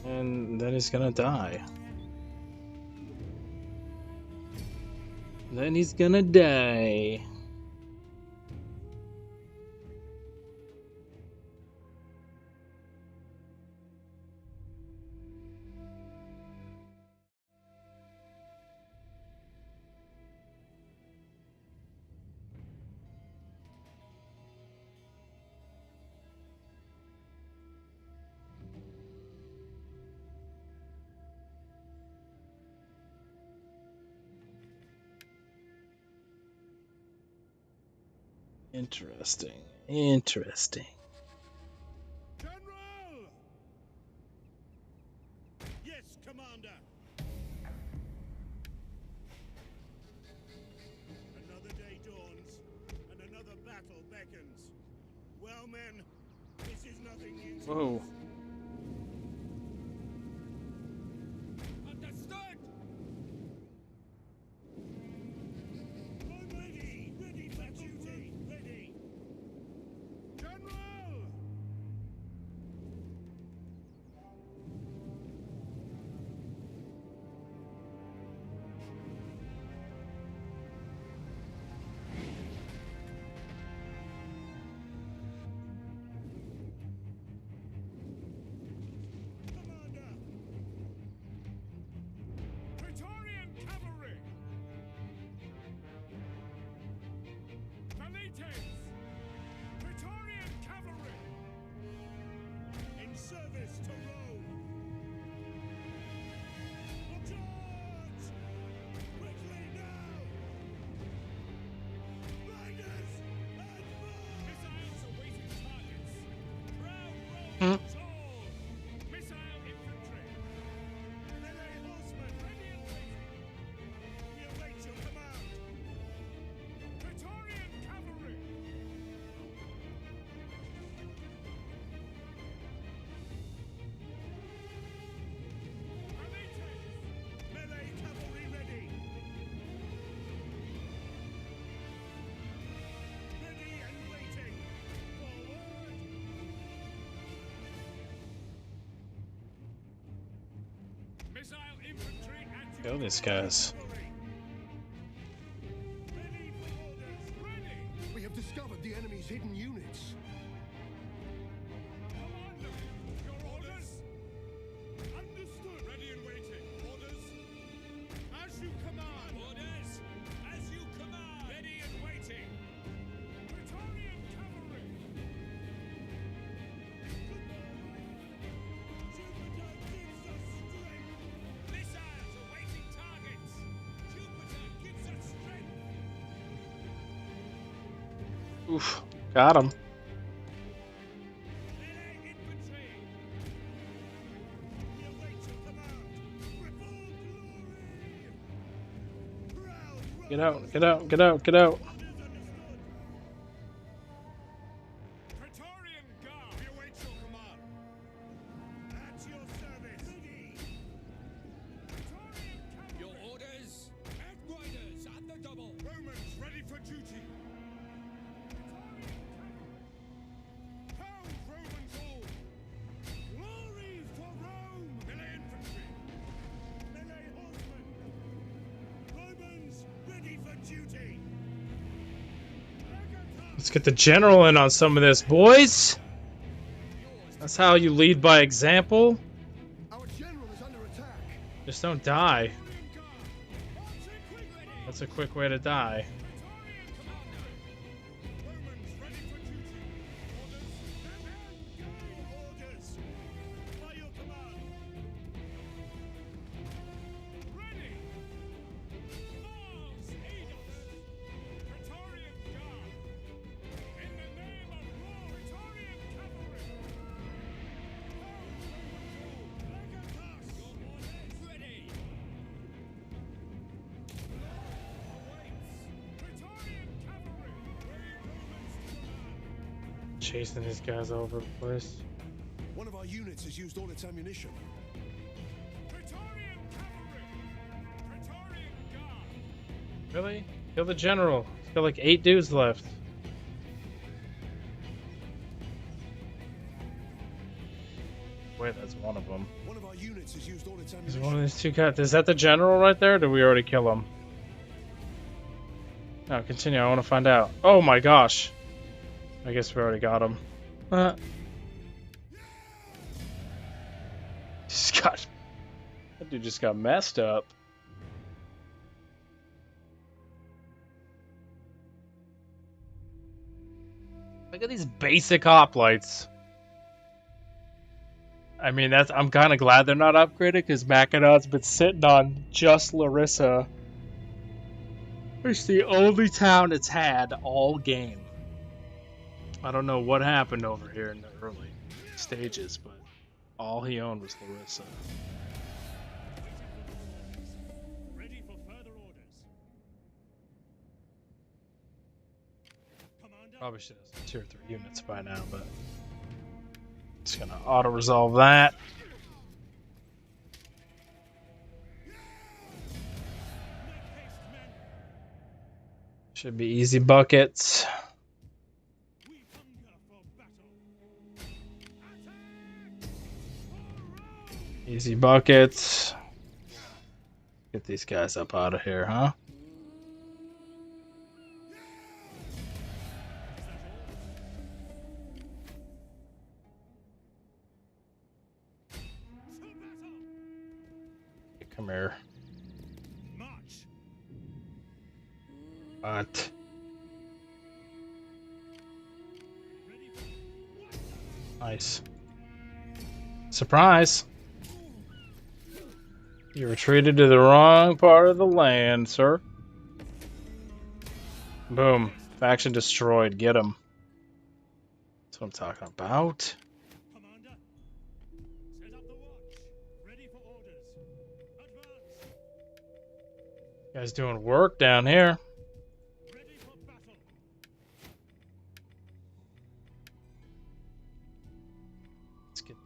S6: and then he's gonna die. Then he's gonna die. Interesting. Interesting.
S2: General! Yes, Commander. Another day dawns, and another battle beckons. Well, men, this is nothing new to
S6: Whoa.
S2: us. Understood! I'm ready! Ready for duty! Ready! General! Commander!
S5: Praetorian cavalry! Valites! Praetorian cavalry!
S2: In service to Rome! Charge! Quickly now! Riders and
S5: Missiles awaiting targets! Proud
S6: Hmm.
S5: Rome tall! Missile infantry!
S2: melee horsemen!
S5: Ready and waiting!
S2: We await your command!
S5: Praetorian cavalry! Valites!
S2: Melee cavalry ready! Ready and waiting! Forward!
S5: Missile infantry at
S6: Kill
S5: your
S6: these
S5: command.
S6: guys.
S2: Cavalry! Ready for orders!
S5: Ready!
S4: We have discovered the enemy's hidden units.
S5: Commander! Your orders? Understood! Ready and waiting. Orders? As you command! Orders? As you command! Ready and waiting! Praetorian cavalry!
S2: Jupiter gives us strength!
S5: Missiles awaiting targets! Jupiter gives us strength!
S6: Oof. Got him.
S5: Melee infantry!
S2: We await your command! Reform glory! Proud
S6: Get out. Get out. Get out. Get out.
S2: Orders understood!
S5: Praetorian guard! We await your command!
S2: At your service! Ready!
S5: Praetorian cavalry! Your orders? Riders at the double! Romans ready for duty! Pound Romans all!
S2: Glory for Rome!
S5: Melee infantry!
S2: Melee horsemen! Romans ready for duty!
S6: Let's get the general in on some of this, boys. That's how you lead by example.
S4: Our general is under attack.
S6: Just don't die.
S5: Praetorian guard! Marching quickly!
S6: That's a quick way to die.
S5: Praetorian commander! Romans ready for duty! Orders?
S2: Orders! By your command!
S5: Ready! Mars aid us! Praetorian guard! In the name of Rome! Praetorian cavalry! Pound Romans all! Legatus! Your orders!
S6: chasing these guys all over the place.
S4: One of our units has used all its ammunition.
S5: Praetorian cavalry! Praetorian guard!
S6: Really? Kill the general. He's got like 8 dudes left. Wait, that's one of them.
S4: One of our units has used all its
S6: Is
S4: ammunition.
S6: one of these two guys? Is that the general right there? Or did we already kill him? No, continue. I want to find out. Oh my gosh. I guess we already got him. Just got. That dude just got messed up. Look at these basic hoplites. I mean, I'm kind of glad they're not upgraded because Mackinac been sitting on just Larissa. It's the only town it's had all game. I don't know what happened over here in the early stages, but all he owned was Larissa.
S5: Ready for further orders. Commander,
S6: Probably should have 2 or 3 units by now, but just gonna auto-resolve that.
S5: make haste, men.
S6: Should be easy buckets.
S5: We hunger for battle. Attack! Hurrah!
S6: Easy buckets. Get these guys up out of here, huh?
S5: To battle!
S6: Come here.
S5: March!
S6: What?
S5: Ready for
S6: Nice. Surprise! You retreated to the wrong part of the land, sir. Boom. Faction destroyed. Get him. That's what I'm talking about.
S5: Commander, set up the watch. Ready for orders. Advance.
S6: You guys doing work down here.
S5: Ready for battle.
S6: Let's get.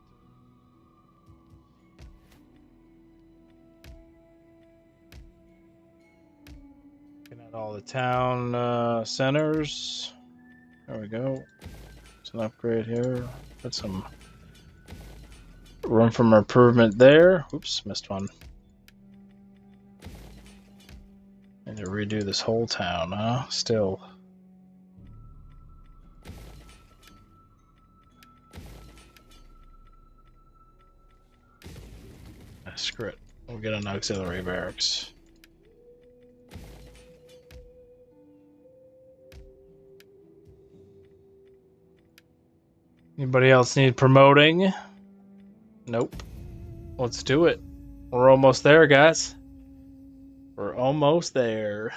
S6: Looking at all the town centers. There we go. It's an upgrade here. Put some room for improvement there. Oops, missed one. Need to redo this whole town, huh? Still. Screw it. We'll get an auxiliary barracks. Anybody else need promoting? Nope. Let's do it. We're almost there, guys. We're almost there.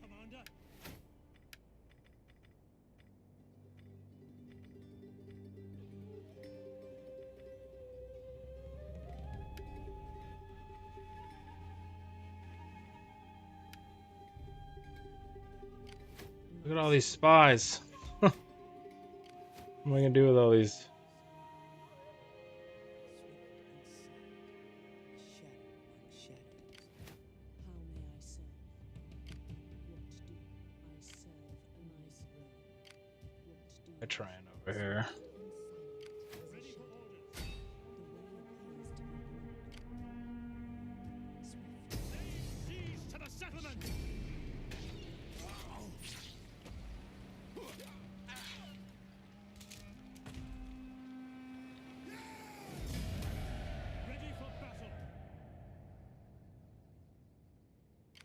S5: Commander,
S6: Look at all these spies. What am I gonna do with all these?
S3: Swift and silent,
S6: They're trying over here.
S5: Ready for orders. Lay siege to the settlement. Ready for battle.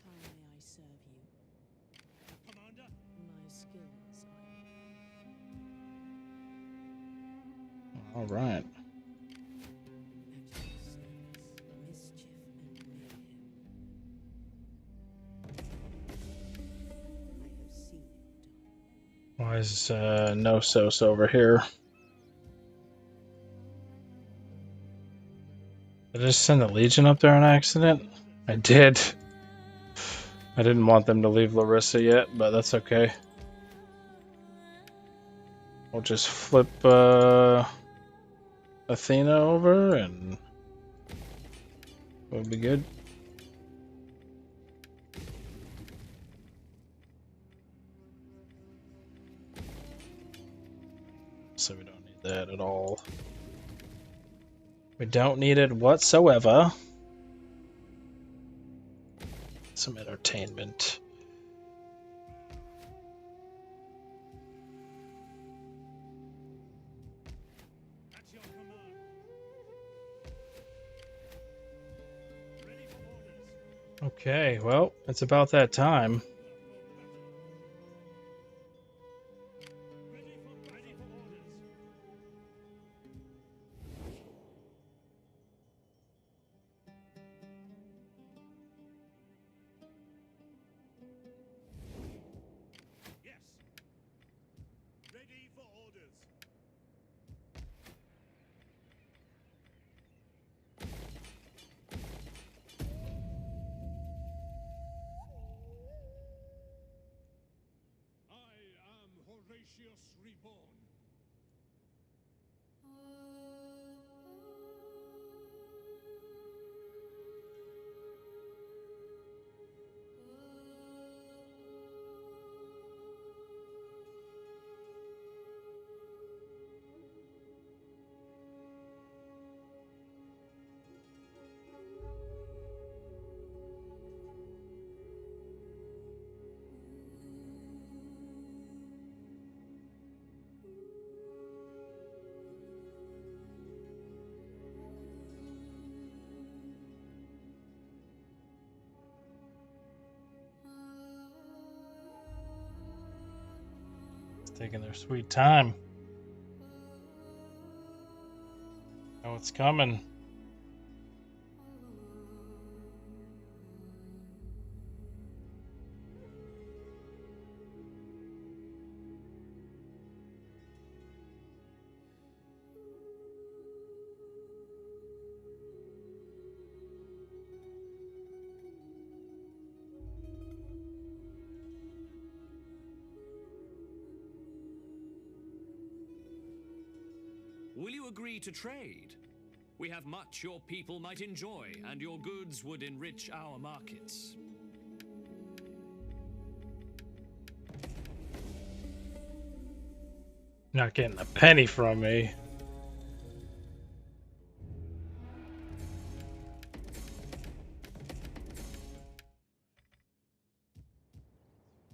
S3: How may I serve you?
S5: Commander.
S3: My skills
S6: All right.
S3: at your service. Mischief and mayhem. I have seen it done.
S6: Why is Nosos over here? Did I just send the Legion up there on accident? I did. I didn't want them to leave Larissa yet, but that's okay. We'll just flip Athena over and we'll be good. So we don't need that at all. We don't need it whatsoever. Some entertainment.
S5: At your command. Ready for orders.
S6: Okay, well, it's about that time.
S5: Ready for orders. Yes. Ready for orders. I am Horatius Reborn.
S6: Taking their sweet time. Oh, it's coming.
S7: Will you agree to trade? We have much your people might enjoy, and your goods would enrich our markets.
S6: Not getting a penny from me.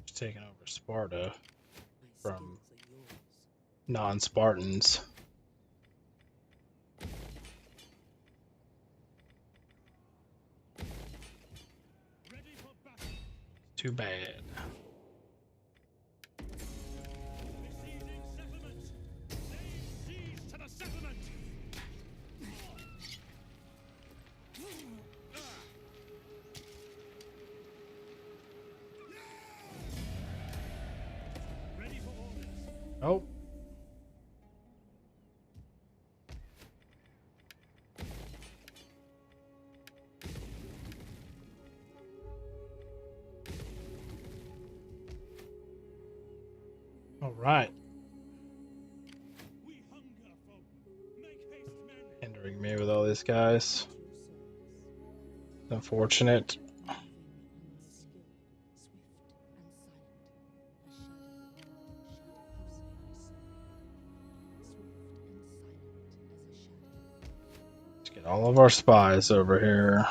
S6: Just taking over Sparta
S3: My
S6: from
S3: skills are yours.
S6: non-Spartans.
S5: Ready for battle.
S6: Too bad.
S5: Besieging settlement. Lay siege to the settlement. Ready for orders.
S6: Oh. All right.
S5: We hunger for make haste men.
S6: Hindering me with all these guys. Unfortunate.
S3: Moving on my skill, swift and silent. A shadow, how may I serve?
S6: Get all of our spies over here.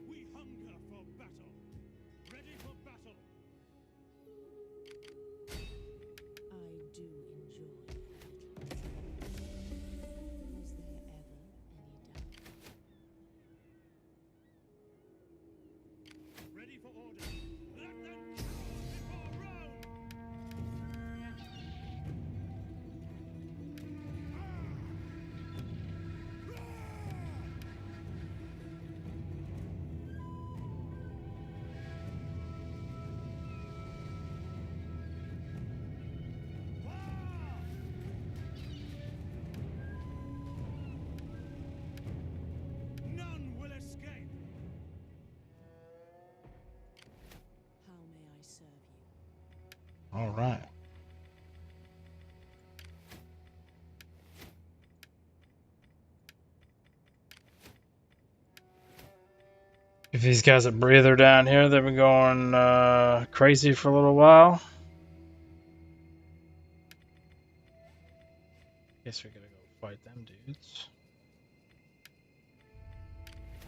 S2: We hunger for battle. Ready for battle.
S3: I do enjoy a little. Was there ever any doubt?
S2: Ready for order. Let them charge before Rome. None will escape.
S3: How may I serve you?
S6: All right. If these guys a breather down here, they've been going crazy for a little while. Guess we're gonna go fight them dudes.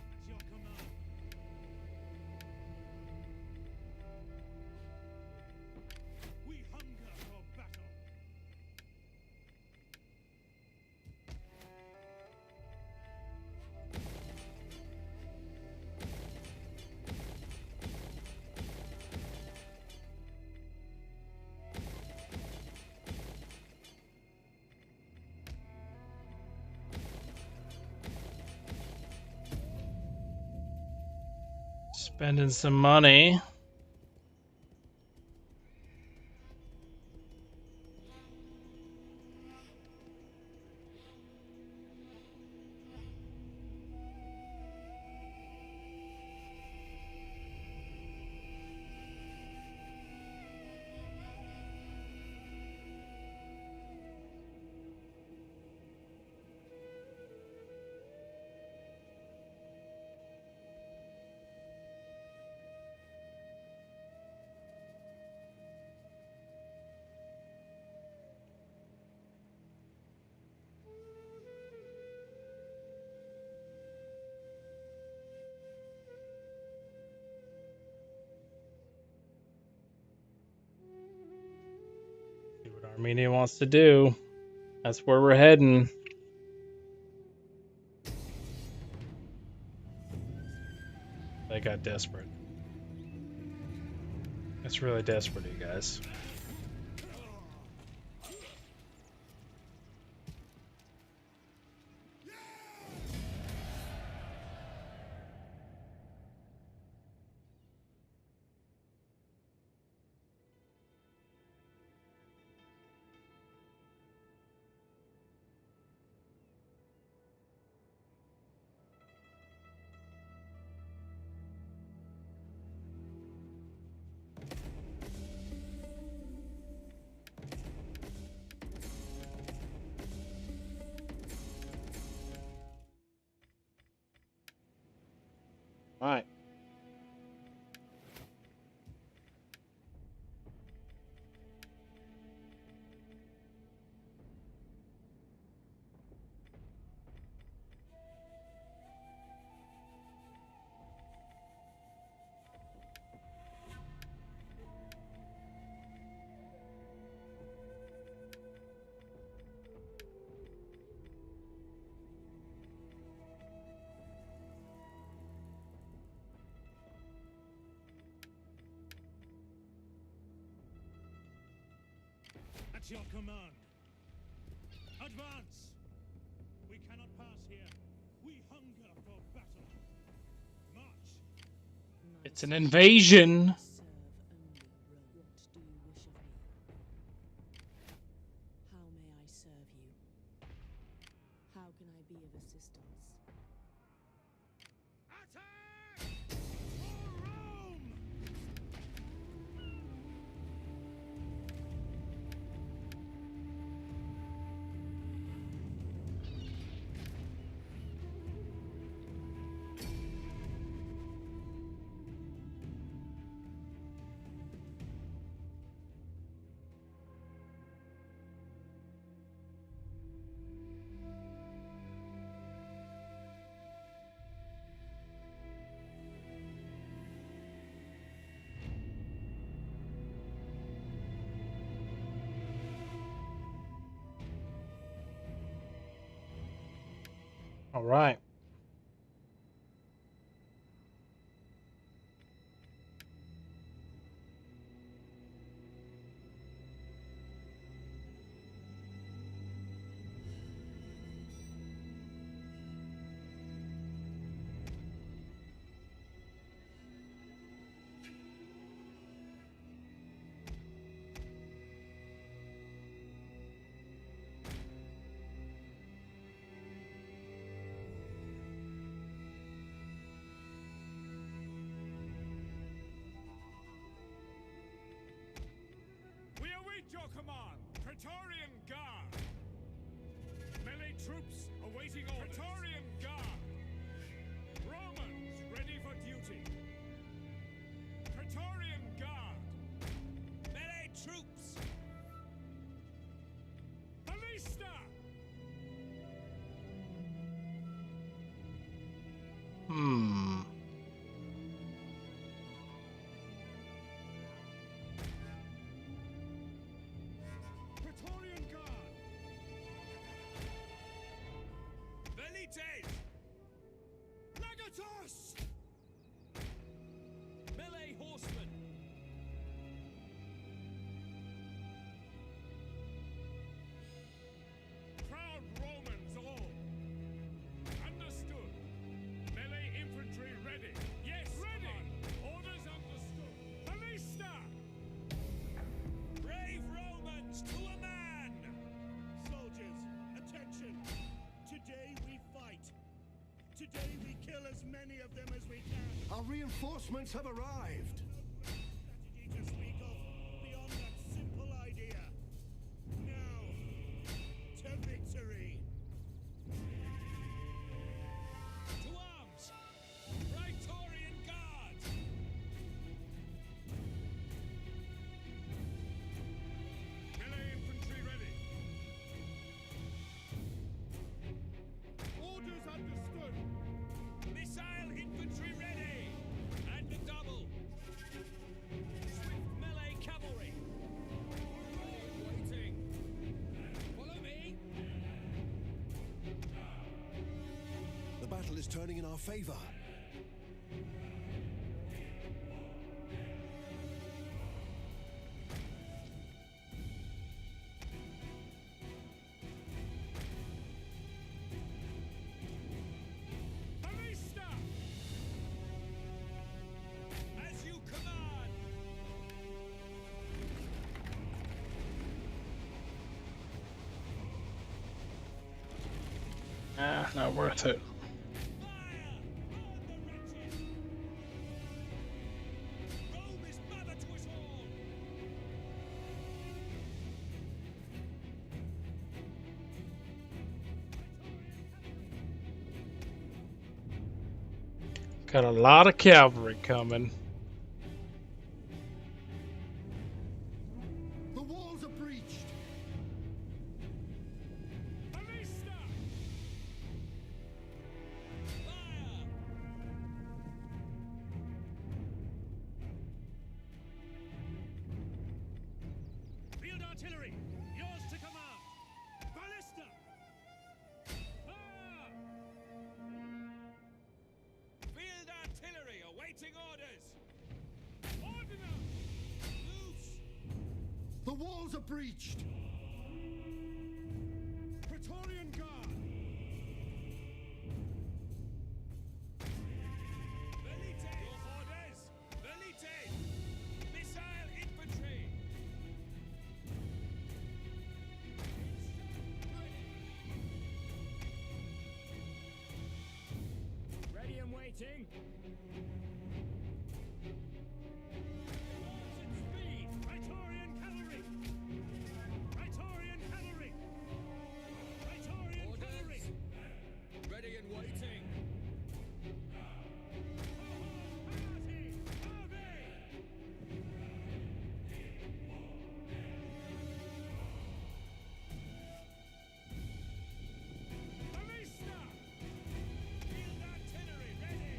S2: At your command. We hunger for battle.
S6: Spending some money. See what Armenia wants to do. That's where we're heading. They got desperate. That's really desperate, you guys. All right.
S2: At your command. Advance. We cannot pass here. We hunger for battle. March.
S6: It's an invasion.
S3: Serve only Rome. What do you wish of me? How may I serve you? How can I be of assistance?
S2: Attack! For Rome!
S6: All right.
S5: We await your command, Praetorian Guard. Melee troops awaiting orders. Praetorian Guard. Romans ready for duty. Praetorian Guard. Melee troops. Ballista.
S6: Hmm.
S5: Praetorian Guard. Velites. Legatus. Melee horsemen. Proud Romans all. Understood. Melee infantry ready. Yes, ready. Orders understood. Ballista. Brave Romans to a man.
S2: Soldiers, attention! Today we fight. Today we kill as many of them as we can.
S4: Our reinforcements have arrived.
S2: Strategy to speak of beyond that simple idea. Now, to victory!
S5: To arms. Praetorian Guard. Melee infantry ready. Orders understood. Missile infantry ready. And a double. Swift melee cavalry. Waiting. Follow me.
S4: The battle is turning in our favor.
S5: Ballista! As you command!
S6: Ah, not worth it.
S5: Fire! On the wretches! Rome is mother to us all!
S6: Got a lot of cavalry coming.
S4: The walls are breached.
S5: Ballista! Fire! Field artillery, yours to command. Ballista! Fire! Field artillery awaiting orders. Ordnance! Loose!
S4: The walls are breached.
S2: Praetorian Guard!
S5: Velites! Your orders! Velites! Missile infantry! Ready and waiting. Speed! Praetorian cavalry! Praetorian cavalry! Praetorian cavalry! Ready and waiting. Party! Harvey! Ballista! Field artillery ready!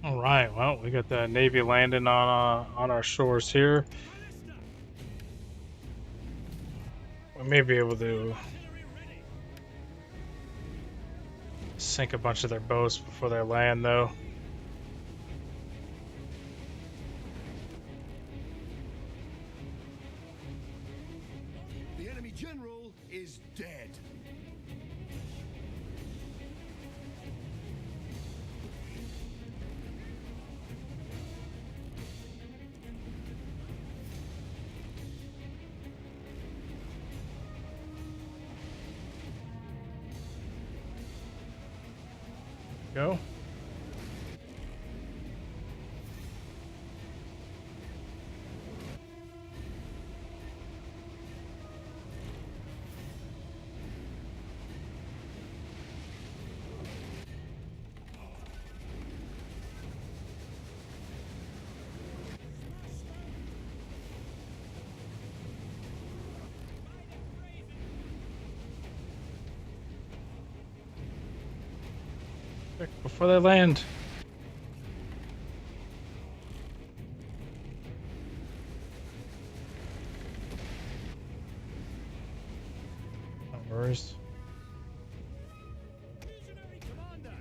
S6: All right. Well, we got the Navy landing on our shores here. We may be able to sink a bunch of their boats before they land, though.
S4: The enemy general is dead.
S6: Go. Quick, before they land. No worries.
S5: Visionary commander.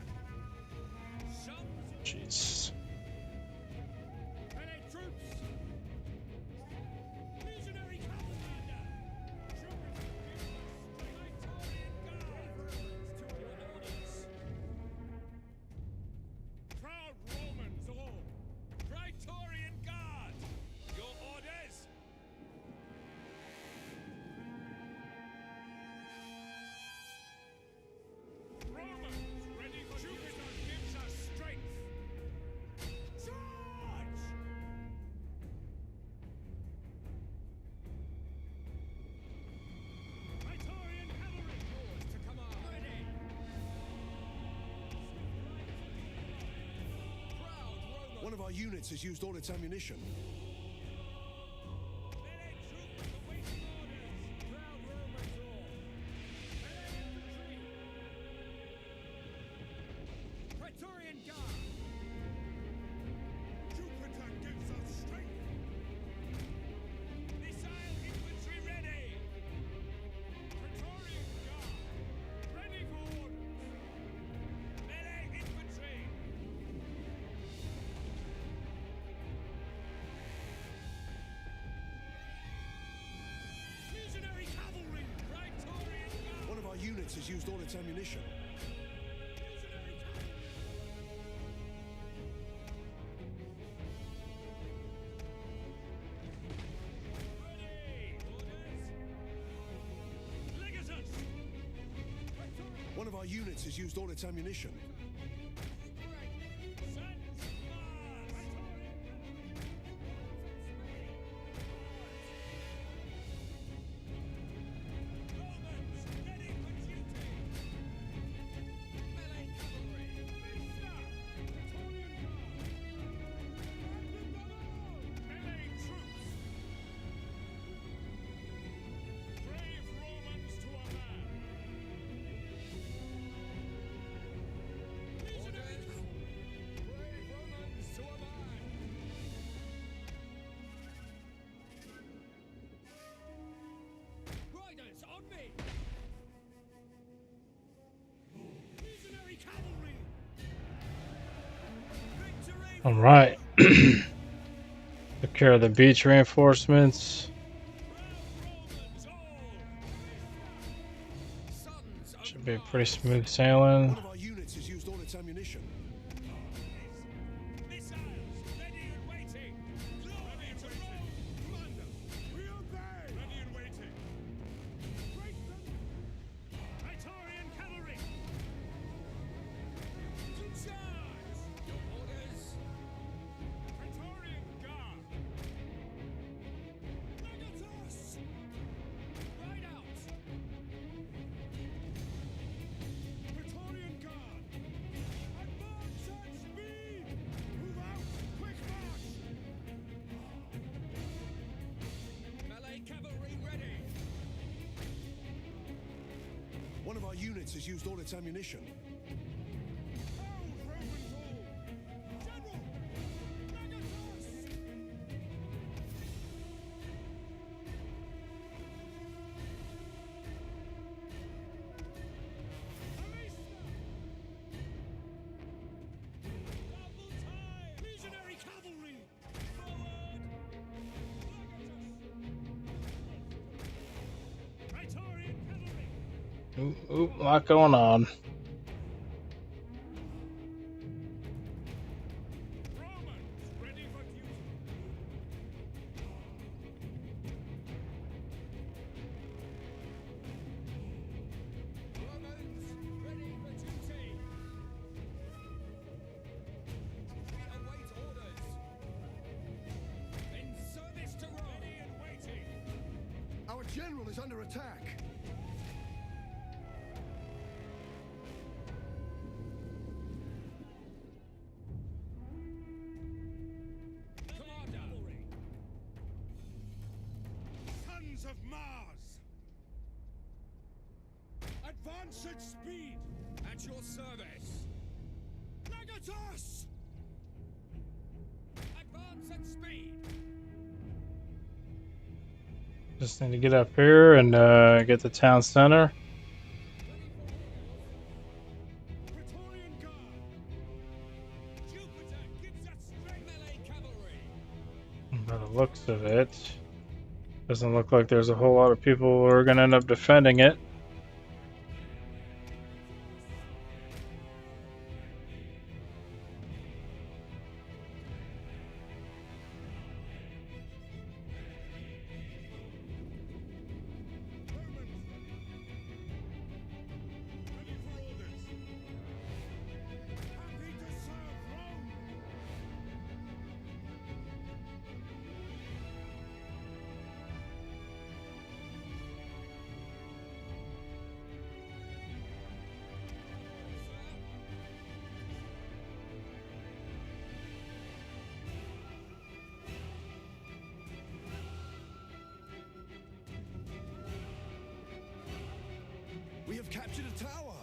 S5: Sons
S6: Jeez.
S5: Allied troops. Visionary commander. Proud Romans all. Praetorian Guard. Your orders. Romans ready for Jupiter gives us strength. Charge! Praetorian cavalry yours to command. Ready. Proud Roman.
S4: One of our units has used all its ammunition.
S5: Melee troops awaiting orders. Proud Romans all. Melee infantry. Praetorian Guard. Jupiter gives us strength. Missile infantry ready. Praetorian Guard. Ready for orders. Melee infantry. Visionary cavalry. Praetorian Guard.
S4: One of our units has used all its ammunition.
S5: Visionary cavalry. Ready. Orders. Legatus. Praetorian
S4: One of our units has used all its ammunition. Riders on me! Visionary cavalry! Victory!
S6: All right. Took care of the beach reinforcements.
S5: Romans all! Sons of
S6: Should be
S5: God.
S6: pretty smooth sailing.
S4: One of our units has used all its ammunition.
S5: Missiles ready and waiting. Ready to roll. Commander, we obey. Ready and waiting. Praetorian cavalry. To charge. Your orders. Praetorian Guard. Legatus. Ride out. Praetorian Guard. Advance at speed. Move out. Quick march. Melee cavalry ready.
S4: One of our units has used all its ammunition.
S5: Proud Romans all. General.
S6: Ooh, a lot going on.
S5: Romans, ready for duty. Romans, ready for duty. We await orders. In service to Rome. Ready and waiting.
S4: Our general is under attack.
S5: Commander. Sons of Mars. Advance at speed. At your service. Legatus. Advance at speed.
S6: Just need to get up here and get the town center.
S5: Praetorian Guard. Jupiter gives us strength. Melee cavalry.
S6: By the looks of it, doesn't look like there's a whole lot of people who are going to end up defending it.
S5: Ready for orders. Happy to serve Rome.
S4: We have captured a tower.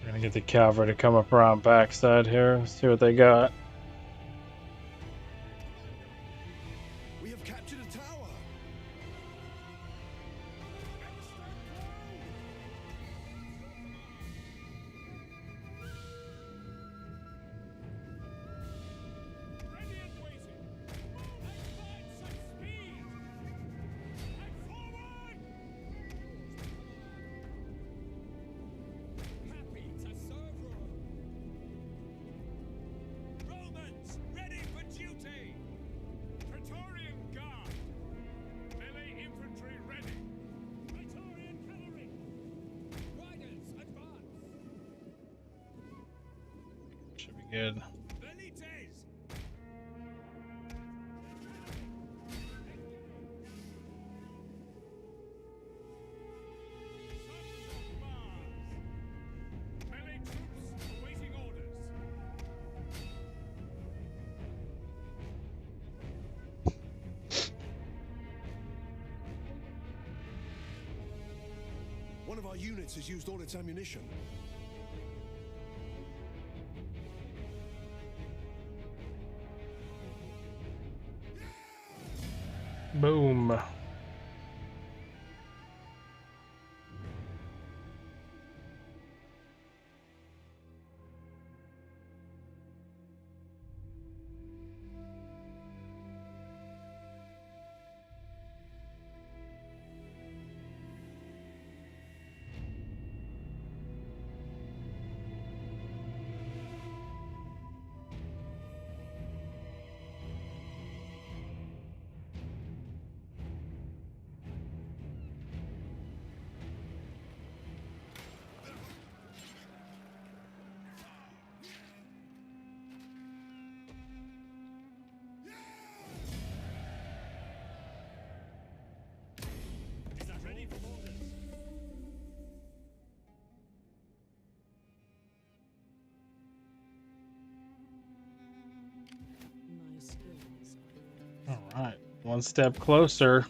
S6: We're going to get the cavalry to come up around backside here, see what they got.
S4: We have captured a tower.
S5: Ready and waiting. Advance at speed. And forward. Happy to serve Rome. Romans, ready for duty. Praetorian Guard. Melee infantry ready. Praetorian cavalry. Riders, advance.
S6: Should be good.
S5: Velites. Sons of Mars. Melee troops awaiting orders.
S4: One of our units has used all its ammunition.
S6: Boom.
S5: Is that ready for orders?
S3: My skills
S6: All right, one step closer.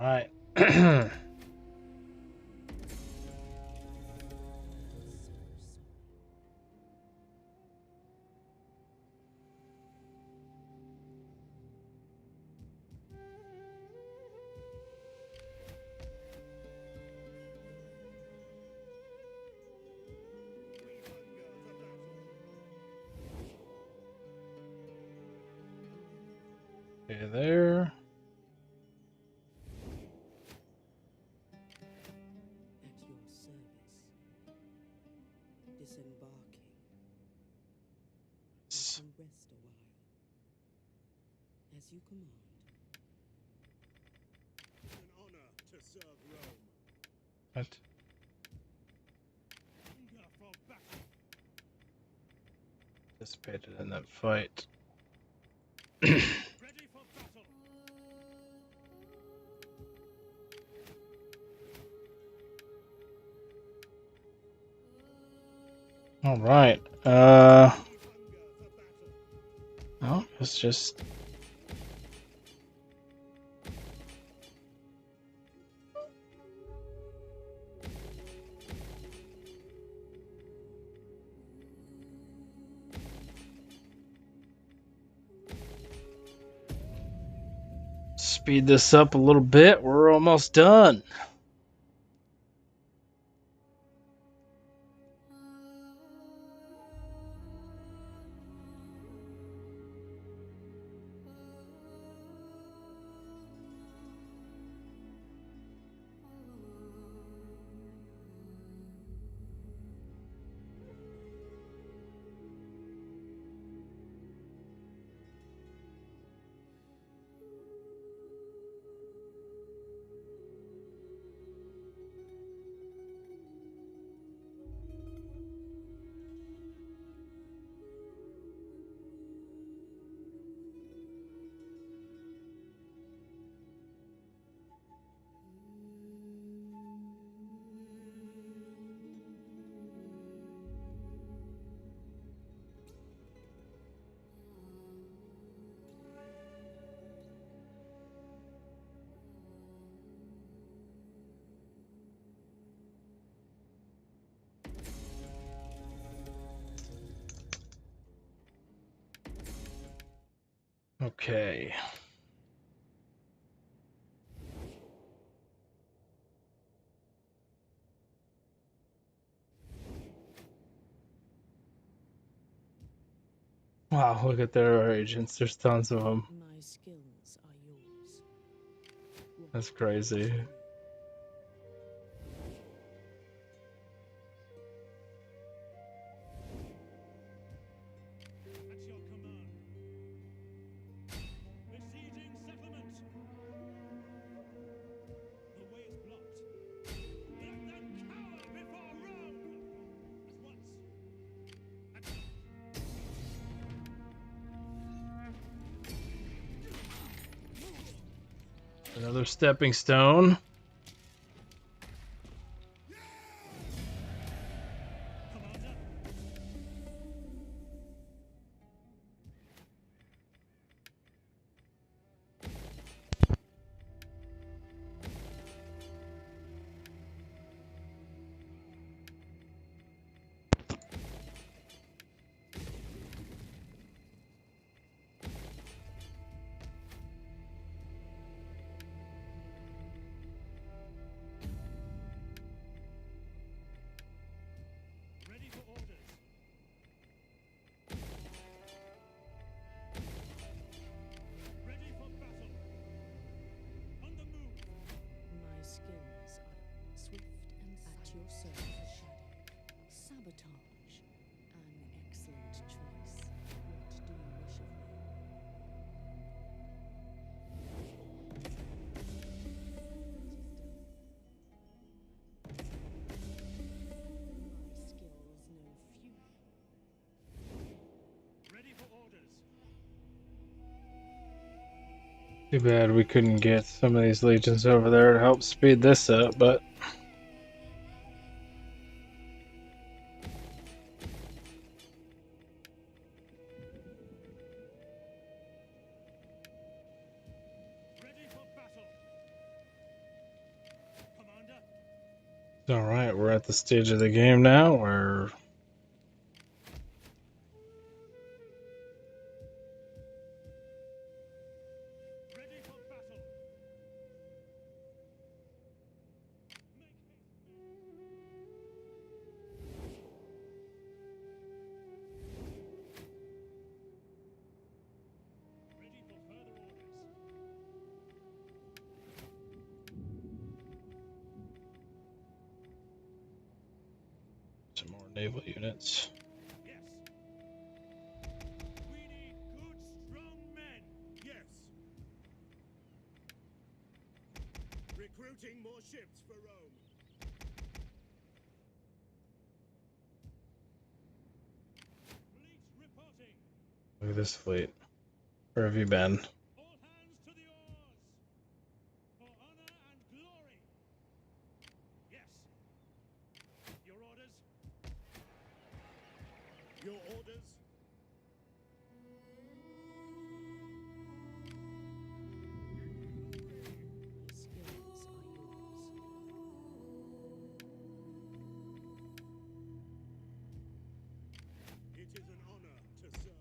S6: Alright. Okay, there.
S3: At your service. Disembarking.
S6: S-
S3: Let you rest a while. As you command.
S2: An honor to serve Rome.
S6: What?
S2: Hunger for battle.
S6: Participated in that fight.
S2: Ready for battle.
S6: Alright.
S2: Hunger for battle.
S6: Oh, it's just. Speed this up a little bit. We're almost done. Okay. Wow, look at their agents. There's tons of them.
S3: My skills are yours. What
S6: That's
S3: would you
S6: crazy.
S3: like to do?
S2: At your command. Besieging settlement. The way is blocked. Let them cower before Rome. At once.
S6: Another stepping stone.
S2: Commander. Ready for orders. Ready for battle. On the move.
S3: My skills are swift and at your service. Sabotage. An excellent choice. What do you wish of me? My skills know few.
S2: Ready for orders.
S6: Too bad we couldn't get some of these legions over there to help speed this up, but
S2: Ready for battle.
S6: All right, we're at the stage of the game now where
S5: Ready for battle. Make haste. Ready for further orders.
S6: some more naval units.
S5: Yes. We need good, strong men. Yes. Recruiting more ships for Rome. Fleet reporting.
S6: Look at this fleet. Where have you been?
S5: All hands to the oars. For honor and glory. Yes. Your orders? Your orders?
S3: My skills are yours.
S5: It is an honor to serve.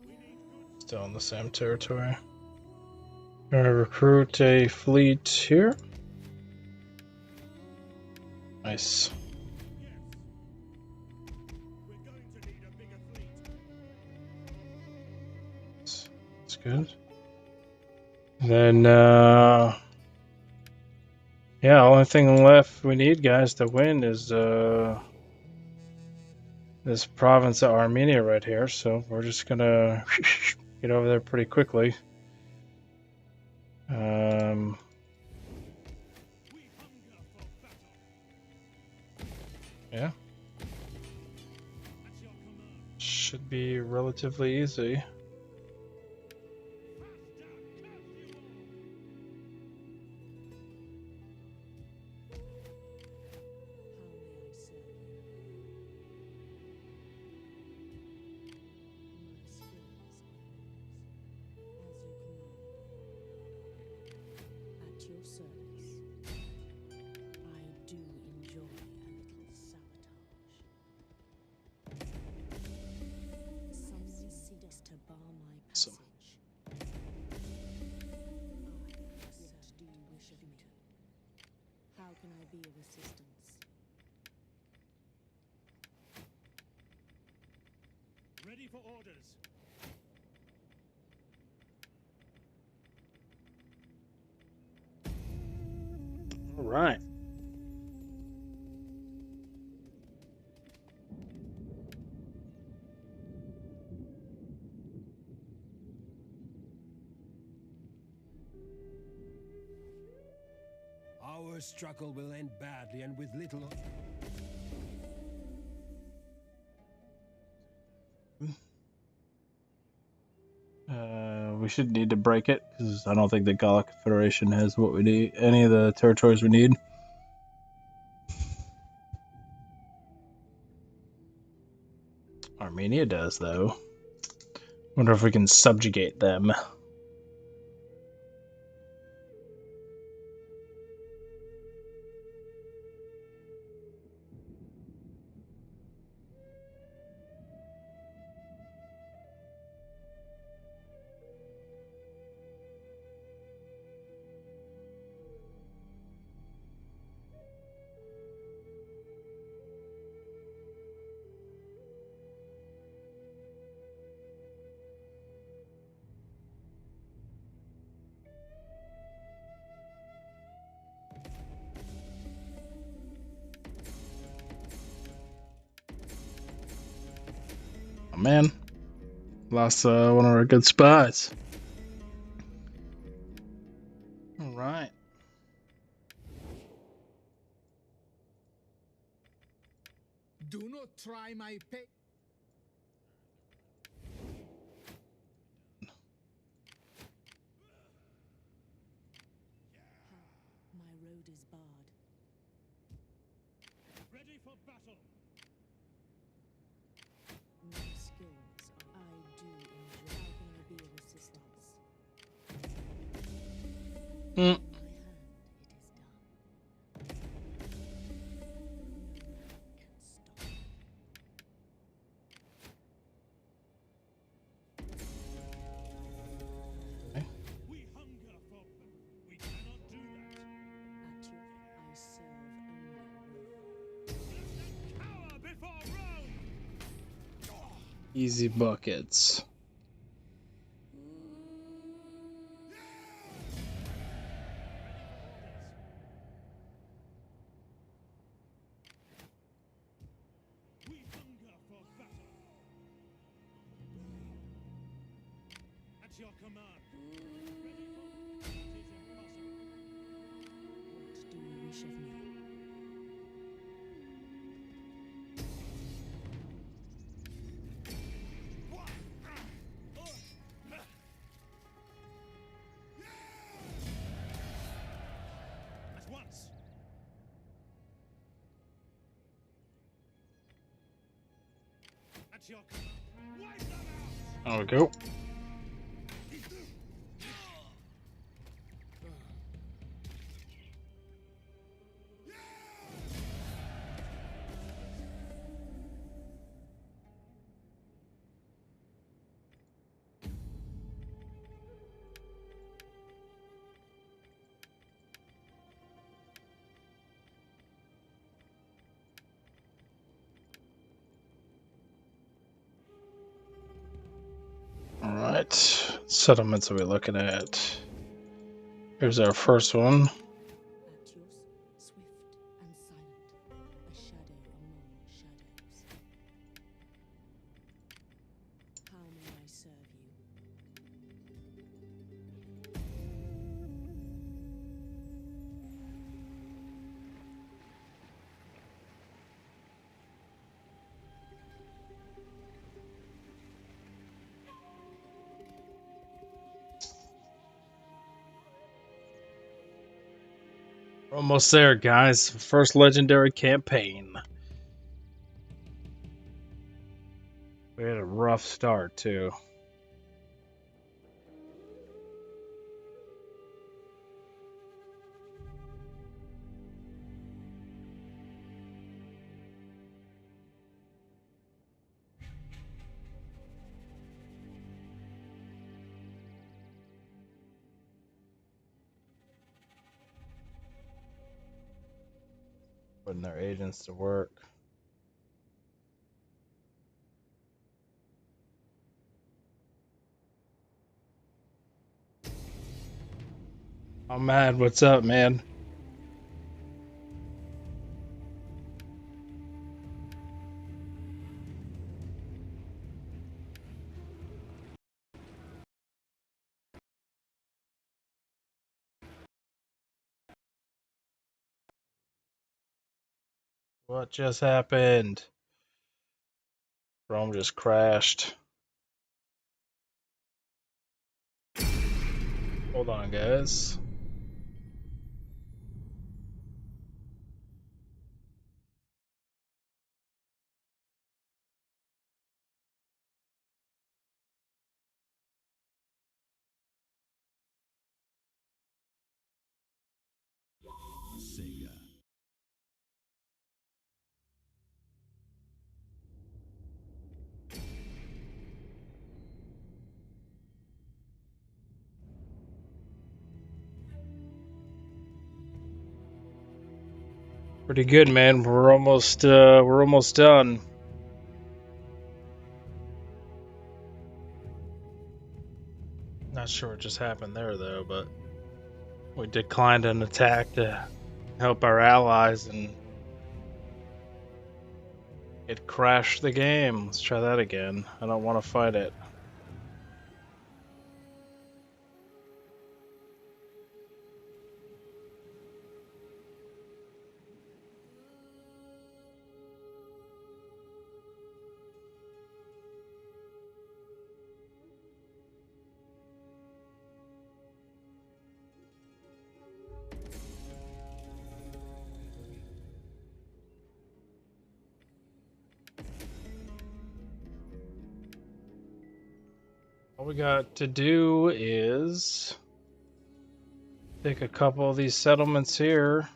S5: We need good.
S6: Still in the same territory. Gonna recruit a fleet here. Nice.
S5: Yes. We're going to need a bigger fleet.
S6: That's good. Then, yeah, only thing left we need, guys, to win is this province of Armenia right here. So we're just gonna get over there pretty quickly.
S5: We hunger for battle.
S6: Yeah,
S5: At your command.
S6: should be relatively easy.
S5: Faster, curse you all.
S3: How may I serve you? My skills are yours, as you command. At your service. I do enjoy a little sabotage. Some seeks to bar my
S6: Awesome.
S3: passage. What do you wish of me? How can I be of assistance?
S5: Ready for orders.
S6: All right.
S8: Our struggle will end badly and with little.
S6: We should need to break it because I don't think the Gallic Federation has what we need, any of the territories we need. Armenia does, though. Wonder if we can subjugate them. Oh man, lost one of our good spies. All right.
S2: Do not try my pay.
S3: My road is barred.
S5: Ready for battle.
S3: My skills are. I do enjoy. How can I be of assistance?
S6: Mm.
S3: My hand, it is done.
S6: Easy buckets.
S2: We hunger for battle. At your command. Ready for that is impossible.
S3: What do you wish of me?
S2: At once. At your command. Wipe them out.
S6: There we go. All right, settlements are we looking at? Here's our first one.
S3: Atios, swift and silent, a shadow among shadows. How may I serve you?
S6: We're almost there, guys. First legendary campaign. We had a rough start, too. Putting their agents to work. I'm mad. What's up, man? What just happened? Rome just crashed. Hold on, guys.
S2: Sega.
S6: Pretty good, man. We're almost done. Not sure what just happened there, though, but we declined an attack to help our allies, and it crashed the game. Let's try that again. I don't want to fight it. All we got to do is take a couple of these settlements here.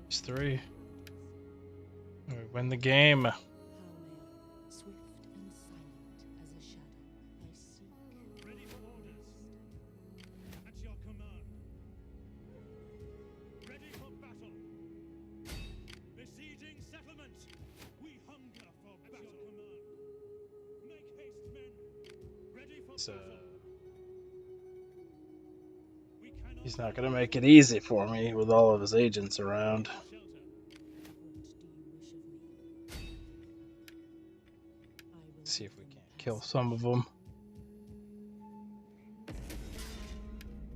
S6: These three. We win the game.
S3: How may I? Swift and silent as a shadow, I seek.
S2: Ready for orders. At your command. Ready for battle. Besieging
S6: He's not gonna make it easy for me with all of his agents around.
S3: What do you wish of me? I will
S6: See if
S3: give
S6: we
S3: them
S6: can't kill
S3: peace.
S6: some of them.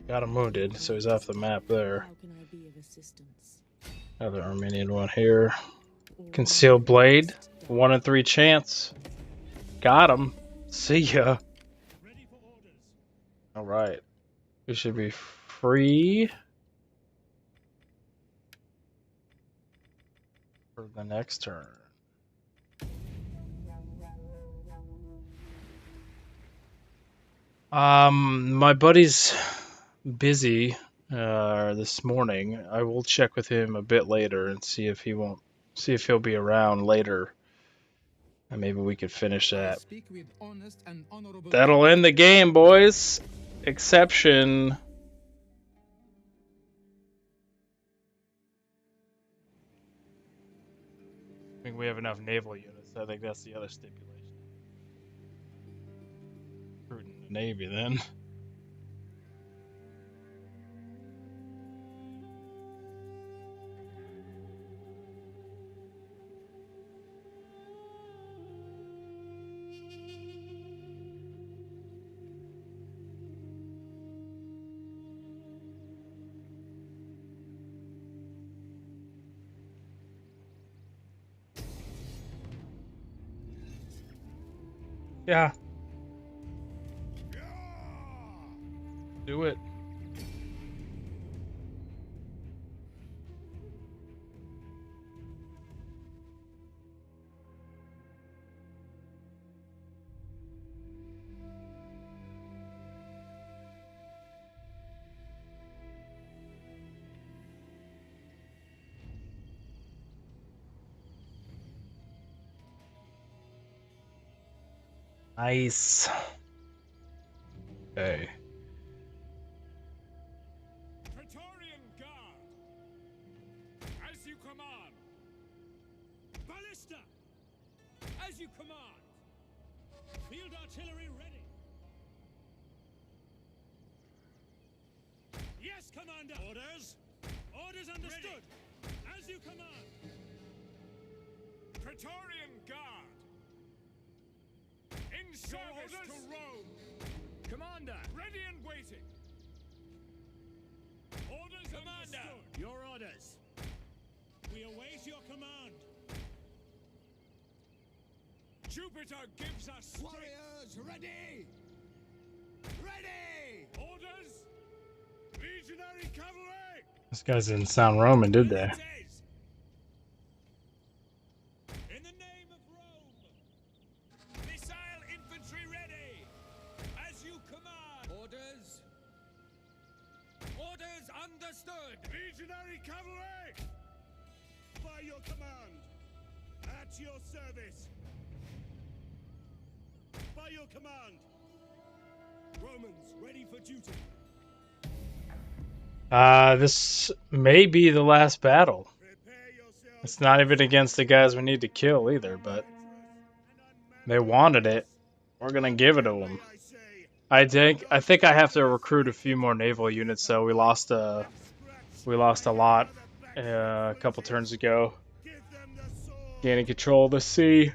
S6: Got him wounded, so he's off the map there.
S3: How can I be of assistance?
S6: Another Armenian one here.
S3: All
S6: Concealed blade.
S3: must die.
S6: 1 in 3 chance. Got him. See ya. Alright. We should be free for the next turn. My buddy's busy this morning. I will check with him a bit later and see if he'll be around later. And maybe we could finish that.
S9: Speak with honest and honorable.
S6: That'll end the game, boys. Exception. I think we have enough naval units. I think that's the other stipulation. Recruiting the Navy then. Yeah. Do it. Nice. Okay.
S5: Praetorian Guard! As you command! Ballista! As you command! Field artillery ready! Yes, Commander! Orders! Orders understood! As you command! Praetorian Guard! In service to Rome! Commander! Ready and waiting! Orders, Commander! Understood. Your orders! We await your command! Jupiter gives us strength!
S4: Warriors, ready! Ready!
S5: Orders! Legionary cavalry!
S6: This guy's didn't sound Roman, did they?
S5: It is. In the name of Rome! Missile infantry ready! As you command! Orders! Orders understood! Legionary cavalry!
S2: By your command. At your service. By your command. Romans, ready for duty.
S6: This may be the last battle.
S2: Prepare yourselves.
S6: It's not even against the guys we need to kill either, but they wanted it. We're gonna give it to them.
S2: I say,
S6: I think I have to recruit a few more naval units. So we lost a lot a couple turns ago.
S2: give them the sword.
S6: Gaining control of the sea.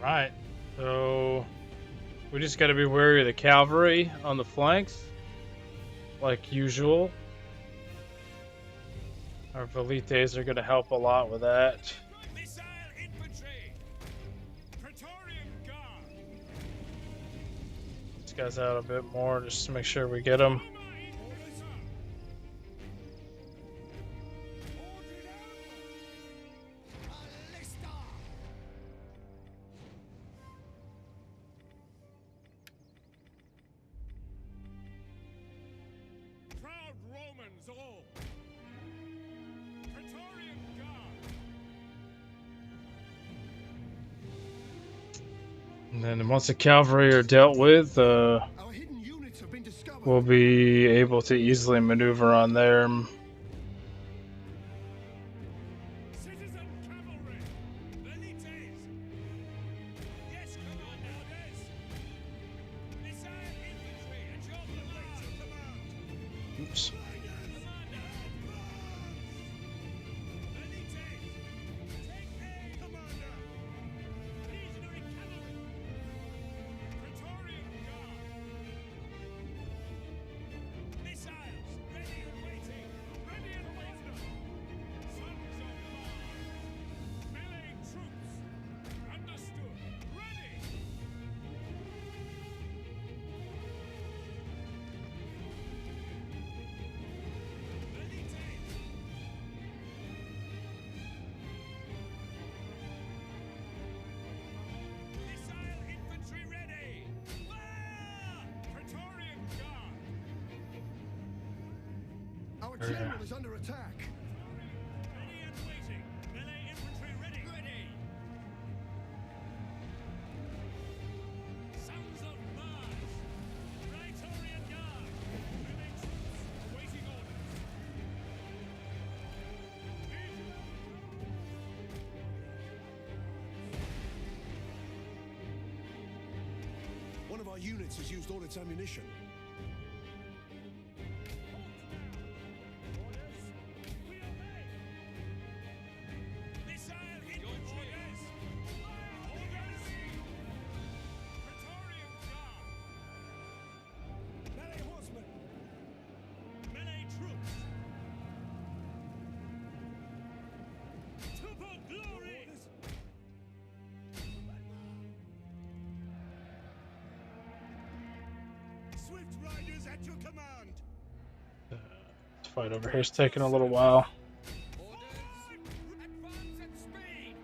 S6: Alright, so we just got to be wary of the cavalry on the flanks, like usual. Our velites are going to help a lot with that.
S5: Missile infantry! Praetorian Guard!
S6: These guys out a bit more just to make sure we get them.
S5: Proud Romans all! Praetorian Guard!
S6: And then once the cavalry are dealt with,
S4: Our hidden units have been discovered.
S6: we'll be able to easily maneuver on there.
S5: Citizen cavalry! Velites! Yes, command orders! Missile infantry at your command!
S6: Oops.
S5: Commander, Velites! Take aim! Commander! Legionary cavalry! Praetorian Guard! Missiles! Ready and waiting! Ready and waiting! Sons of Mars! Melee troops! Understood! Ready! Velites! Missile infantry ready! Fire! Praetorian Guard!
S4: Our general is under attack.
S5: Ready and waiting! Melee infantry ready! Ready! Sons of Mars! Praetorian Guard! Melee troops awaiting orders!
S4: One of our units has used all its ammunition.
S5: We obey! Missile infantry! Orders! Praetorian Guard! Melee horsemen! Melee troops! To for glory! Swift riders at your command!
S6: This fight over here is taking a little while.
S5: Advance at speed!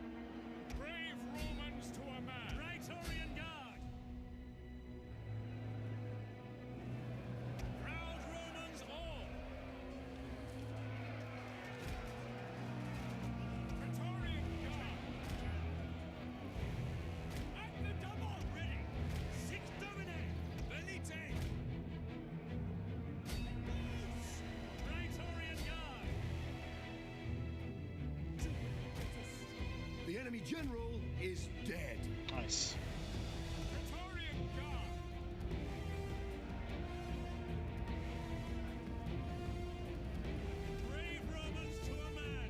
S5: Brave Romans to a man! Praetorian Guard! Proud Romans all! Praetorian Guard! At the double! Ready! Six Domine! Velites! Praetorian Guard!
S4: The enemy general is dead.
S6: Nice.
S5: Praetorian Guard! Brave Romans to a man!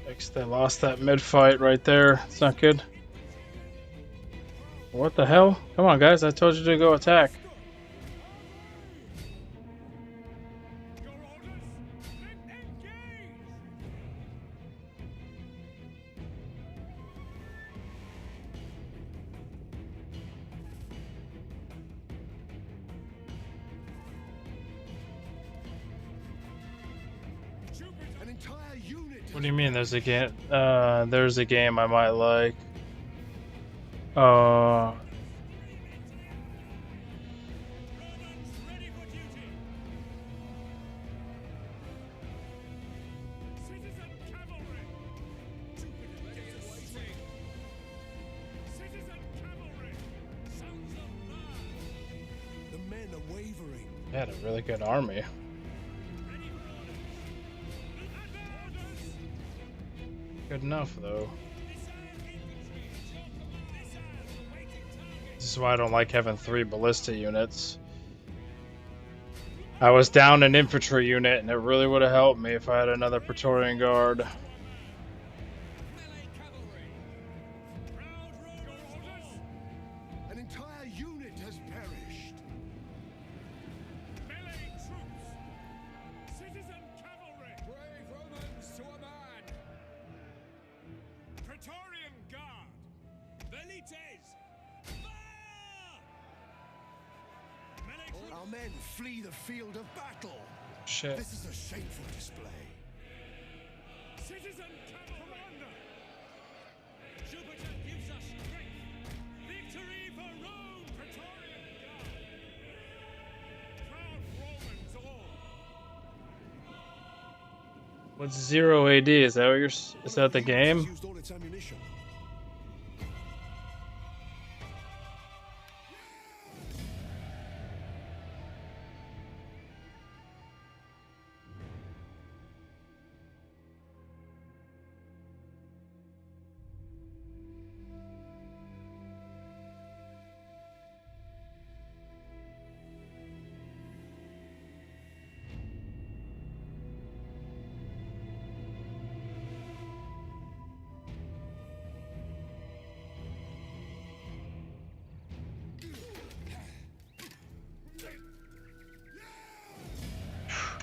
S6: Thanks, they lost that mid fight right there. It's not good. What the hell? Come on, guys. I told you to go attack.
S5: Your orders! Engage! Jupiter!
S4: An entire unit.
S6: What do you mean? There's a game. There's a game I might like.
S5: Romans ready for duty! Citizen cavalry! Jupiter ready and waiting! Citizen cavalry! Sons of Mars!
S4: The men are wavering.
S6: They had a really good army.
S5: Ready for orders! Orders!
S6: Good enough, though.
S5: Missile infantry! At your command! Missiles awaiting target!
S6: This is why I don't like having 3 ballista units. I was down an infantry unit, and it really would have helped me if I had another Praetorian Guard.
S5: Melee cavalry! Proud Roman orders!
S4: Our men flee the field of battle.
S6: Shit.
S4: This is a shameful display.
S5: Citizen Commander! Jupiter gives us strength! Victory for Rome! Praetorian Guard! Proud Romans all!
S6: What's 0 AD? Is that what you're? Is that the game?
S4: Used all its ammunition.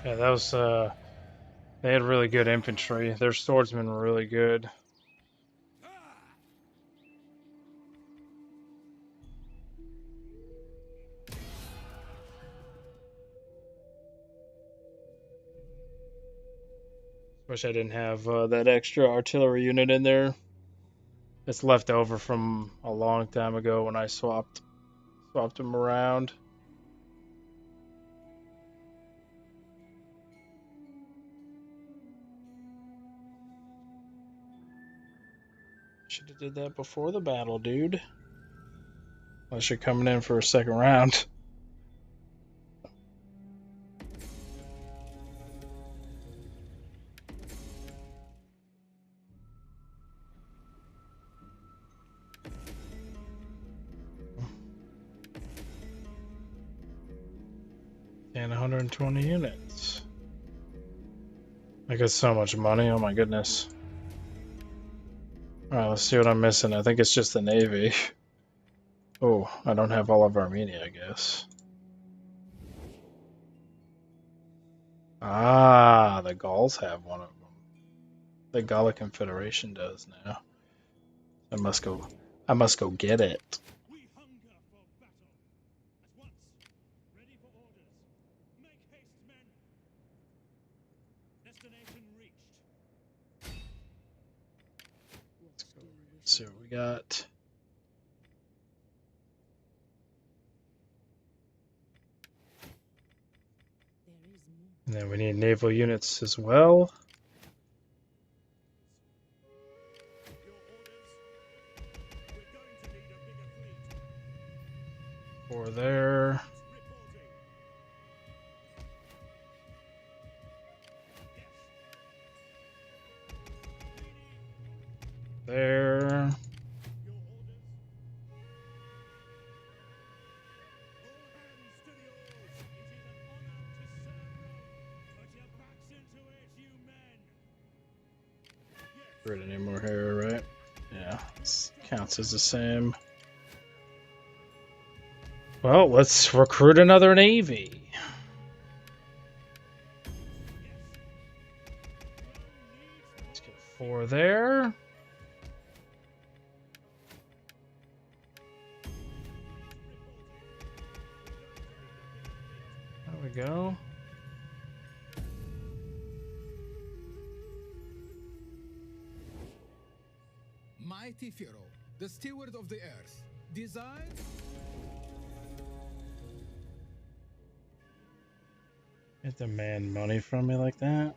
S6: Yeah, that was. They had really good infantry. Their swordsmen were really good. Wish I didn't have that extra artillery unit in there. It's left over from a long time ago when I swapped them around. Should have did that before the battle, dude. Unless you're coming in for a second round. And 120 units. I got so much money, oh my goodness. Alright, let's see what I'm missing. I think it's just the Navy. Oh, I don't have all of Armenia, I guess. Ah, the Gauls have one of them. The Gallic Confederation does now. I must go get it.
S5: We hunger for battle! At once! Ready for orders! Make haste, men! Destination reached!
S6: Let's go. So we got. And then we need naval units as well.
S5: Your orders? We're going to need a bigger fleet.
S6: For there.
S5: Reporting.
S6: There.
S5: Your orders? All hands to the oars! It is an honor to serve Rome! Put your backs into it, you men!
S6: Read any more here, right? Yeah, this counts as the same. Well, let's recruit another navy. Let's get 4 there. There we go.
S9: Mighty Pharaoh, the steward of the earth, desire.
S6: You demand money from me like that?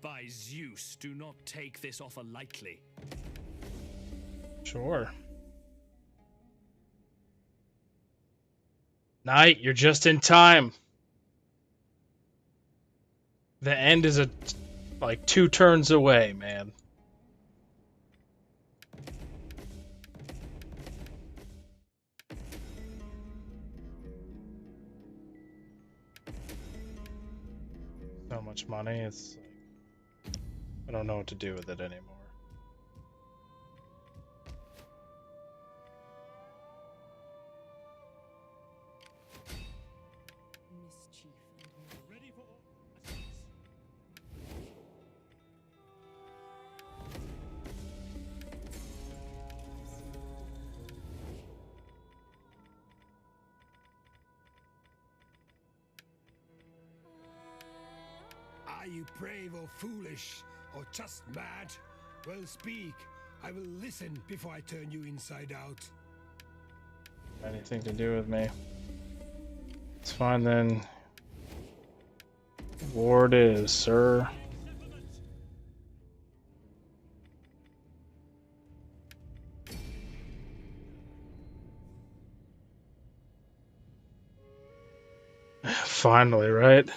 S7: By Zeus, do not take this offer lightly.
S6: Sure. Knight, you're just in time. The end is like 2 turns away, man. So much money, it's like, I don't know what to do with it anymore.
S3: Mischief and
S5: Ready for at once.
S8: you brave or foolish, or just mad? Well, speak. I will listen before I turn you inside out.
S6: Anything to do with me? It's fine then. War it is, sir. Finally, right?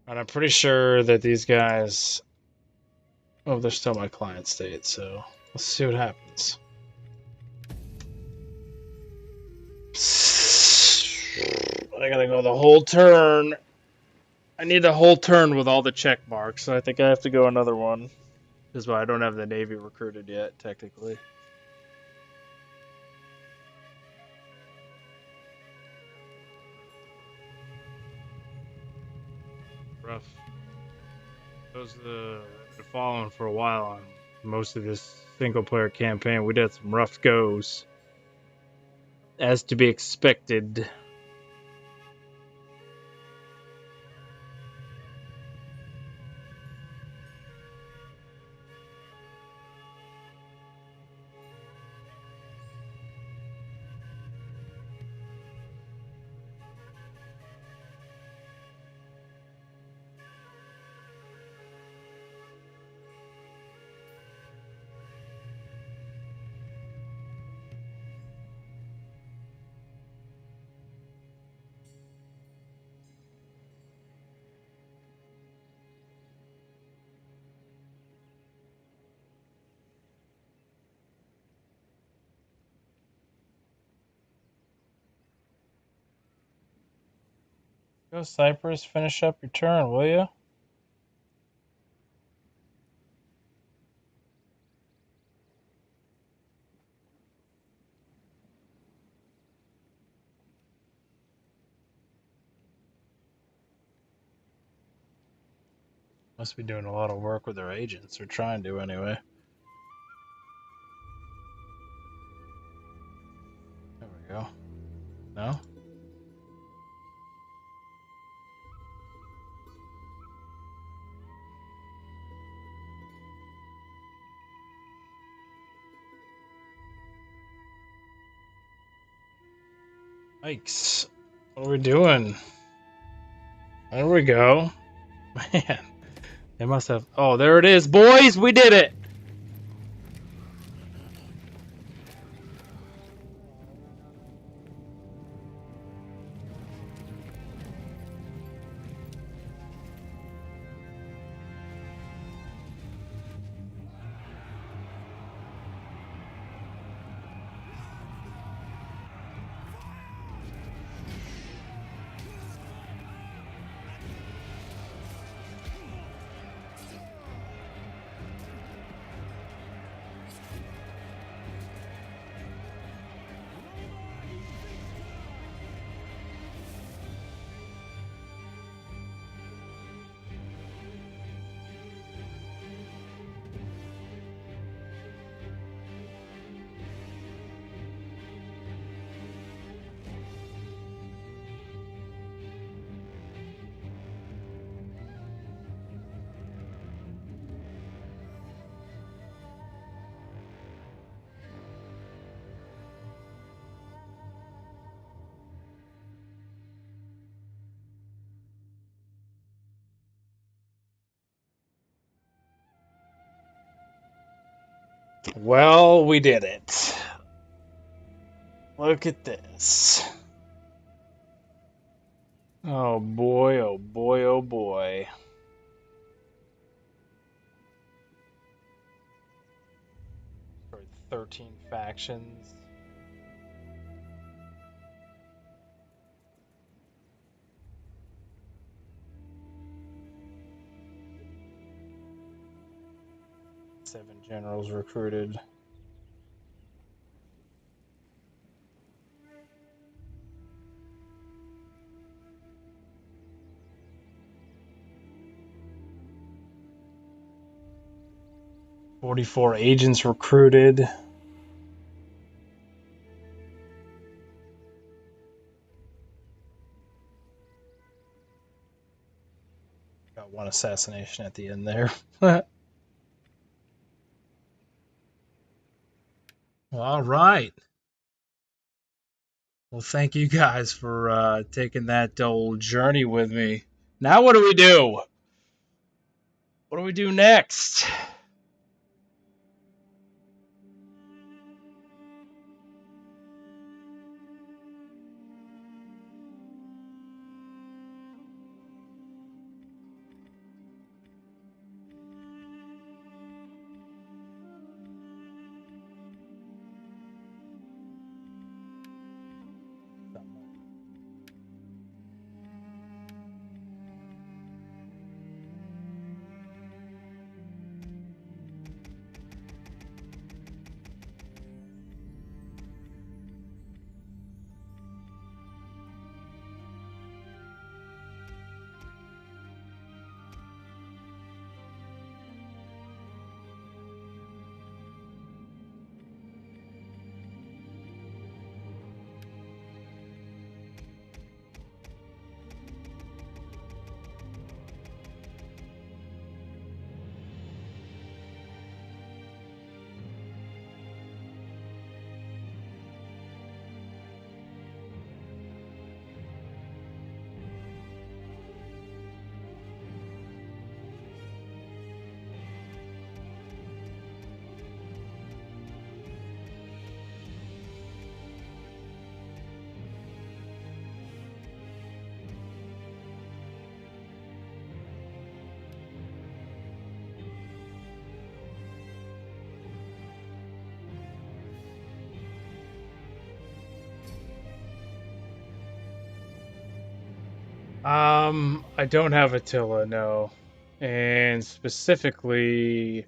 S6: And I'm pretty sure that these guys... Oh, they're still my client state, so let's see what happens. I gotta go the whole turn. I need a whole turn with all the check marks, so I think I have to go another one. This is why I don't have the Navy recruited yet, technically. Rough. Those the following for a while on most of this single player campaign. We did some rough goes, as to be expected. Go, Cypress. Finish up your turn, will you? Must be doing a lot of work with their agents, or trying to anyway. There we go. No? Yikes. What are we doing? There we go. Man. They must have... Oh, there it is, boys! We did it! Well, we did it. Look at this. Oh boy, oh boy, oh boy. For 13 factions. Seven generals recruited. "44 agents recruited." an assassination at the end there. All right. Well, thank you guys for taking that old journey with me. Now what do we do? What do we do next? I don't have Attila, no. And specifically,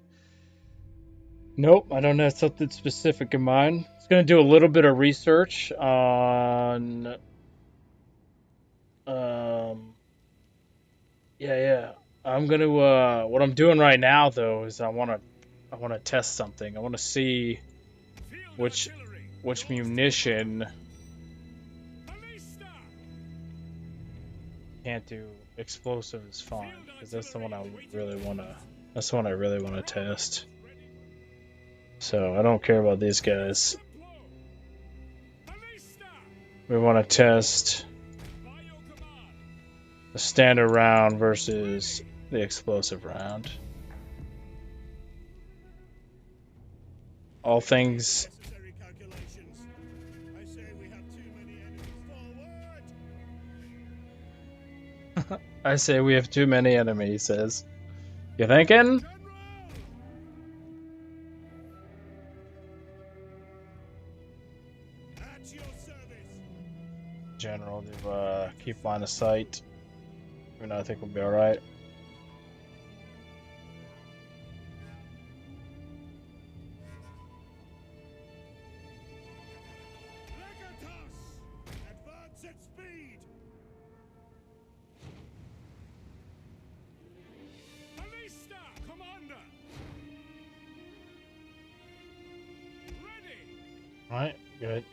S6: nope, I don't have something specific in mind. I was gonna do a little bit of research on, yeah. I'm gonna, what I'm doing right now though is I wanna test something. I wanna see which munition can't do explosive is fine, because that's the one I really wanna. That's the one I really wanna test. So I don't care about these guys. We want to test the standard round versus the explosive round. All things.
S2: Necessary calculations. I say we have too many enemies. Forward!
S6: I say we have too many enemies, he says. You thinking?
S2: At your service.
S6: General, to keep line of sight. I think we'll be alright.
S2: Legatus! Advance at speed! Ballista! Commander! Ready!
S6: Alright, good.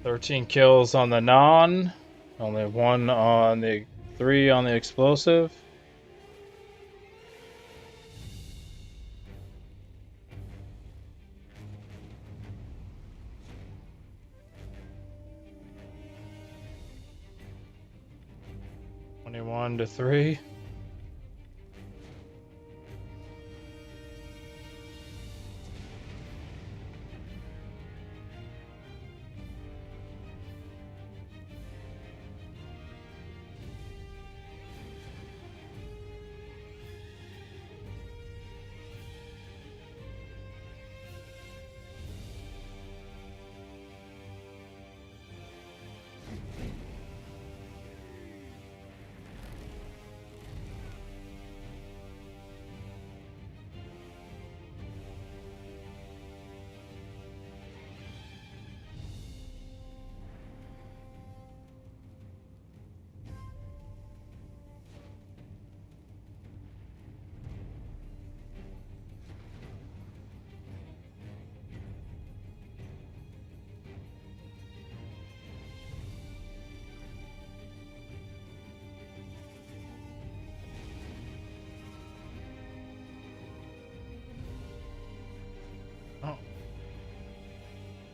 S6: 13 kills on the non. Only 1 on the 3 on the explosive. (21 to 3).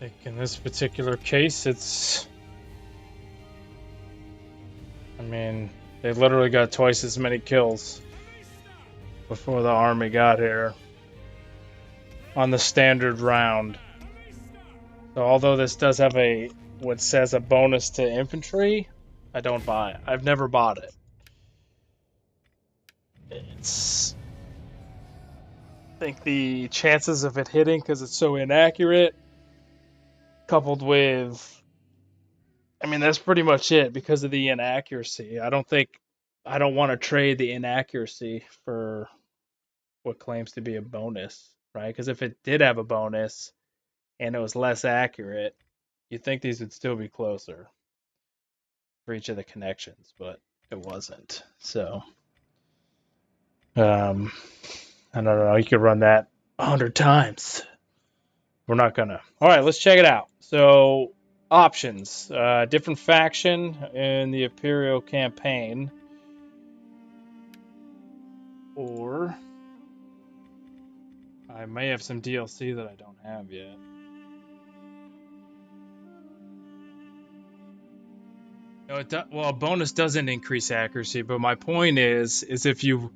S6: think in this particular case, it's... I mean, they literally got twice as many kills before the army got here on the standard round. So although this does have what says a bonus to infantry, I don't buy it. I've never bought it. I think the chances of it hitting, because it's so inaccurate, coupled with... I mean, that's pretty much it because of the inaccuracy. I don't want to trade the inaccuracy for what claims to be a bonus, right? Because if it did have a bonus and it was less accurate, you'd think these would still be closer for each of the connections, but it wasn't. So, I don't know. You could run that 100 times. We're not gonna. All right, let's check it out. So, options. Different faction in the Imperial campaign. Or I may have some DLC that I don't have yet. No, well, a bonus doesn't increase accuracy, but my point is if you...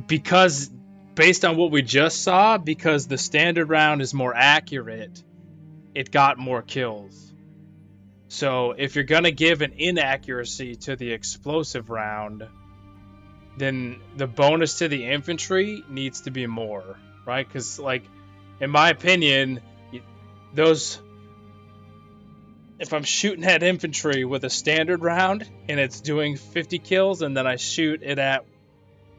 S6: Because, based on what we just saw, because the standard round is more accurate, it got more kills. So if you're going to give an inaccuracy to the explosive round, then the bonus to the infantry needs to be more, right? Because, like, in my opinion, those... If I'm shooting at infantry with a standard round and it's doing 50 kills, and then I shoot at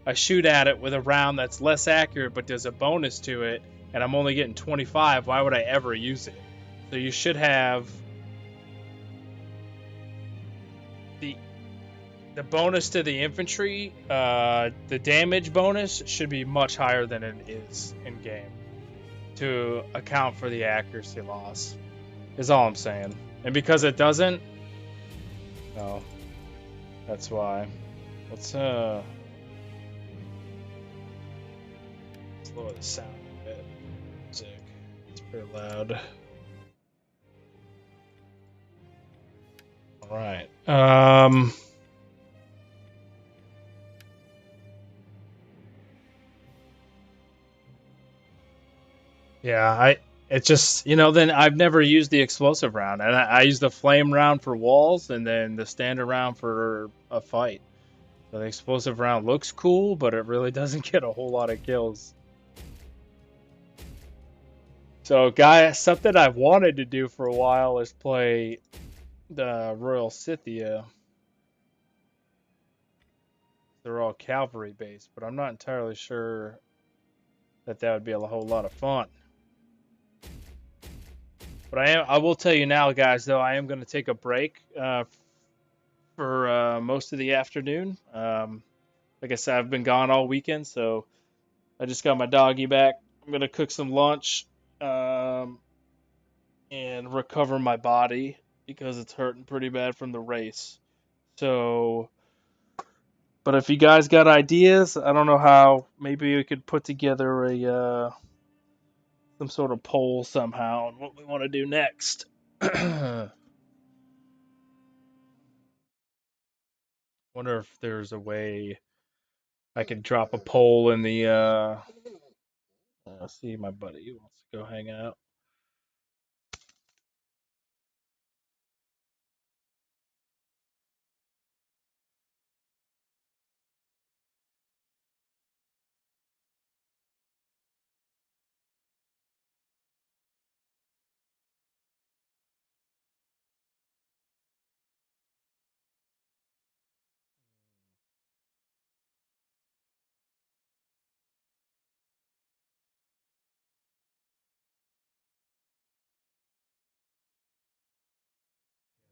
S6: it with a round that's less accurate but does a bonus to it, and I'm only getting 25, why would I ever use it? So you should have the bonus to the infantry, the damage bonus should be much higher than it is in game to account for the accuracy loss, is all I'm saying. And because it doesn't, no, that's why. Let's lower the sound a bit. Music, it's pretty loud. All right. Yeah, it's just, then I've never used the explosive round, and I use the flame round for walls and then the standard round for a fight. So the explosive round looks cool, but it really doesn't get a whole lot of kills. So, guys, something I've wanted to do for a while is play the Royal Scythia. They're all cavalry based, but I'm not entirely sure that would be a whole lot of fun. But I will tell you now, guys, though, I am going to take a break for most of the afternoon. Like I said, I've been gone all weekend, so I just got my doggy back. I'm going to cook some lunch and recover my body because it's hurting pretty bad from the race. So, but if you guys got ideas, I don't know how, maybe we could put together some sort of poll somehow on what we want to do next. Wonder if there's a way I could drop a poll in the see, my buddy wants to go hang out.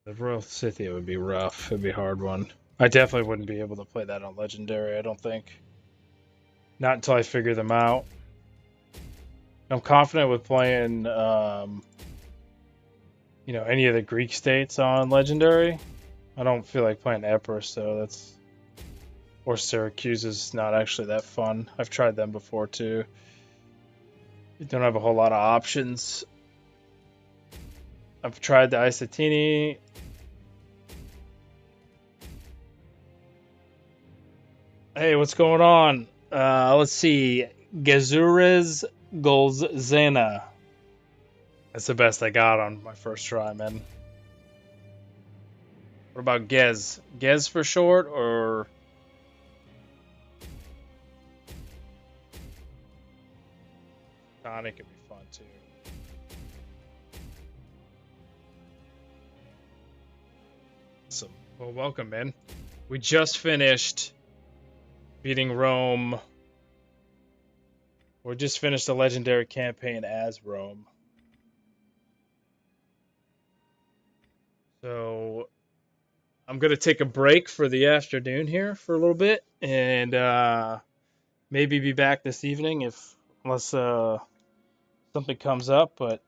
S6: The Royal Scythia would be rough. It'd be a hard one. I definitely wouldn't be able to play that on Legendary, I don't think. Not until I figure them out. I'm confident with playing, any of the Greek states on Legendary. I don't feel like playing Epirus, though. Or Syracuse is not actually that fun. I've tried them before, too. You don't have a whole lot of options. I've tried the Isatini. Hey, what's going on? Let's see. Gazures Golzena. That's the best I got on my first try, man. What about Gez? Gez for short, or Tonic could be fun too. Awesome. Well, welcome, man. We just finished beating Rome. We just finished the legendary campaign as Rome. So I'm gonna take a break for the afternoon here for a little bit, and maybe be back this evening unless something comes up. But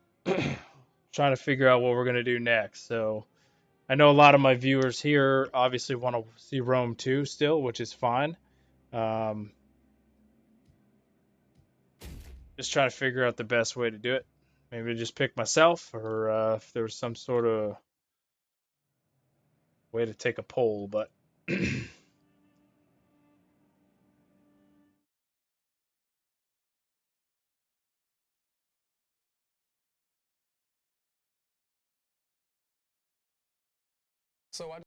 S6: trying to figure out what we're gonna do next. So I know a lot of my viewers here obviously want to see Rome 2 still, which is fine. Just trying to figure out the best way to do it. Maybe just pick myself, or if there was some sort of way to take a poll, but
S10: So I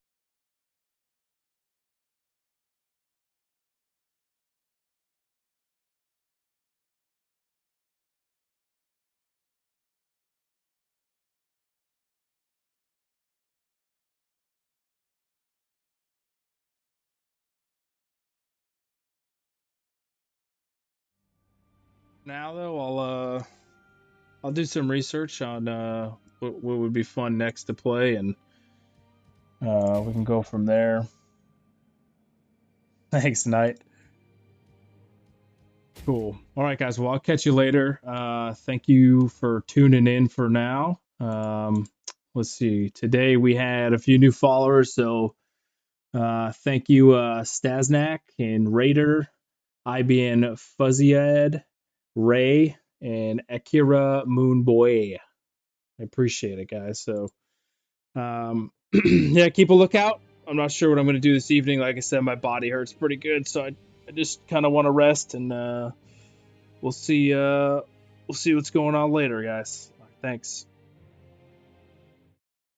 S6: now though I'll do some research on what would be fun next to play, and we can go from there. Thanks, Knight. Cool. All right, guys. Well, I'll catch you later. Thank you for tuning in for now. Let's see. Today we had a few new followers, so thank you, Stasnak and Raider, IBN Fuzzyad, Ray, and Akira Moonboy. I appreciate it, guys. So, yeah, keep a lookout. I'm not sure what I'm going to do this evening. Like I said, my body hurts pretty good, so I just kind of want to rest, and we'll see what's going on later, guys. Thanks.